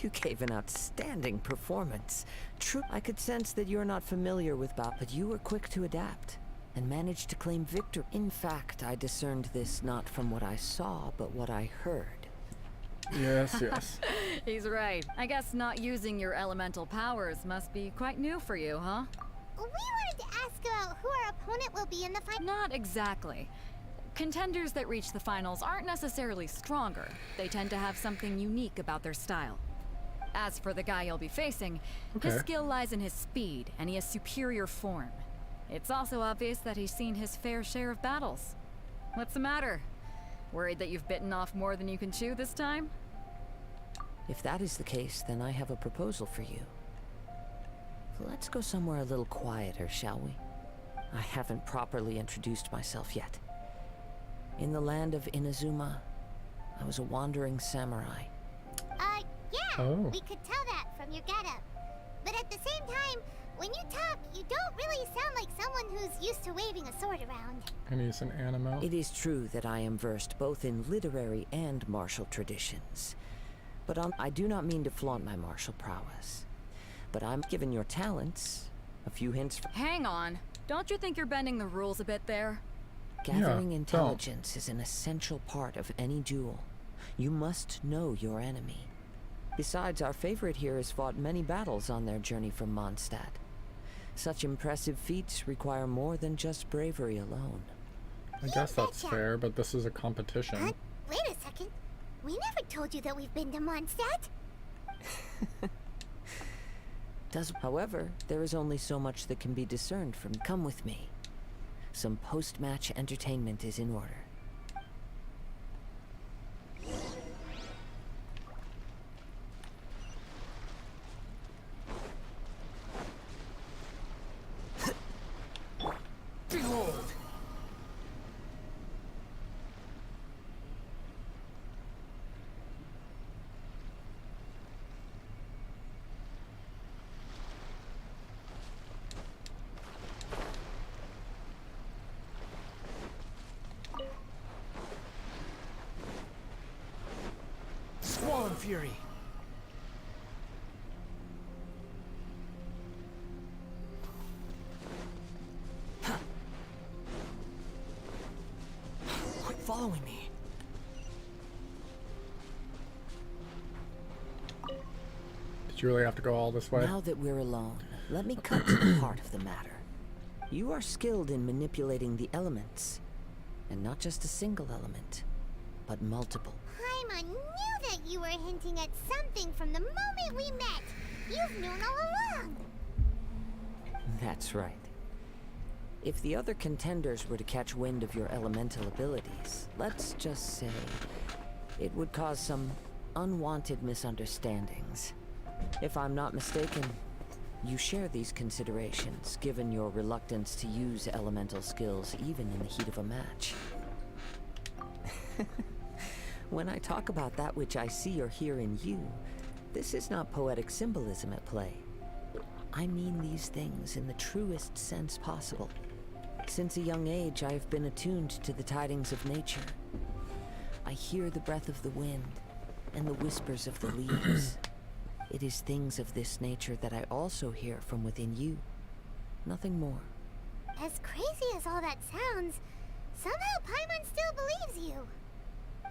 You gave an outstanding performance. True, I could sense that you're not familiar with Bop, but you were quick to adapt and managed to claim victory. In fact, I discerned this not from what I saw, but what I heard. Yes, yes. He's right. I guess not using your elemental powers must be quite new for you, huh? We wanted to ask about who our opponent will be in the final. Not exactly. Contenders that reach the finals aren't necessarily stronger. They tend to have something unique about their style. As for the guy you'll be facing, his skill lies in his speed, and he has superior form. It's also obvious that he's seen his fair share of battles. What's the matter? Worried that you've bitten off more than you can chew this time? If that is the case, then I have a proposal for you. Let's go somewhere a little quieter, shall we? I haven't properly introduced myself yet. In the land of Inazuma, I was a wandering samurai. Yeah, we could tell that from your getup. But at the same time, when you talk, you don't really sound like someone who's used to waving a sword around. And he's an animal. It is true that I am versed both in literary and martial traditions. But I do not mean to flaunt my martial prowess. But I'm given your talents a few hints. Hang on. Don't you think you're bending the rules a bit there? Gathering intelligence is an essential part of any duel. You must know your enemy. Besides, our favorite here has fought many battles on their journey from Mondstadt. Such impressive feats require more than just bravery alone. I guess that's fair, but this is a competition. Wait a second. We never told you that we've been to Mondstadt. However, there is only so much that can be discerned from. Come with me. Some post-match entertainment is in order. Behold! Squall and Fury. Quit following me. Did you really have to go all this way? Now that we're alone, let me cut to the heart of the matter. You are skilled in manipulating the elements. And not just a single element, but multiple. Paimon knew that you were hinting at something from the moment we met. You've known all along. That's right. If the other contenders were to catch wind of your elemental abilities, let's just say it would cause some unwanted misunderstandings. If I'm not mistaken, you share these considerations, given your reluctance to use elemental skills even in the heat of a match. When I talk about that which I see or hear in you, this is not poetic symbolism at play. I mean these things in the truest sense possible. Since a young age, I have been attuned to the tidings of nature. I hear the breath of the wind and the whispers of the leaves. It is things of this nature that I also hear from within you. Nothing more. As crazy as all that sounds, somehow Paimon still believes you.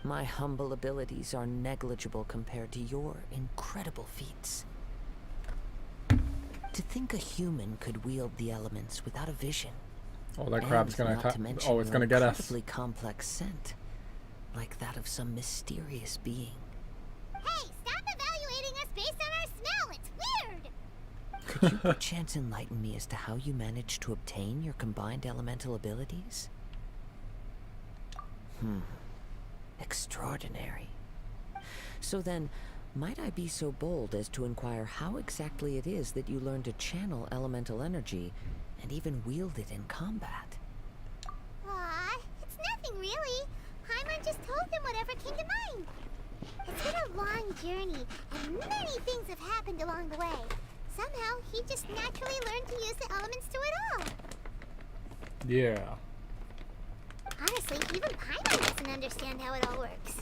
My humble abilities are negligible compared to your incredible feats. To think a human could wield the elements without a vision. Oh, that crab's gonna Oh, it's gonna get us. Incredibly complex scent, like that of some mysterious being. Hey, stop evaluating us based on our smell. It's weird. Could you perchance enlighten me as to how you managed to obtain your combined elemental abilities? Extraordinary. So then, might I be so bold as to inquire how exactly it is that you learned to channel elemental energy and even wield it in combat? Aw, it's nothing really. Paimon just told him whatever came to mind. It's been a long journey, and many things have happened along the way. Somehow, he just naturally learned to use the elements through it all. Yeah. Honestly, even Paimon doesn't understand how it all works.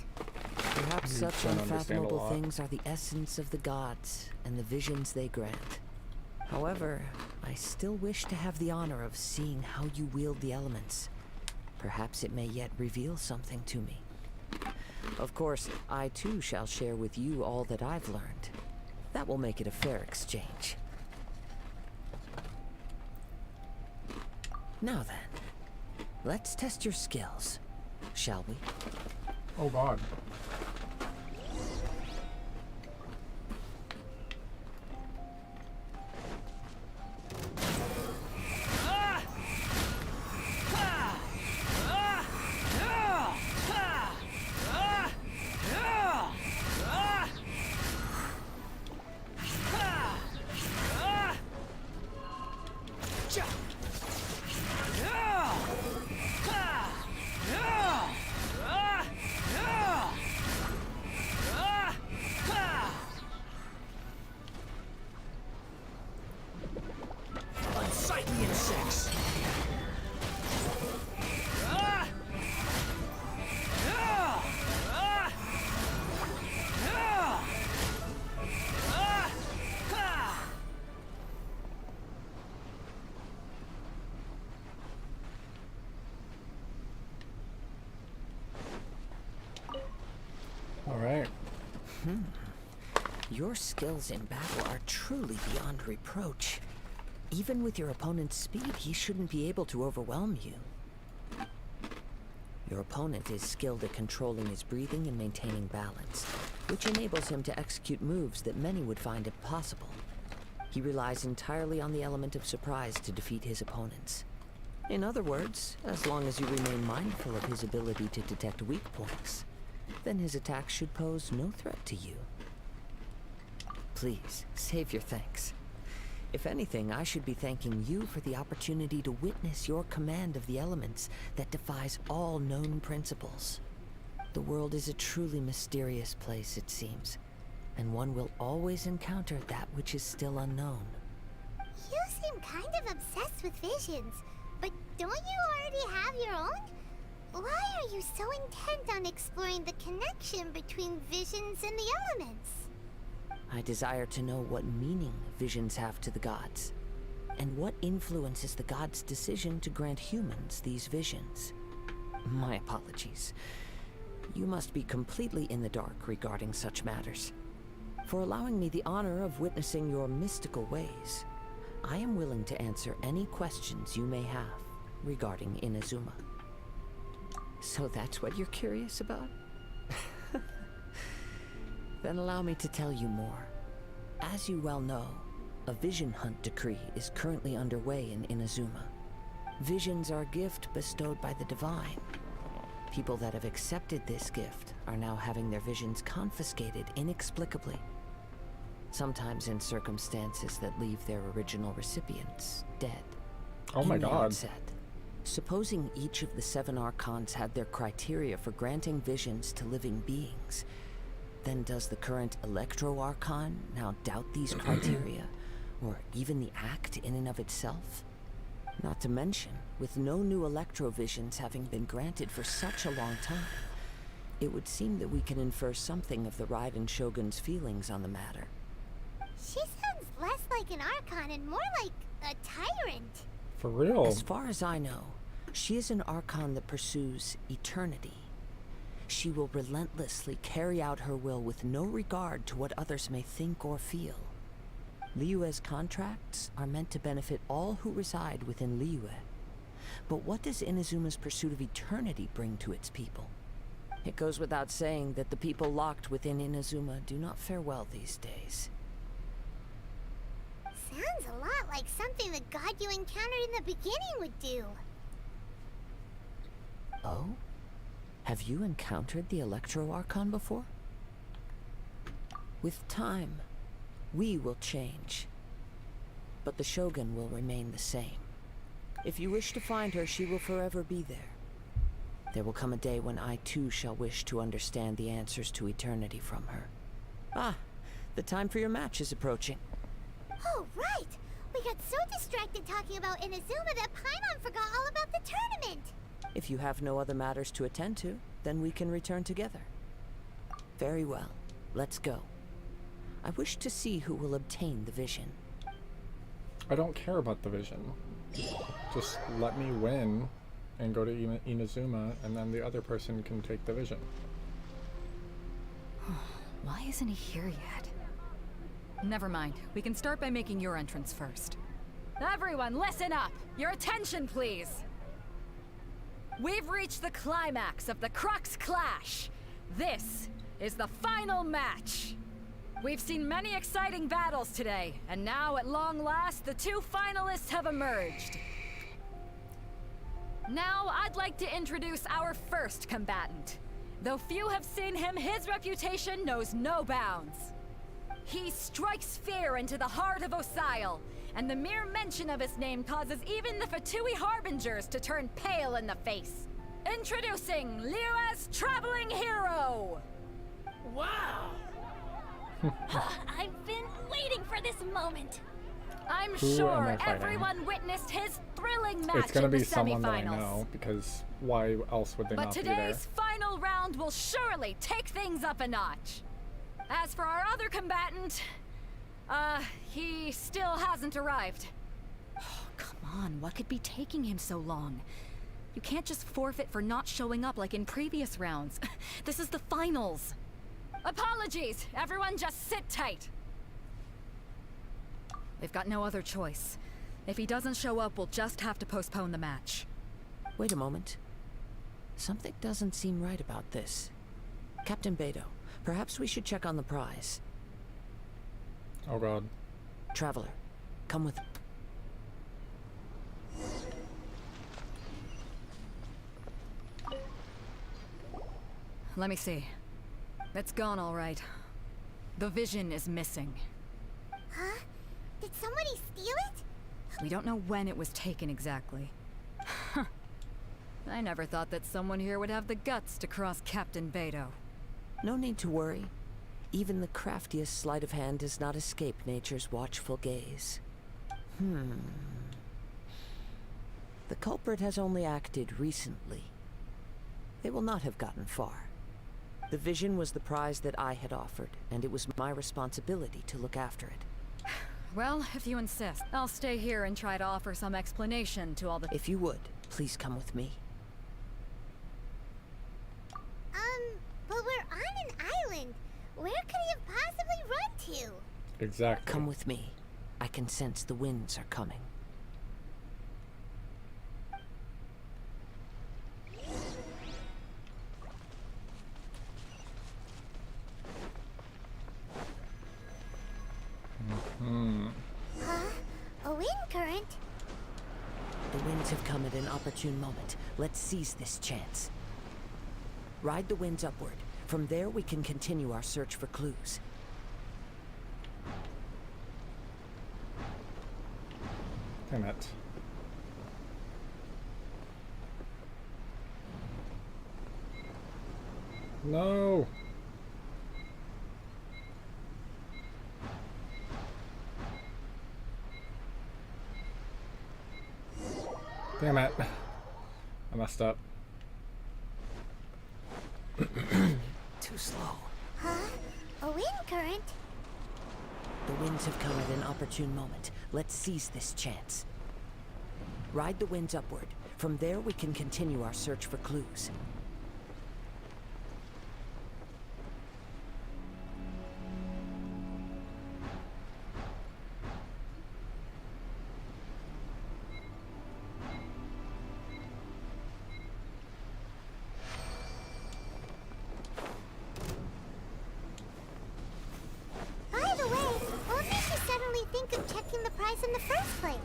Perhaps such unfathomable things are the essence of the gods and the visions they grant. However, I still wish to have the honor of seeing how you wield the elements. Perhaps it may yet reveal something to me. Of course, I too shall share with you all that I've learned. That will make it a fair exchange. Now then, let's test your skills, shall we? Oh god. Unsightly insects! Alright. Your skills in battle are truly beyond reproach. Even with your opponent's speed, he shouldn't be able to overwhelm you. Your opponent is skilled at controlling his breathing and maintaining balance, which enables him to execute moves that many would find impossible. He relies entirely on the element of surprise to defeat his opponents. In other words, as long as you remain mindful of his ability to detect weak points, then his attacks should pose no threat to you. Please, save your thanks. If anything, I should be thanking you for the opportunity to witness your command of the elements that defies all known principles. The world is a truly mysterious place, it seems, and one will always encounter that which is still unknown. You seem kind of obsessed with visions, but don't you already have your own? Why are you so intent on exploring the connection between visions and the elements? I desire to know what meaning visions have to the gods, and what influences the gods' decision to grant humans these visions. My apologies. You must be completely in the dark regarding such matters. For allowing me the honor of witnessing your mystical ways, I am willing to answer any questions you may have regarding Inazuma. So that's what you're curious about? Then allow me to tell you more. As you well know, a vision hunt decree is currently underway in Inazuma. Visions are a gift bestowed by the divine. People that have accepted this gift are now having their visions confiscated inexplicably. Sometimes in circumstances that leave their original recipients dead. Oh my god. Outset, supposing each of the 7 archons had their criteria for granting visions to living beings, then does the current Electro Archon now doubt these criteria, or even the act in and of itself? Not to mention, with no new Electro visions having been granted for such a long time, it would seem that we can infer something of the Raiden Shogun's feelings on the matter. She sounds less like an Archon and more like a tyrant. For real? As far as I know, she is an Archon that pursues eternity. She will relentlessly carry out her will with no regard to what others may think or feel. Liyue's contracts are meant to benefit all who reside within Liyue. But what does Inazuma's pursuit of eternity bring to its people? It goes without saying that the people locked within Inazuma do not fare well these days. Sounds a lot like something the god you encountered in the beginning would do. Oh? Have you encountered the Electro Archon before? With time, we will change. But the Shogun will remain the same. If you wish to find her, she will forever be there. There will come a day when I too shall wish to understand the answers to eternity from her. Ah, the time for your match is approaching. Oh, right! We got so distracted talking about Inazuma that Paimon forgot all about the tournament! If you have no other matters to attend to, then we can return together. Very well. Let's go. I wish to see who will obtain the vision. I don't care about the vision. Just let me win and go to Inazuma, and then the other person can take the vision. Why isn't he here yet? Never mind. We can start by making your entrance first. Everyone, listen up! Your attention, please! We've reached the climax of the Crux Clash! This is the final match! We've seen many exciting battles today, and now, at long last, the two finalists have emerged. Now, I'd like to introduce our first combatant. Though few have seen him, his reputation knows no bounds. He strikes fear into the heart of Osile, and the mere mention of his name causes even the Fatui Harbingers to turn pale in the face. Introducing Liyue's Traveling Hero! Wow! I've been waiting for this moment. I'm Who am sure I fighting? everyone witnessed his thrilling match It's gonna in the be someone that I semifinals. know, because why else would they But not be there? today's final round will surely take things up a notch. As for our other combatant, he still hasn't arrived. Oh, come on, what could be taking him so long? You can't just forfeit for not showing up like in previous rounds. This is the finals. Apologies, everyone just sit tight. They've got no other choice. If he doesn't show up, we'll just have to postpone the match. Wait a moment. Something doesn't seem right about this. Captain Beidou, perhaps we should check on the prize. Oh god. Traveler, come with... Let me see. It's gone all right. The vision is missing. Huh? Did somebody steal it? We don't know when it was taken exactly. I never thought that someone here would have the guts to cross Captain Beidou. No need to worry. Even the craftiest sleight of hand does not escape nature's watchful gaze. The culprit has only acted recently. They will not have gotten far. The vision was the prize that I had offered, and it was my responsibility to look after it. Well, if you insist, I'll stay here and try to offer some explanation to all the— If you would, please come with me. But we're on an island. Where could he have possibly run to? Exactly. Come with me. I can sense the winds are coming. Huh? A wind current? The winds have come at an opportune moment. Let's seize this chance. Ride the winds upward. From there, we can continue our search for clues. Damn it. No! Damn it. I messed up. Too slow. Huh? A wind current? The winds have come at an opportune moment. Let's seize this chance. Ride the winds upward. From there, we can continue our search for clues. By the way, what made you suddenly think of checking the prize in the first place?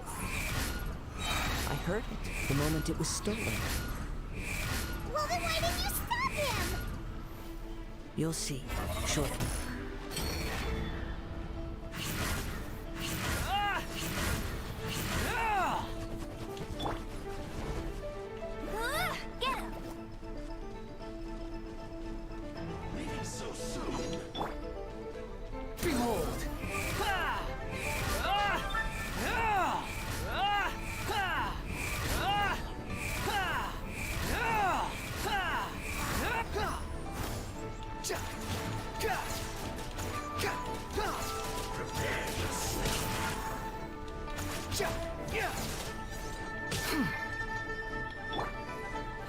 I heard it the moment it was stolen. Well, then why didn't you stop him? You'll see shortly. Get him! Leaving so soon. Behold!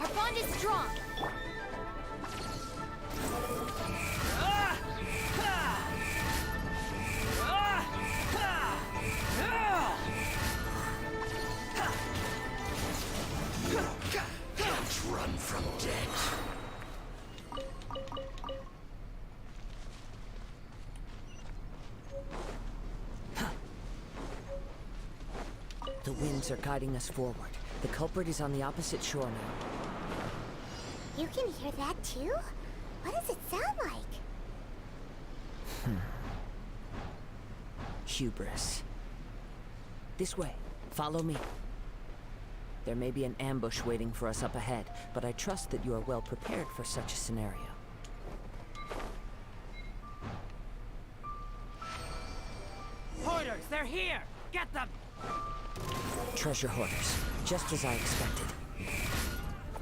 Our bond is strong. The winds are guiding us forward. The culprit is on the opposite shore now. You can hear that too? What does it sound like? Hubris. This way. Follow me. There may be an ambush waiting for us up ahead, but I trust that you are well prepared for such a scenario. Hoarders, they're here! Get them! Treasure hoarders, just as I expected.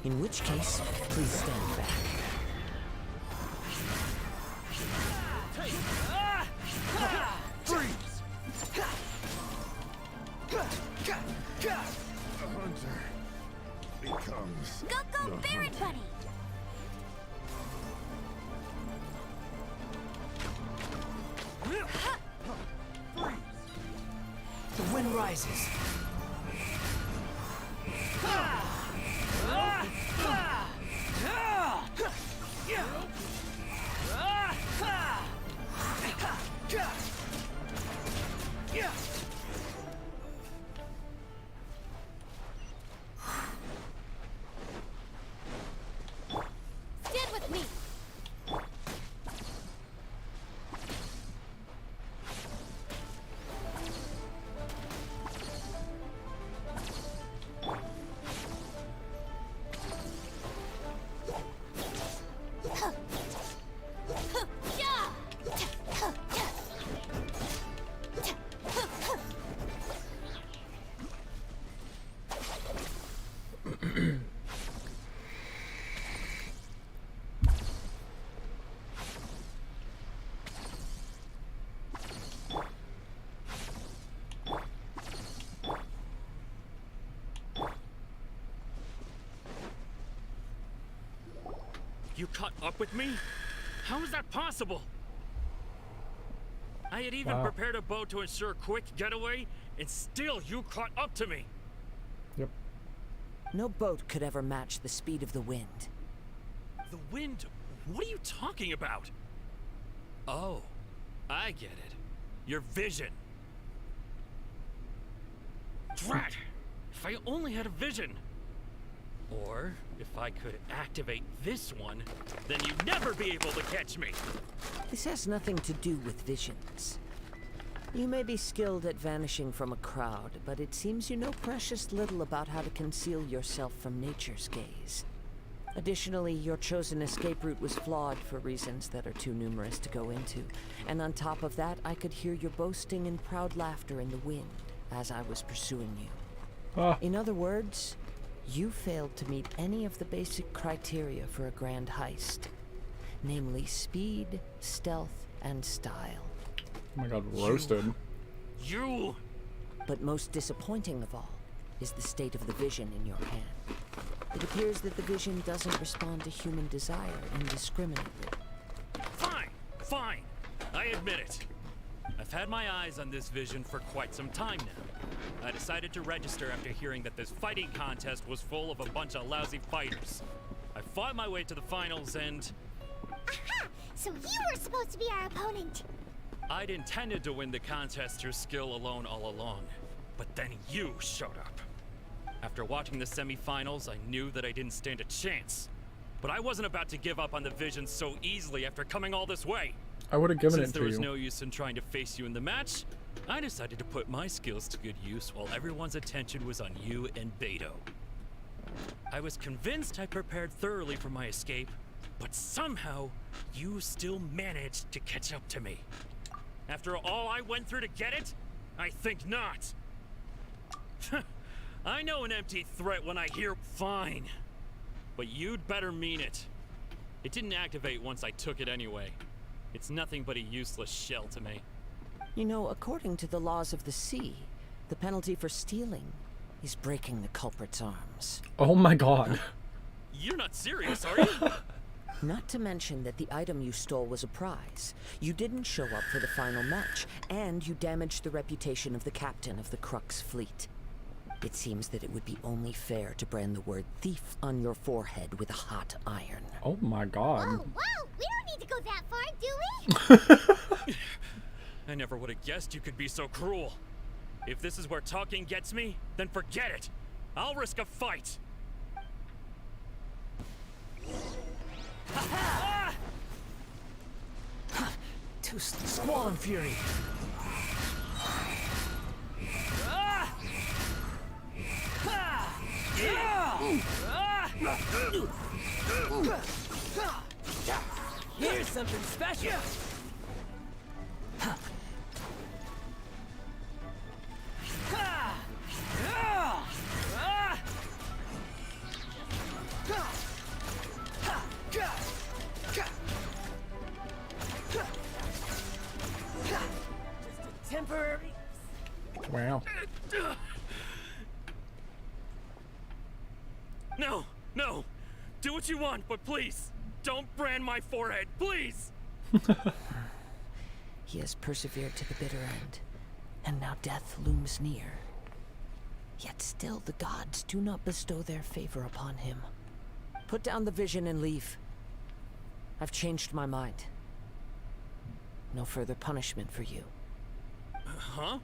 In which case, please stand back. Freeze! A hunter becomes Go, Barrett Buddy! The wind rises. Stand with me! You caught up with me? How is that possible? I had even prepared a boat to ensure a quick getaway, and still you caught up to me. Yep. No boat could ever match the speed of the wind. The wind? What are you talking about? Oh, I get it. Your vision. Drat! If I only had a vision. Or, if I could activate this one, then you'd never be able to catch me. This has nothing to do with visions. You may be skilled at vanishing from a crowd, but it seems you know precious little about how to conceal yourself from nature's gaze. Additionally, your chosen escape route was flawed for reasons that are too numerous to go into. And on top of that, I could hear your boasting and proud laughter in the wind as I was pursuing you. In other words, you failed to meet any of the basic criteria for a grand heist. Namely speed, stealth, and style. Oh my god, roasted. You! But most disappointing of all is the state of the vision in your hand. It appears that the vision doesn't respond to human desire indiscriminately. Fine. I admit it. I've had my eyes on this vision for quite some time now. I decided to register after hearing that this fighting contest was full of a bunch of lousy fighters. I fought my way to the finals and... Aha! So you were supposed to be our opponent! I'd intended to win the contest through skill alone all along. But then you showed up. After watching the semifinals, I knew that I didn't stand a chance. But I wasn't about to give up on the vision so easily after coming all this way. I would have given it to you. Since there was no use in trying to face you in the match, I decided to put my skills to good use while everyone's attention was on you and Beto. I was convinced I prepared thoroughly for my escape, but somehow you still managed to catch up to me. After all I went through to get it? I think not. I know an empty threat when I hear fine, but you'd better mean it. It didn't activate once I took it anyway. It's nothing but a useless shell to me. You know, according to the laws of the sea, the penalty for stealing is breaking the culprit's arms. Oh my god. You're not serious, are you? Not to mention that the item you stole was a prize. You didn't show up for the final match, and you damaged the reputation of the captain of the Crux fleet. It seems that it would be only fair to brand the word thief on your forehead with a hot iron. Oh my god. Whoa! We don't need to go that far, do we? I never would have guessed you could be so cruel. If this is where talking gets me, then forget it. I'll risk a fight. To Squall and Fury. Here's something special. Just a temporary. Wow. No, no. Do what you want, but please, don't brand my forehead, please! He has persevered to the bitter end, and now death looms near. Yet still the gods do not bestow their favor upon him. Put down the vision and leave. I've changed my mind. No further punishment for you. Huh?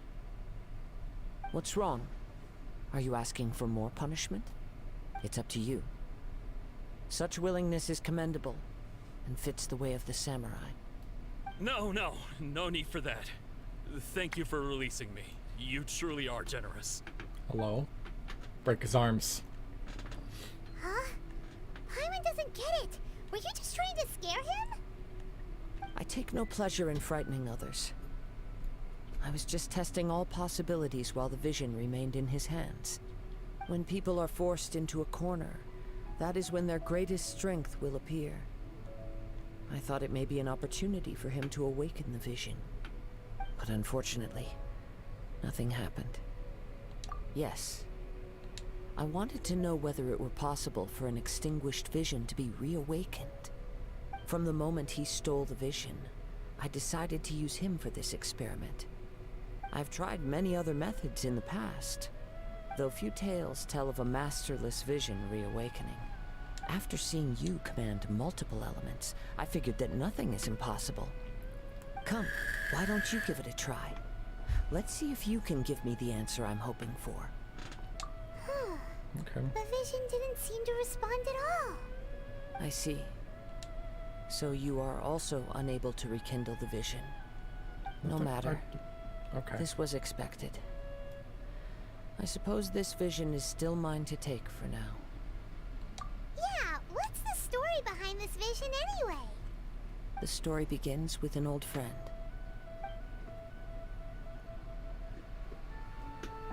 What's wrong? Are you asking for more punishment? It's up to you. Such willingness is commendable, and fits the way of the samurai. No need for that. Thank you for releasing me. You truly are generous. Hello? Break his arms. Huh? Paimon doesn't get it. Were you just trying to scare him? I take no pleasure in frightening others. I was just testing all possibilities while the vision remained in his hands. When people are forced into a corner, that is when their greatest strength will appear. I thought it may be an opportunity for him to awaken the vision. But unfortunately, nothing happened. Yes, I wanted to know whether it were possible for an extinguished vision to be reawakened. From the moment he stole the vision, I decided to use him for this experiment. I've tried many other methods in the past, though few tales tell of a masterless vision reawakening. After seeing you command multiple elements, I figured that nothing is impossible. Come, why don't you give it a try? Let's see if you can give me the answer I'm hoping for. Okay. The vision didn't seem to respond at all. I see. So you are also unable to rekindle the vision. No matter. Okay. This was expected. I suppose this vision is still mine to take for now. Yeah, what's the story behind this vision anyway? The story begins with an old friend.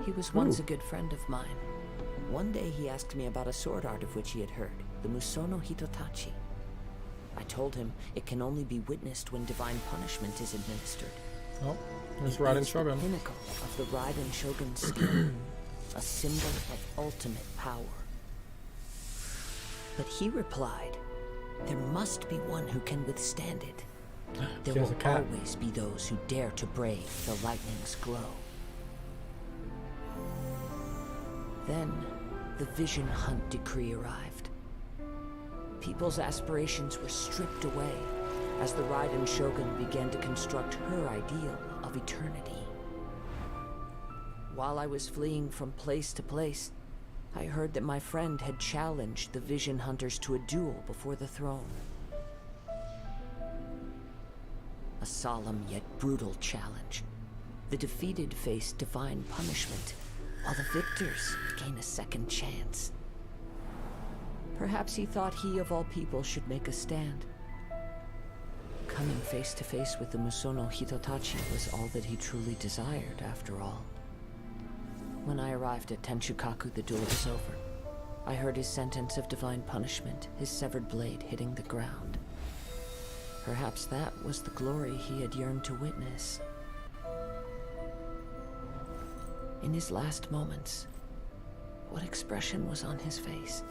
He was once a good friend of mine. One day he asked me about a sword art of which he had heard, the Musono Hitotachi. I told him it can only be witnessed when divine punishment is administered. Oh, there's Raiden Shogun. The pinnacle of the Raiden Shogun's skill, a symbol of ultimate power. But he replied, there must be one who can withstand it. There will always be those who dare to brave the lightning's glow. Then, the Vision Hunt decree arrived. People's aspirations were stripped away as the Raiden Shogun began to construct her ideal of eternity. While I was fleeing from place to place, I heard that my friend had challenged the Vision Hunters to a duel before the throne. A solemn yet brutal challenge. The defeated face divine punishment, while the victors gain a second chance. Perhaps he thought he of all people should make a stand. Coming face to face with the Musono Hitotachi was all that he truly desired, after all. When I arrived at Tenshukaku, the duel was over. I heard his sentence of divine punishment, his severed blade hitting the ground. Perhaps that was the glory he had yearned to witness. In his last moments, what expression was on his face?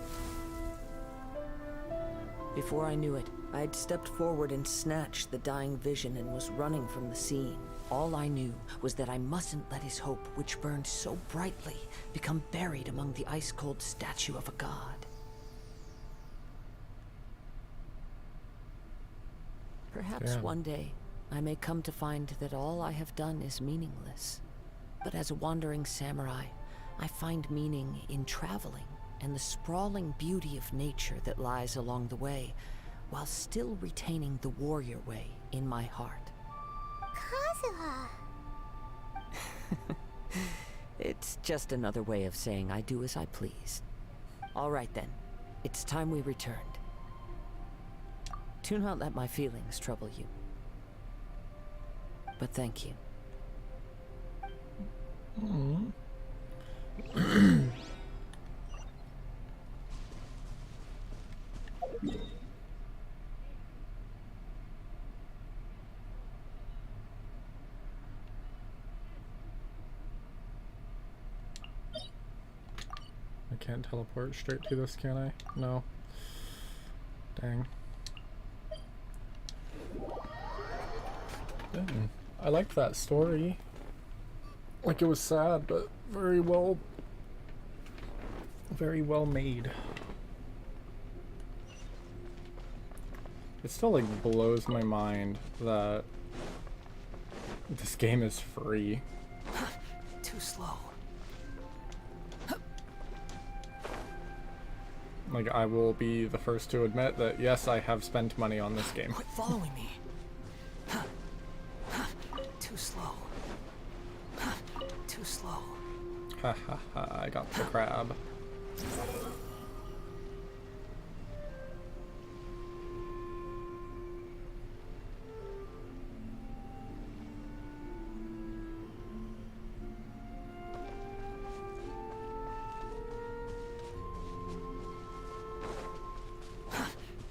Before I knew it, I had stepped forward and snatched the dying vision and was running from the scene. All I knew was that I mustn't let his hope, which burned so brightly, become buried among the ice-cold statue of a god. Perhaps one day, I may come to find that all I have done is meaningless. But as a wandering samurai, I find meaning in traveling and the sprawling beauty of nature that lies along the way, while still retaining the warrior way in my heart. Kazuha. It's just another way of saying I do as I please. All right then, it's time we returned. Do not let my feelings trouble you. But thank you. I can't teleport straight to this, can I? No. Dang. Dang. I liked that story. Like, it was sad, but very well made. It still, like, blows my mind that this game is free. Too slow. Like, I will be the first to admit that, yes, I have spent money on this game. Quit following me. Too slow. Too slow. Ha ha ha, I got the crab.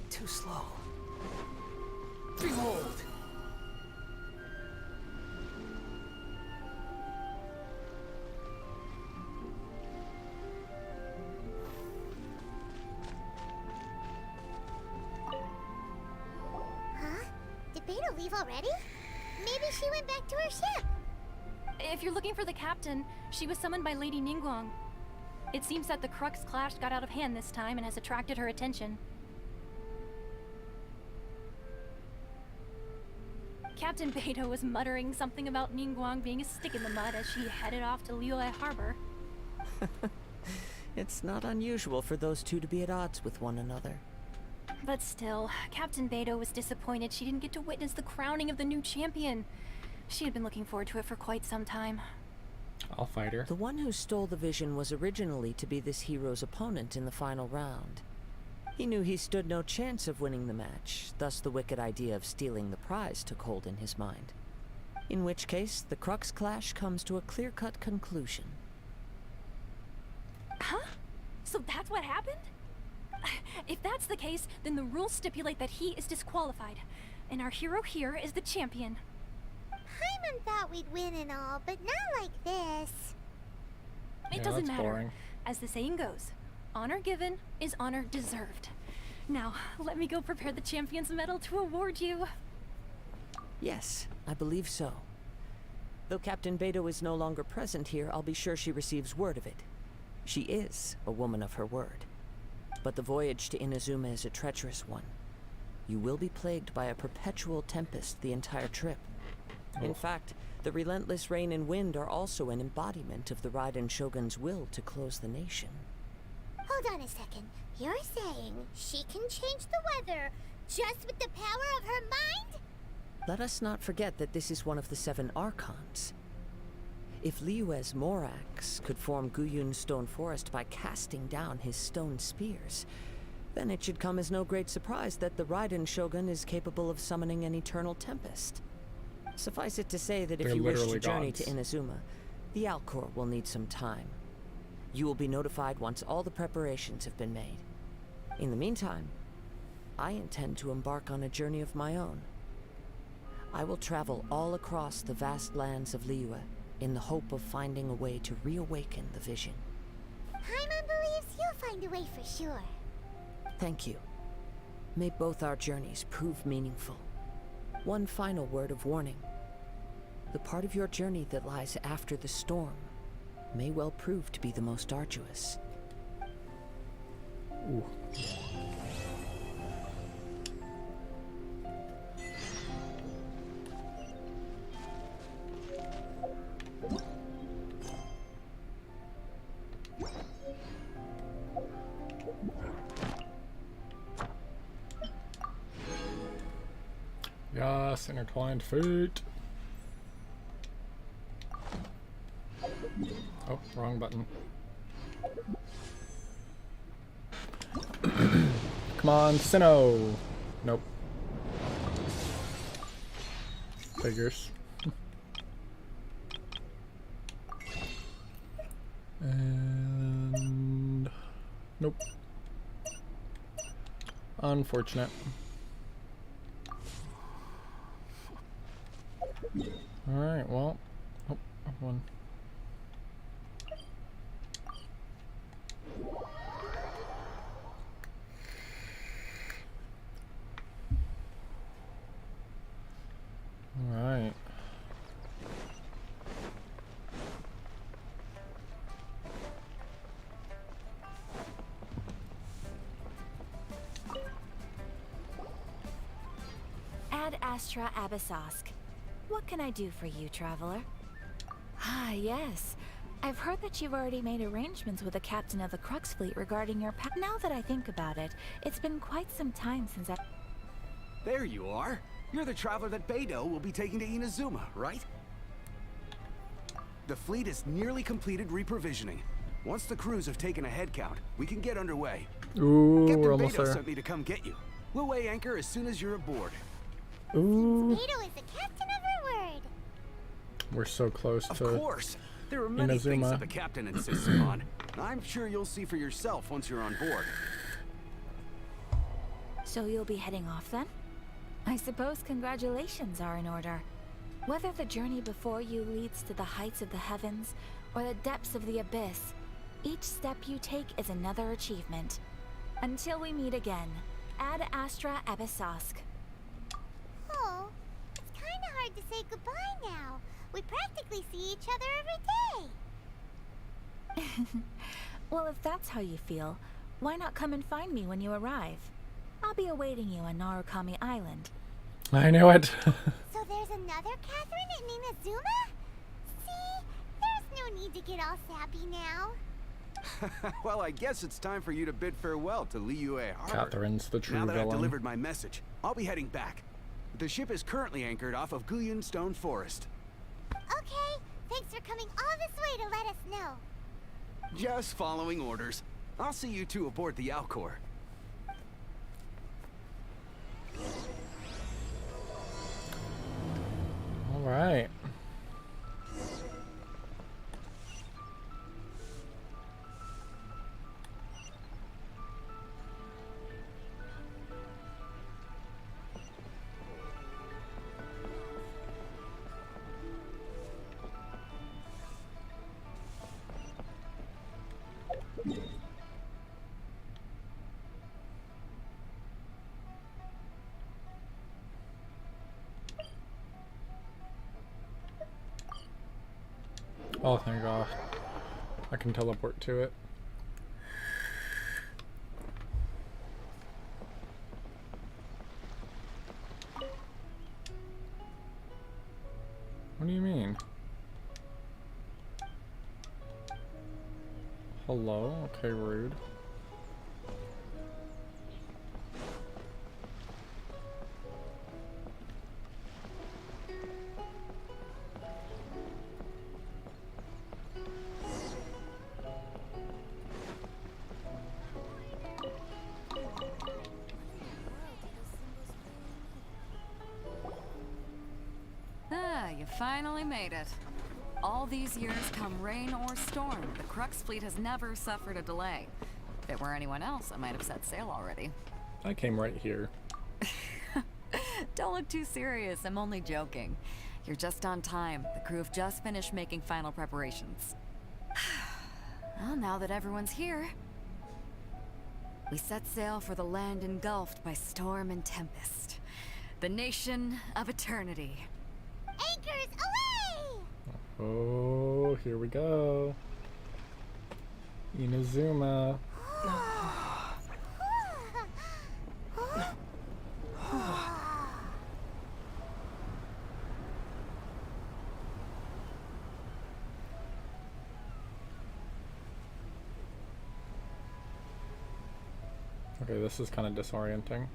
Too slow. Behold! Huh? Did Beta leave already? Maybe she went back to her ship. If you're looking for the captain, she was summoned by Lady Ningguang. It seems that the Crux clash got out of hand this time and has attracted her attention. Captain Beidou was muttering something about Ningguang being a stick in the mud as she headed off to Liyue Harbor. It's not unusual for those two to be at odds with one another. But still, Captain Beidou was disappointed she didn't get to witness the crowning of the new champion. She had been looking forward to it for quite some time. I'll fight her. The one who stole the vision was originally to be this hero's opponent in the final round. He knew he stood no chance of winning the match, thus the wicked idea of stealing the prize took hold in his mind. In which case, the Crux clash comes to a clear-cut conclusion. Huh? So that's what happened? If that's the case, then the rules stipulate that he is disqualified, and our hero here is the champion. Paimon thought we'd win and all, but not like this. It doesn't matter. As the saying goes, honor given is honor deserved. Now, let me go prepare the champion's medal to award you. Yes, I believe so. Though Captain Beidou is no longer present here, I'll be sure she receives word of it. She is a woman of her word. But the voyage to Inazuma is a treacherous one. You will be plagued by a perpetual tempest the entire trip. In fact, the relentless rain and wind are also an embodiment of the Raiden Shogun's will to close the nation. Hold on a second. You're saying she can change the weather just with the power of her mind? Let us not forget that this is one of the 7 Archons. If Liyue's Morax could form Guyun's stone forest by casting down his stone spears, then it should come as no great surprise that the Raiden Shogun is capable of summoning an eternal tempest. Suffice it to say that if you wish to journey to Inazuma, the Alcor will need some time. You will be notified once all the preparations have been made. In the meantime, I intend to embark on a journey of my own. I will travel all across the vast lands of Liyue in the hope of finding a way to reawaken the vision. Paimon believes you'll find a way for sure. Thank you. May both our journeys prove meaningful. One final word of warning. The part of your journey that lies after the storm may well prove to be the most arduous. Ooh. Intertwined fate. Oh, wrong button. Come on, Sinnoh! Nope. Figures. And... nope. Unfortunate. Alright, well... oh, one. Alright. Ad Astra Abyssosk. What can I do for you, traveler? Ah, yes. I've heard that you've already made arrangements with the captain of the Crux fleet regarding your pack. Now that I think about it, it's been quite some time since I... There you are. You're the traveler that Beidou will be taking to Inazuma, right? The fleet is nearly completed reprovisioning. Once the crews have taken a head count, we can get underway. Ooh, Captain we're almost Beidou there. sent me to come get you. We'll weigh anchor as soon as you're aboard. Ooh. Beidou is the captain of her word. We're so close to Of course. There are many things Inazuma. that the captain insists upon. I'm sure you'll see for yourself once you're on board. So you'll be heading off then? I suppose congratulations are in order. Whether the journey before you leads to the heights of the heavens or the depths of the abyss, each step you take is another achievement. Until we meet again, Ad Astra Abyssosk. Oh, it's kind of hard to say goodbye now. We practically see each other every day. Well, if that's how you feel, why not come and find me when you arrive? I'll be awaiting you on Narukami Island. I knew it. So there's another Catherine in Inazuma? See, there's no need to get all sappy now. Well, I guess it's time for you to bid farewell to Liyue Harbor. Catherine's the true Now that I've villain. delivered my message, I'll be heading back. The ship is currently anchored off of Guyun Stone Forest. Okay, thanks for coming all this way to let us know. Just following orders. I'll see you two aboard the Alcor. All right. Oh, thank God. I can teleport to it. What do you mean? Hello? Okay, rude. Ah, you finally made it. All these years, come rain or storm, the Crux fleet has never suffered a delay. If it were anyone else, I might have set sail already. I came right here. Don't look too serious, I'm only joking. You're just on time. The crew have just finished making final preparations. Well, now that everyone's here, we set sail for the land engulfed by storm and tempest. The nation of eternity. Anchors away! Oh, here we go. Inazuma. Okay, this is kind of disorienting.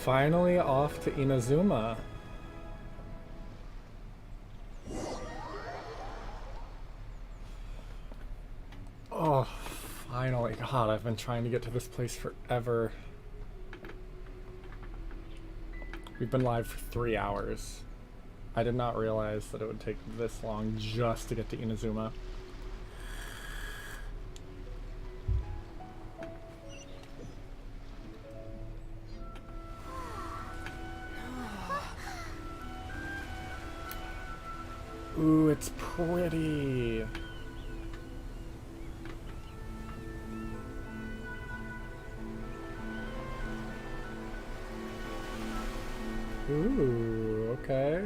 finally off to Inazuma. Oh, finally. God, I've been trying to get to this place forever. We've been live for 3 hours. I did not realize that it would take this long just to get to Inazuma. Ooh, it's pretty. Ooh, okay.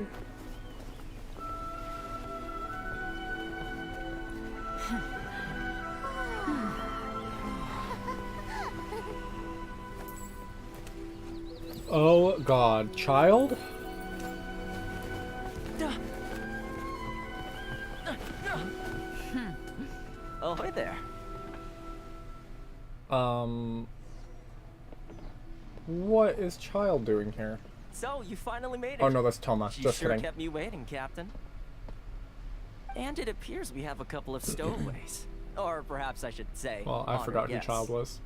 Oh God, child? Oh, hi there. What is child doing here? So, you finally made it. Oh no, that's Toma. You Just sure kidding. kept me waiting, Captain. And it appears we have a couple of stowaways. Or perhaps I should say, Well, I forgot who child was.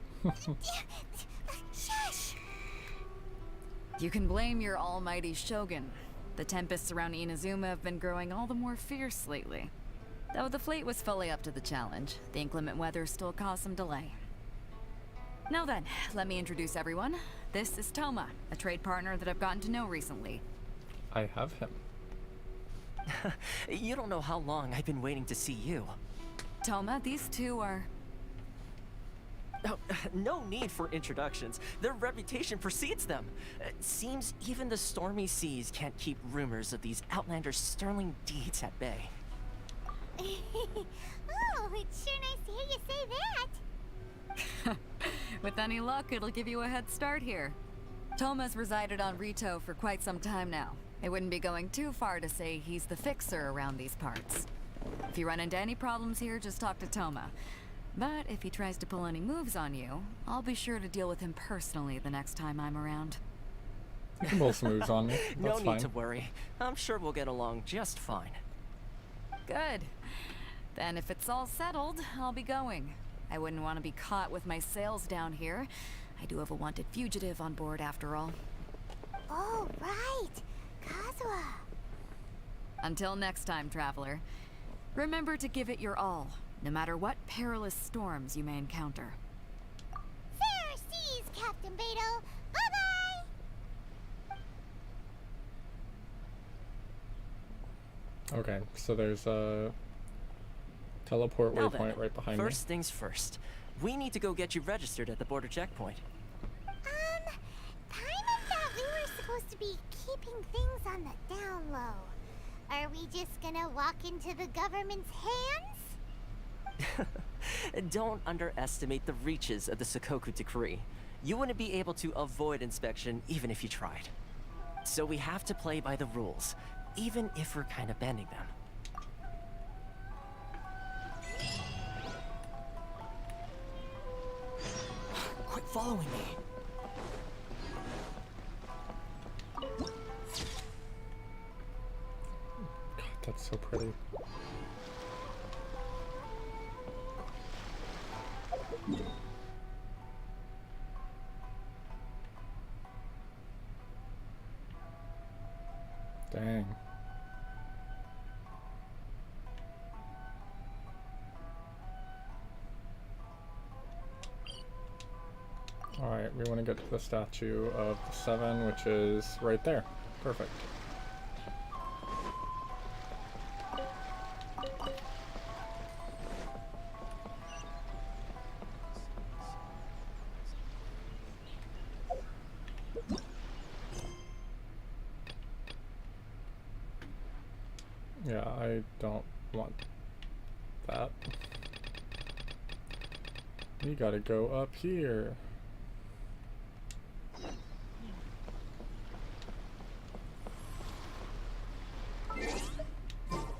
You can blame your almighty Shogun. The tempests around Inazuma have been growing all the more fierce lately. Though the fleet was fully up to the challenge, the inclement weather still caused some delay. Now then, let me introduce everyone. This is Toma, a trade partner that I've gotten to know recently. I have him. You don't know how long I've been waiting to see you. Toma, these two are... Oh, no need for introductions. Their reputation precedes them. Seems even the stormy seas can't keep rumors of these outlanders' sterling deeds at bay. Oh, it's sure nice to hear you say that. With any luck, it'll give you a head start here. Toma's resided on Rito for quite some time now. It wouldn't be going too far to say he's the fixer around these parts. If you run into any problems here, just talk to Toma. But if he tries to pull any moves on you, I'll be sure to deal with him personally the next time I'm around. You can pull some moves on me. That's No fine. need to worry. I'm sure we'll get along just fine. Good. Then if it's all settled, I'll be going. I wouldn't want to be caught with my sails down here. I do have a wanted fugitive on board after all. Oh, right. Kazuha. Until next time, traveler. Remember to give it your all, no matter what perilous storms you may encounter. Fair seas, Captain Beto. Bye-bye. Okay, so there's a teleport Now waypoint then, right behind me. first things first. We need to go get you registered at the border checkpoint. Paimon thought we were supposed to be keeping things on the down low. Are we just gonna walk into the government's hands? Don't underestimate the reaches of the Sakoku decree. You wouldn't be able to avoid inspection even if you tried. So we have to play by the rules, even if we're kind of bending them. Quit following me. God, that's so pretty. Dang. Alright, we want to get to the statue of the 7, which is right there. Perfect. Yeah, I don't want that. You gotta go up here.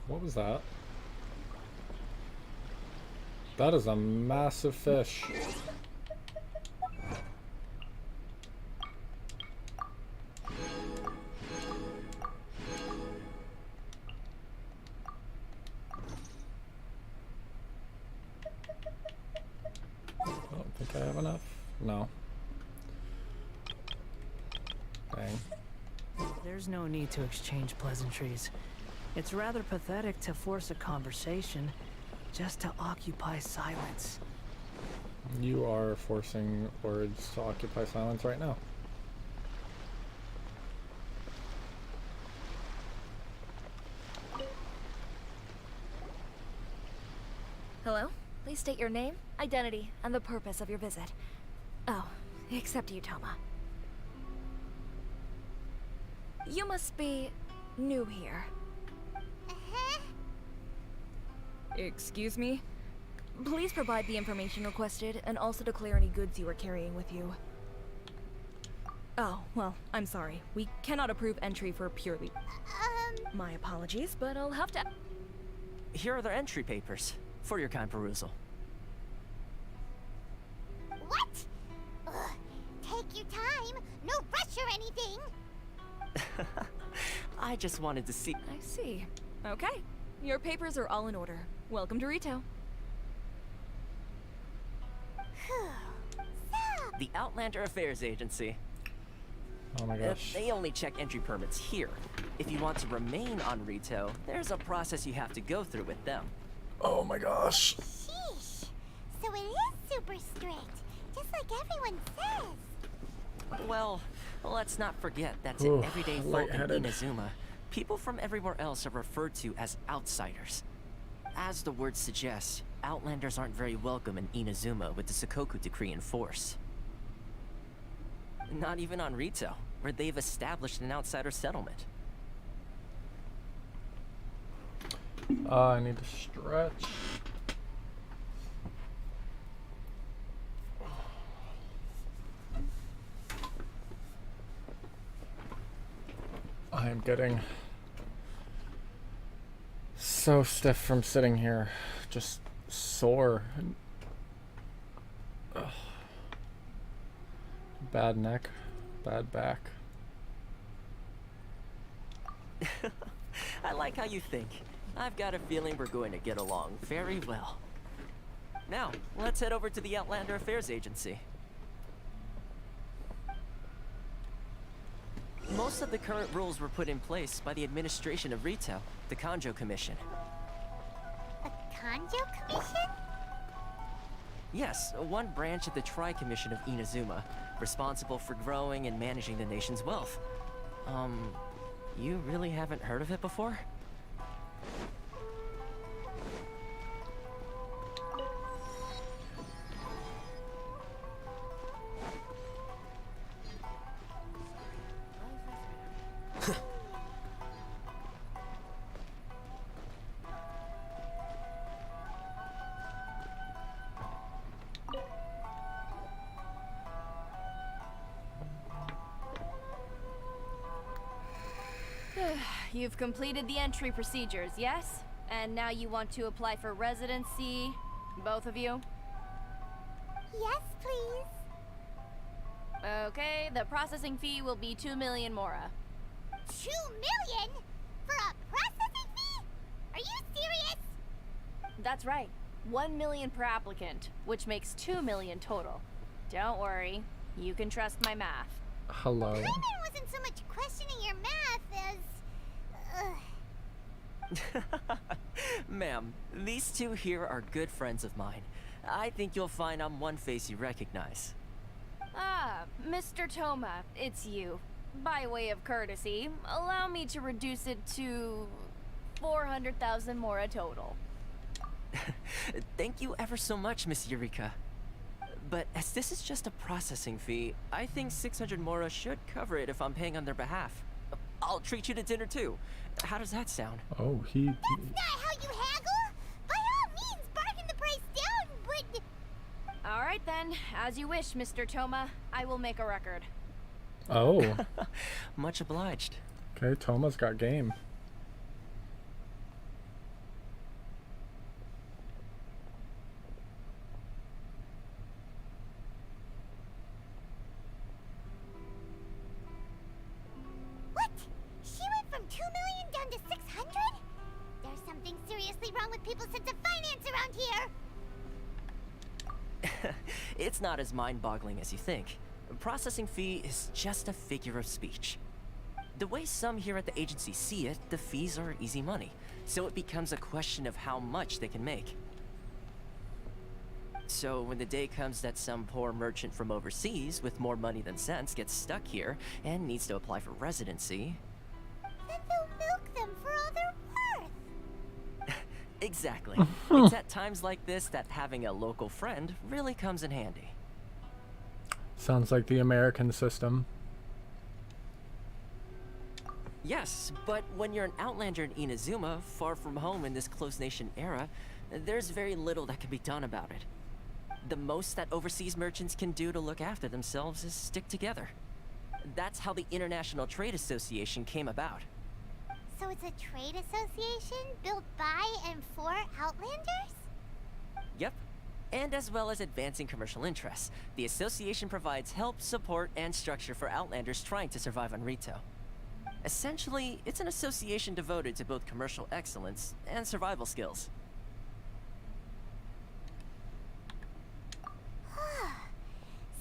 What was that? That is a massive fish. Do I have enough? No. Dang. There's no need to exchange pleasantries. It's rather pathetic to force a conversation just to occupy silence. You are forcing words to occupy silence right now. Hello? Please state your name, identity, and the purpose of your visit. Oh, except you, Toma. You must be new here. Excuse me? Please provide the information requested and also declare any goods you are carrying with you. Oh, well, I'm sorry. We cannot approve entry for purely... My apologies, but I'll have to... Here are their entry papers, for your kind perusal. What? Ugh, take your time. No rush or anything. I just wanted to see... I see. Okay. Your papers are all in order. Welcome to Rito. The Outlander Affairs Agency. Oh my gosh. They only check entry permits here. If you want to remain on Rito, there's a process you have to go through with them. Oh my gosh. Sheesh. So it is super strict, just like everyone says. Well, let's not forget that to everyday folk in lightheaded. Inazuma, people from everywhere else are referred to as outsiders. As the word suggests, Outlanders aren't very welcome in Inazuma with the Sakoku decree in force. Not even on Rito, where they've established an outsider settlement. I need to stretch. I am getting so stiff from sitting here, just sore. Ugh. Bad neck, bad back. I like how you think. I've got a feeling we're going to get along very well. Now, let's head over to the Outlander Affairs Agency. Most of the current rules were put in place by the administration of Rito, the Kanjo Commission. A Kanjo Commission? Yes, one branch of the Tri-Commission of Inazuma, responsible for growing and managing the nation's wealth. You really haven't heard of it before? You've completed the entry procedures, yes? And now you want to apply for residency, both of you? Yes, please. Okay, the processing fee will be 2 million mora. 2 million? For a processing fee? Are you serious? That's right. 1 million per applicant, which makes 2 million total. Don't worry, you can trust my math. Hello. Raiden wasn't so much questioning your math as... Ma'am, these two here are good friends of mine. I think you'll find I'm one face you recognize. Ah, Mr. Toma, it's you. By way of courtesy, allow me to reduce it to 400,000 mora total. Thank you ever so much, Miss Eureka. But as this is just a processing fee, I think 600 mora should cover it if I'm paying on their behalf. I'll treat you to dinner too. How does that sound? Oh, he... That's not how you haggle! By all means, bargain the price down, but... Alright then, as you wish, Mr. Toma. I will make a record. Oh. Much obliged. Okay, Toma's got game. What? She went from 2 million down to 600? There's something seriously wrong with people's sense of finance around here! It's not as mind-boggling as you think. Processing fee is just a figure of speech. The way some here at the agency see it, the fees are easy money, so it becomes a question of how much they can make. So when the day comes that some poor merchant from overseas with more money than sense gets stuck here and needs to apply for residency... Then they'll milk them for all they're worth. Exactly. It's at times like this that having a local friend really comes in handy. Sounds like the American system. Yes, but when you're an outlander in Inazuma, far from home in this closed nation era, there's very little that can be done about it. The most that overseas merchants can do to look after themselves is stick together. That's how the International Trade Association came about. So it's a trade association built by and for Outlanders? Yep. And as well as advancing commercial interests, the association provides help, support, and structure for Outlanders trying to survive on Rito. Essentially, it's an association devoted to both commercial excellence and survival skills.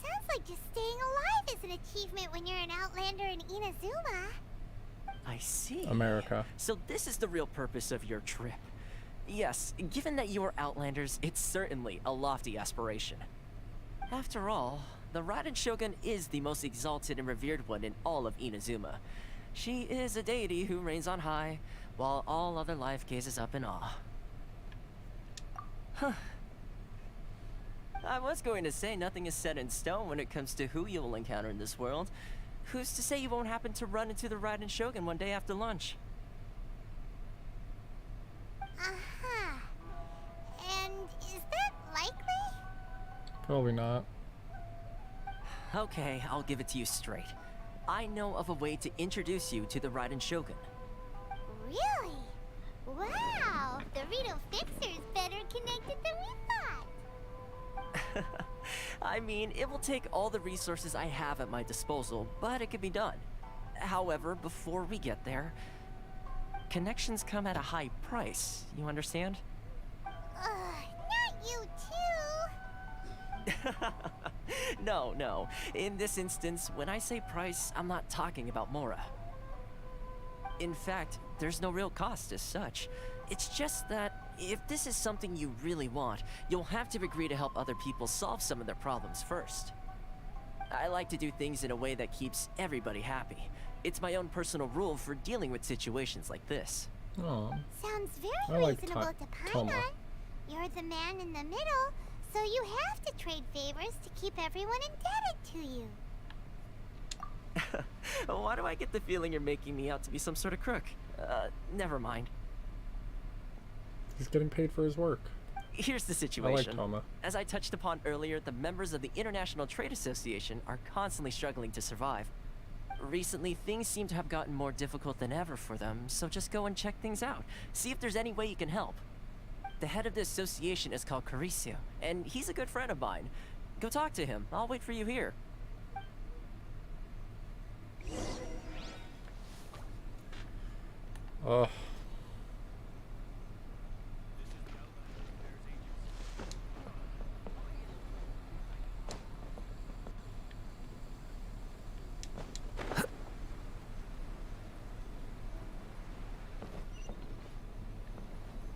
Sounds like just staying alive is an achievement when you're an Outlander in Inazuma. I see. America. So this is the real purpose of your trip. Yes, given that you are Outlanders, it's certainly a lofty aspiration. After all, the Raiden Shogun is the most exalted and revered one in all of Inazuma. She is a deity who reigns on high, while all other life gazes up in awe. Huh. I was going to say nothing is set in stone when it comes to who you will encounter in this world. Who's to say you won't happen to run into the Raiden Shogun one day after lunch? Uh-huh. And is that likely? Probably not. Okay, I'll give it to you straight. I know of a way to introduce you to the Raiden Shogun. Really? Wow! The Rito Fixer is better connected than we thought! I mean, it will take all the resources I have at my disposal, but it can be done. However, before we get there, connections come at a high price, you understand? Not you too! No. In this instance, when I say price, I'm not talking about Mora. In fact, there's no real cost as such. It's just that if this is something you really want, you'll have to agree to help other people solve some of their problems first. I like to do things in a way that keeps everybody happy. It's my own personal rule for dealing with situations like this. Oh. Sounds very reasonable to Paimon. You're the man in the middle, so you have to trade favors to keep everyone indebted to you. Why do I get the feeling you're making me out to be some sort of crook? Never mind. He's getting paid for his work. Here's the situation. I like Toma. As I touched upon earlier, the members of the International Trade Association are constantly struggling to survive. Recently, things seem to have gotten more difficult than ever for them, so just go and check things out. See if there's any way you can help. The head of the association is called Carisio, and he's a good friend of mine. Go talk to him. I'll wait for you here. Ugh.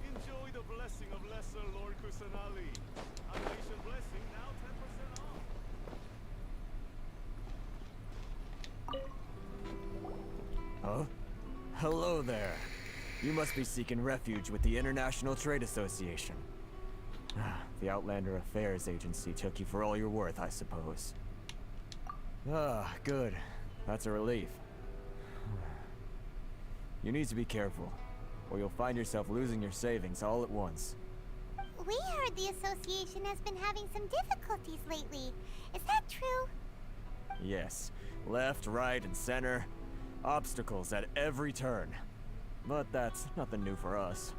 Enjoy the blessing of Lesser Lord Kusanali. Unleash blessing now 10% off. Huh? Hello there. You must be seeking refuge with the International Trade Association. The Outlander Affairs Agency took you for all you're worth, I suppose. Ah, good. That's a relief. You need to be careful, or you'll find yourself losing your savings all at once. We heard the association has been having some difficulties lately. Is that true? Yes. Left, right, and center. Obstacles at every turn. But that's nothing new for us.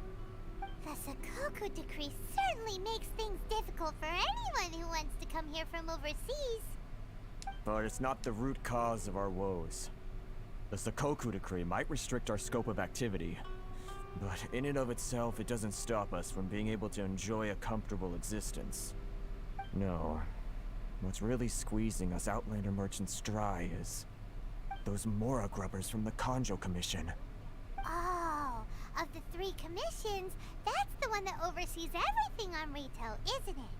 The Sakoku decree certainly makes things difficult for anyone who wants to come here from overseas. But it's not the root cause of our woes. The Sakoku decree might restrict our scope of activity, but in and of itself, it doesn't stop us from being able to enjoy a comfortable existence. No, What's really squeezing us Outlander merchants dry is those Mora grubbers from the Conjo Commission. Oh, of the 3 commissions, that's the one that oversees everything on retail, isn't it?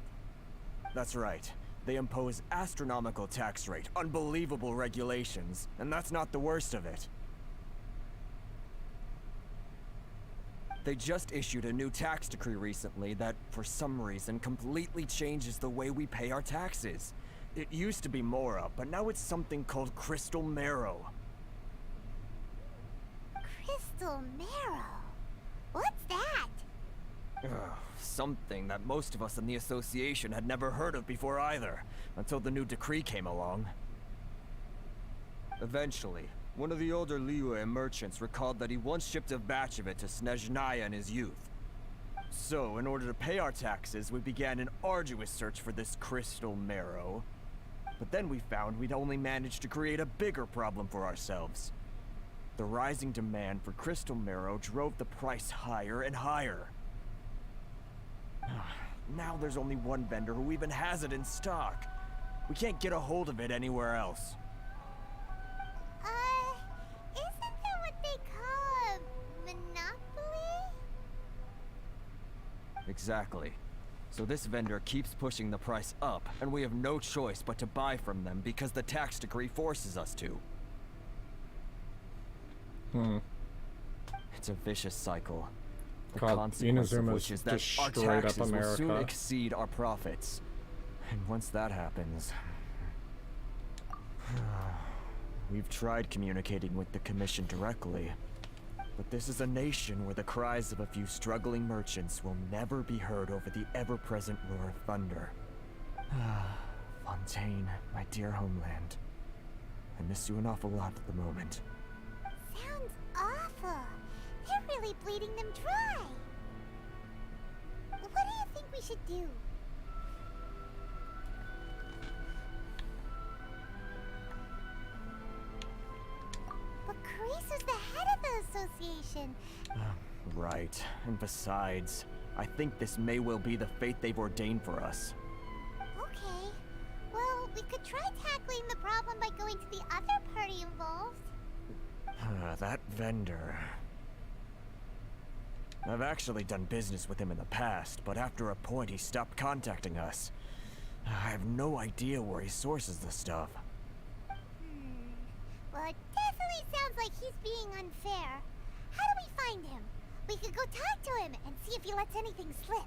That's right. They impose astronomical tax rate, unbelievable regulations, and that's not the worst of it. They just issued a new tax decree recently that, for some reason, completely changes the way we pay our taxes. It used to be Mora, but now it's something called Crystal Marrow. Crystal Marrow? What's that? Something that most of us in the association had never heard of before either, until the new decree came along. Eventually, one of the older Liyue merchants recalled that he once shipped a batch of it to Snezhnaya in his youth. So, in order to pay our taxes, we began an arduous search for this Crystal Marrow. But then we found we'd only managed to create a bigger problem for ourselves. The rising demand for Crystal Marrow drove the price higher and higher. Now there's only one vendor who even has it in stock. We can't get a hold of it anywhere else. Isn't that what they call a monopoly? Exactly. So this vendor keeps pushing the price up, and we have no choice but to buy from them because the tax decree forces us to. It's a vicious cycle. The consequence of which is that our taxes will soon exceed our profits. And once that happens... We've tried communicating with the Commission directly, but this is a nation where the cries of a few struggling merchants will never be heard over the ever-present roar of thunder. Fontaine, my dear homeland. I miss you an awful lot at the moment. Sounds awful. They're really bleeding them dry. What do you think we should do? But Carice's the head of the association. Right. And besides, I think this may well be the fate they've ordained for us. Okay. Well, we could try tackling the problem by going to the other party involved. That vendor... I've actually done business with him in the past, but after a point he stopped contacting us. I have no idea where he sources the stuff. Well, it definitely sounds like he's being unfair. How do we find him? We could go talk to him and see if he lets anything slip.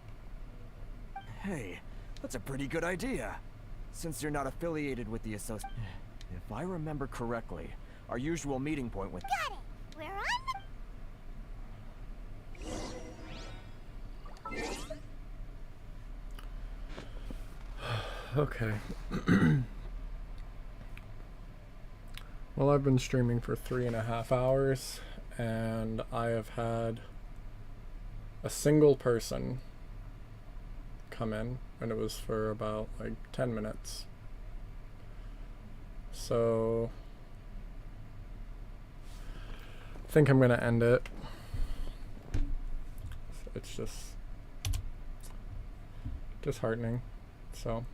Hey, that's a pretty good idea. Since you're not affiliated with the association... If I remember correctly, our usual meeting point with... Got it! We're on the... Okay. Well, I've been streaming for 3.5 hours, and I have had a single person come in, and it was for about like 10 minutes. So I think I'm gonna end it. It's just disheartening. So